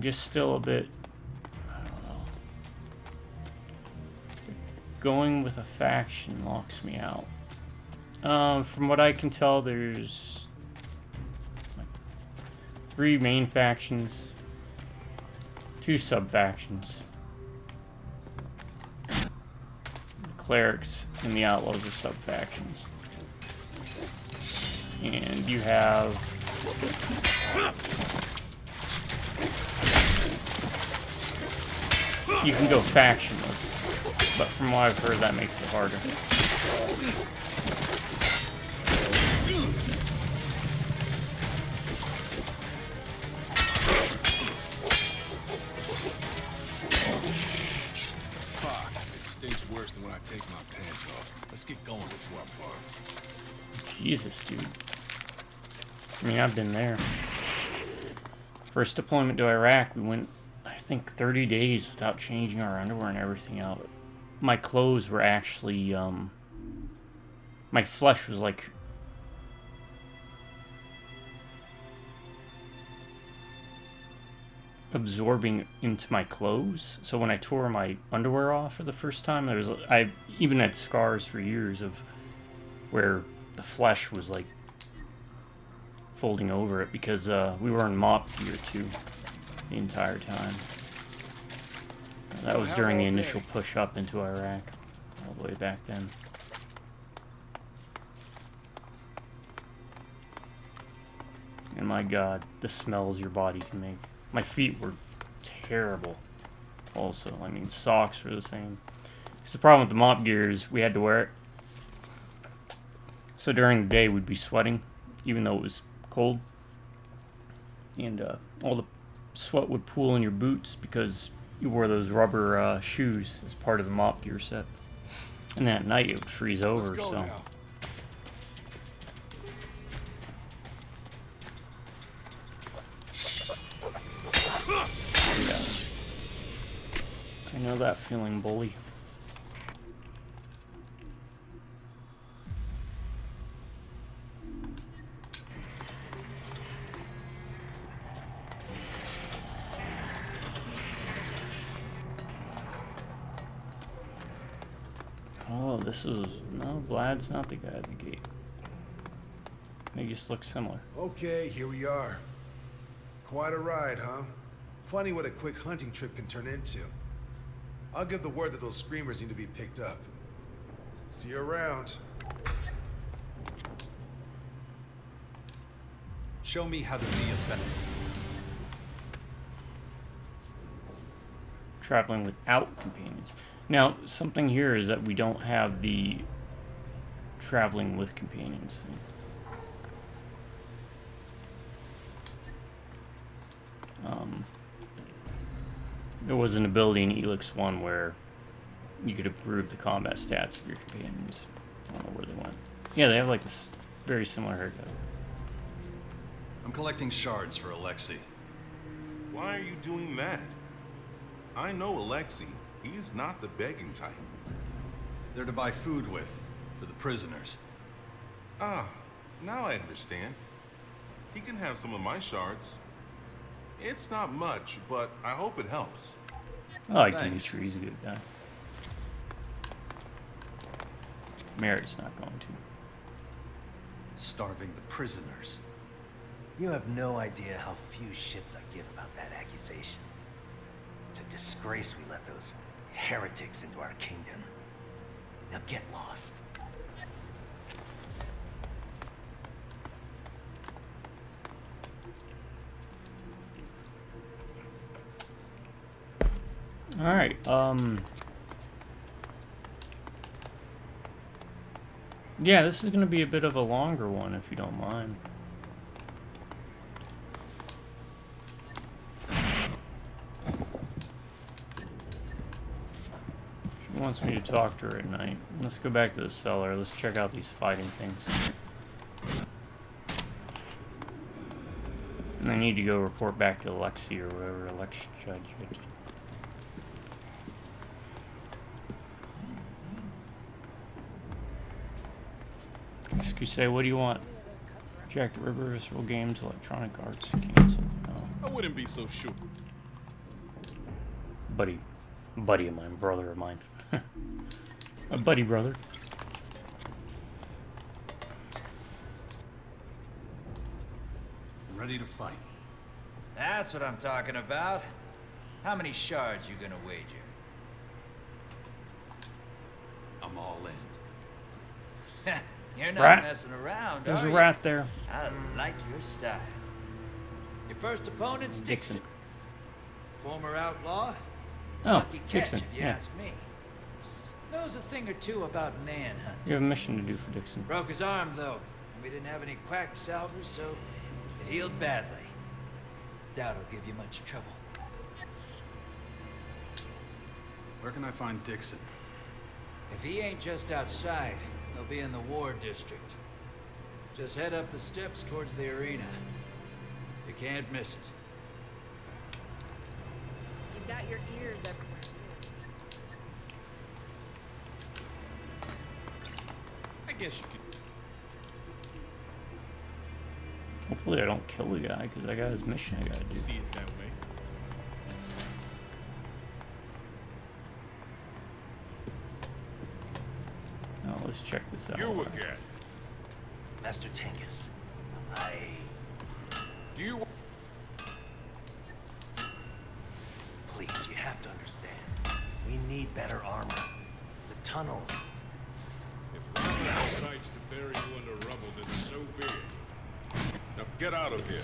just still a bit, I don't know. Going with a faction locks me out. From what I can tell, there's like 3 main factions, 2 sub-factions. The clerics and the outlaws are sub-factions. And you have you can go factionless, but from what I've heard, that makes it harder. take my pants off. Let's get going before I barf. Jesus, dude. I mean, I've been there. First deployment to Iraq, we went, I think, 30 days without changing our underwear and everything out. My clothes were actually, my flesh was like absorbing into my clothes. So when I tore my underwear off for the first time, I even had scars for years of where the flesh was like folding over it because we were in mop gear too the entire time. That was during the initial push up into Iraq, all the way back then. And my God, the smells your body can make. My feet were terrible also. I mean, socks were the same. It's the problem with the mop gear is we had to wear it. So during the day we'd be sweating, even though it was cold. And all the sweat would pool in your boots because you wore those rubber shoes as part of the mop gear set. And that night it would freeze over, so... Now. Yeah. I know that feeling, bully. Oh, this is... No, Vlad's not the guy at the gate. They just look similar. Okay, here we are. Quite a ride, huh? Funny what a quick hunting trip can turn into. I'll give the word that those screamers need to be picked up. See you around. Show me how to be a better. Traveling without companions. Now, something here is that we don't have the traveling with companions thing. There was an ability in ELEX 1 where you could improve the combat stats of your companions. I don't know where they went. Yeah, they have like this very similar haircut. I'm collecting shards for Alexei. Why are you doing that? I know Alexei. He's not the begging type. They're to buy food with, for the prisoners. Ah, now I understand. He can have some of my shards. It's not much, but I hope it helps. I like Dimitri, he's a good guy. Merritt's not going to. Starving the prisoners. You have no idea how few shits I give about that accusation. It's a disgrace we let those heretics into our kingdom. Now get lost. Alright, yeah, this is gonna be a bit of a longer one, if you don't mind. She wants me to talk to her at night. Let's go back to the cellar. Let's check out these fighting things. And I need to go report back to Alexei or whatever, Alex Judge. Excuse me, what do you want? Jack the Ripper, Visceral Games, Electronic Arts, cancel. No. I wouldn't be so sure. Buddy of mine, brother of mine. A buddy brother. Ready to fight. That's what I'm talking about. How many shards you gonna wager? I'm all in. You're not Rat. messing around, There's are a you? rat there. I like your style. Your first opponent's Dixon. Former outlaw. Oh, Lucky catch, Dixon, if you yeah. ask me. Knows a thing or two about manhunt. You have a mission to do for Dixon. Broke his arm, though, and we didn't have any quack salvers, so it healed badly. Doubt it'll give you much trouble. Where can I find Dixon? If he ain't just outside, he'll be in the war district. Just head up the steps towards the arena. You can't miss it. You've got your ears everywhere, too. I guess you could. Hopefully I don't kill the guy, because I got his mission I gotta do. See it that way. Now let's check this out. You again. Master Tengus, Do you... Please, you have to understand. We need better armor. The tunnels. If Raven decides to bury you under rubble, then so be it. Now get out of here.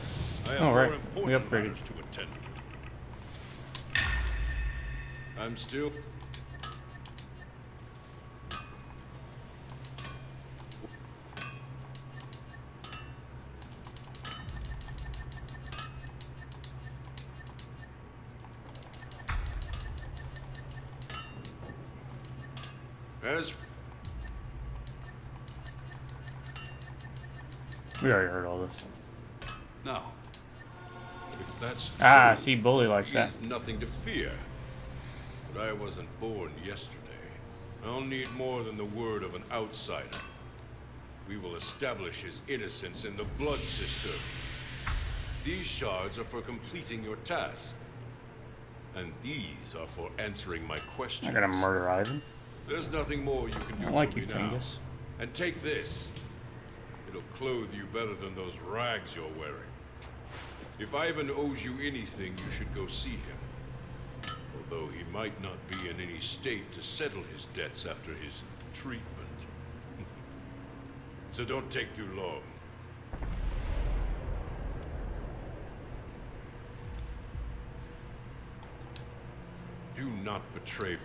I have All right, more we important upgraded. matters to attend to. I'm still... As We already heard all this. No. if that's Ah, true, see, Bully likes that. he's nothing to fear. But I wasn't born yesterday. I'll need more than the word of an outsider. We will establish his innocence in the blood system. These shards are for completing your task. And these are for answering my questions. I'm gonna murder Ivan. There's nothing more you can do I like for you, me now. Tengus. And take this. It'll clothe you better than those rags you're wearing. If Ivan owes you anything, you should go see him. Although he might not be in any state to settle his debts after his treatment. So don't take too long. Do not betray.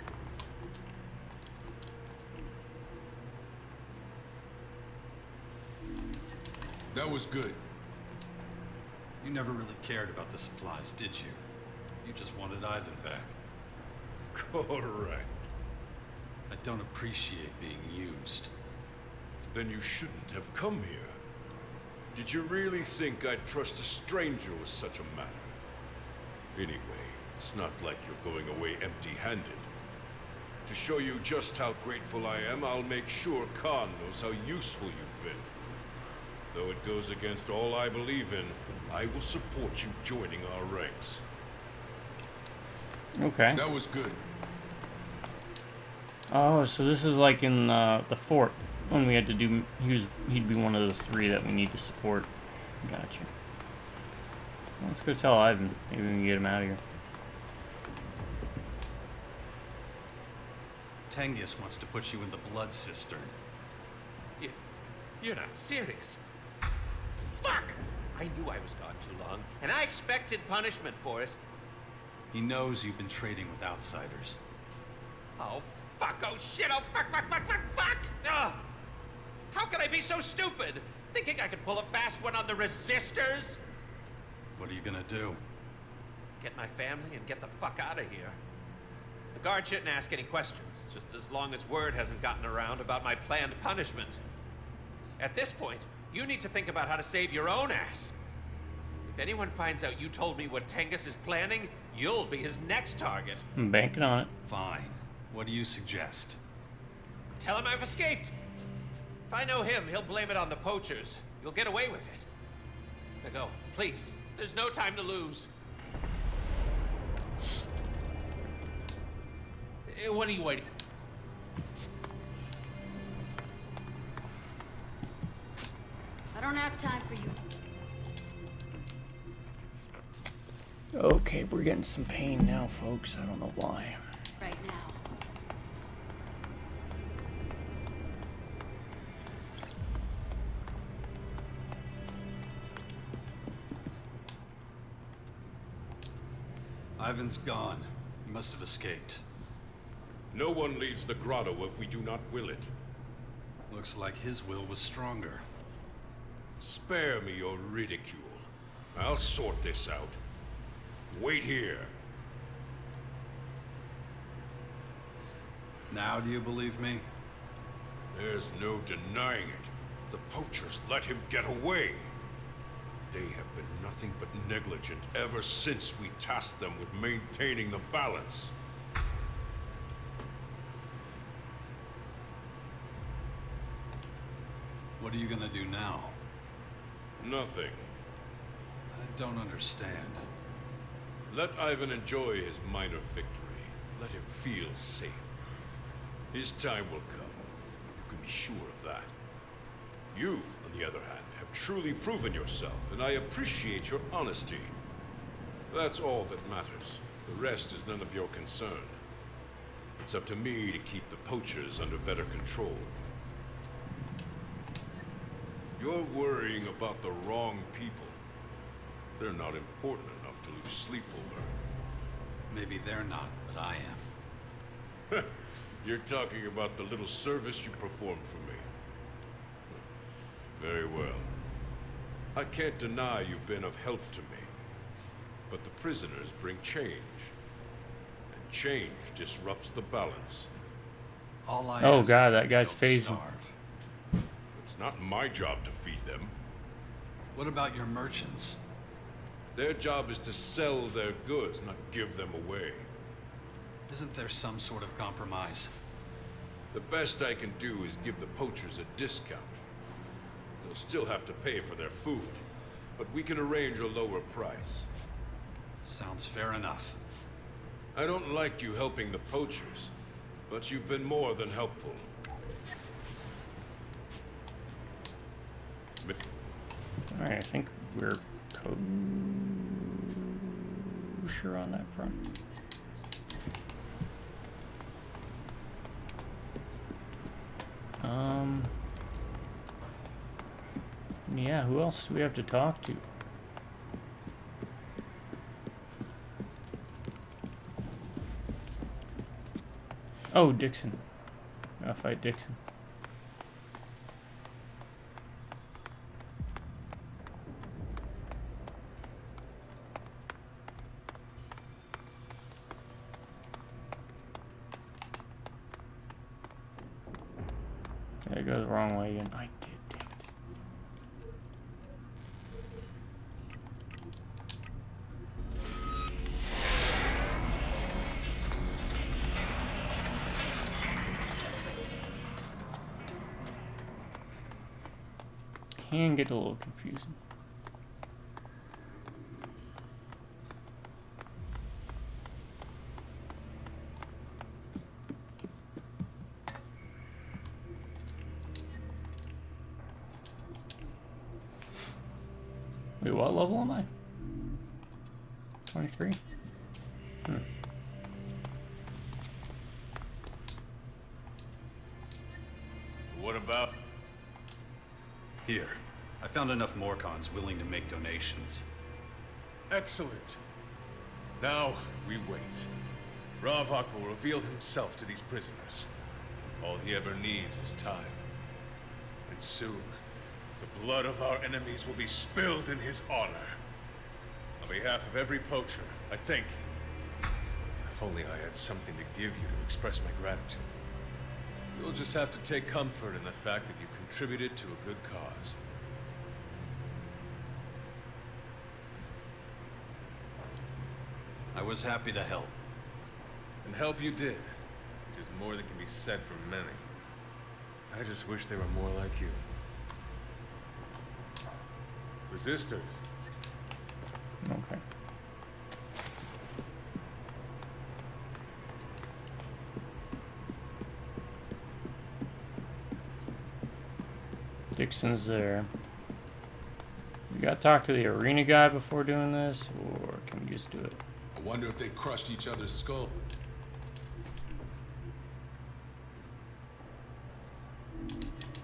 That was good. You never really cared about the supplies, did you? You just wanted Ivan back. Correct. I don't appreciate being used. Then you shouldn't have come here. Did you really think I'd trust a stranger with such a matter? Anyway, it's not like you're going away empty-handed. To show you just how grateful I am, I'll make sure Khan knows how useful you've been. Though it goes against all I believe in, I will support you joining our ranks. Okay. That was good. Oh, so this is like in the fort when we had to do. He'd be one of the three that we need to support. Gotcha. Let's go tell Ivan. Maybe we can get him out of here. Tengus wants to put you in the blood cistern. You're not serious. Fuck! I knew I was gone too long, and I expected punishment for it. He knows you've been trading with outsiders. Oh, fuck! Oh, shit! Oh, fuck, fuck, fuck, fuck, fuck! Ugh. How could I be so stupid? Thinking I could pull a fast one on the resistors? What are you gonna do? Get my family and get the fuck out of here. The guard shouldn't ask any questions, just as long as word hasn't gotten around about my planned punishment. At this point, you need to think about how to save your own ass. If anyone finds out you told me what Tengus is planning, you'll be his next target. I'm banking on it. Fine. What do you suggest? Tell him I've escaped. If I know him, he'll blame it on the poachers. You'll get away with it. Now go, please. There's no time to lose. What are you waiting? I don't have time for you. Okay, we're getting some pain now, folks. I don't know why. Right now. Ivan's gone. He must have escaped. No one leaves the grotto if we do not will it. Looks like his will was stronger. Spare me your ridicule. I'll sort this out. Wait here. Now do you believe me? There's no denying it. The poachers let him get away. They have been nothing but negligent ever since we tasked them with maintaining the balance. What are you gonna do now? Nothing. I don't understand. Let Ivan enjoy his minor victory. Let him feel safe. His time will come. You can be sure of that. You, on the other hand, have truly proven yourself, and I appreciate your honesty. That's all that matters. The rest is none of your concern. It's up to me to keep the poachers under better control. You're worrying about the wrong people. They're not important enough to lose sleep over. Maybe they're not, but I am. You're talking about the little service you performed for me. Very well. I can't deny you've been of help to me. But the prisoners bring change. And change disrupts the balance. All I Oh ask god, is that guy's they don't phasing. starve. It's not my job to feed them. What about your merchants? Their job is to sell their goods, not give them away. Isn't there some sort of compromise? The best I can do is give the poachers a discount. They'll still have to pay for their food, but we can arrange a lower price. Sounds fair enough. I don't like you helping the poachers, but you've been more than helpful. Alright, I think we're kosher on that front. Yeah, who else do we have to talk to? Oh, Dixon. Gotta fight Dixon. Did I go the wrong way again? I did, damn it. Can get a little confusing. Wait, what level am I? 23? What about? Here. I found enough Morkons willing to make donations. Excellent. Now, we wait. Ravok will reveal himself to these prisoners. All he ever needs is time. And soon, the blood of our enemies will be spilled in his honor. On behalf of every poacher, I thank you. If only I had something to give you to express my gratitude. You'll just have to take comfort in the fact that you contributed to a good cause. I was happy to help. And help you did, which is more than can be said for many. I just wish they were more like you. Resistors. Okay. Dixon's there. We gotta talk to the arena guy before doing this, or can we just do it? I wonder if they crushed each other's skull.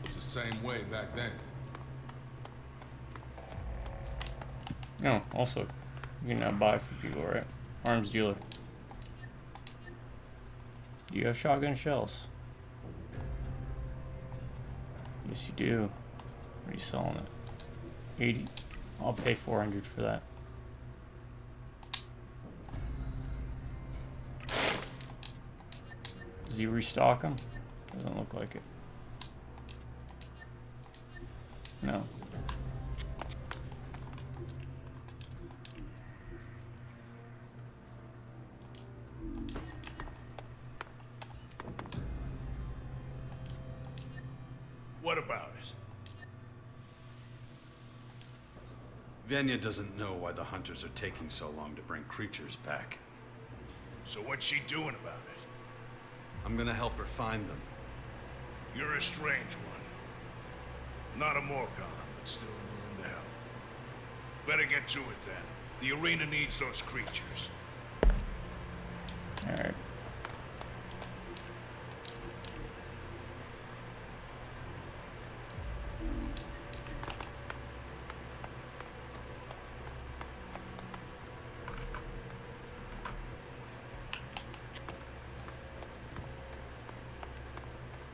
It's the same way back then. Oh, also, you can now buy for people, right? Arms dealer. Do you have shotgun shells? Yes, you do. What are you selling it? 80. I'll pay 400 for that. Does he restock them? Doesn't look like it. No. What about it? Venya doesn't know why the hunters are taking so long to bring creatures back. So what's she doing about it? I'm gonna help her find them. You're a strange one. Not a Morken, but still willing to help. Better get to it then. The arena needs those creatures. Alright.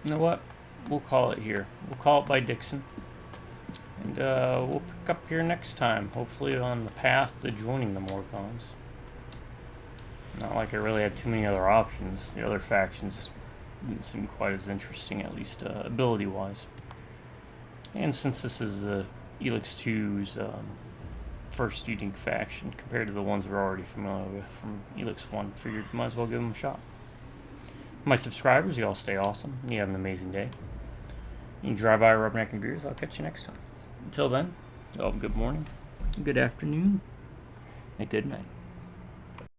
You know what? We'll call it here. We'll call it by Dixon. And we'll pick up here next time. Hopefully on the path to joining the Morkons. Not like I really had too many other options. The other factions didn't seem quite as interesting, at least ability-wise. And since this is ELEX 2's first unique faction compared to the ones we're already familiar with from ELEX 1, figured might as well give them a shot. My subscribers, you all stay awesome. You have an amazing day. You can drive by Rubberneck and Beers. I'll catch you next time. Until then, you all have a good morning, good afternoon, and good night.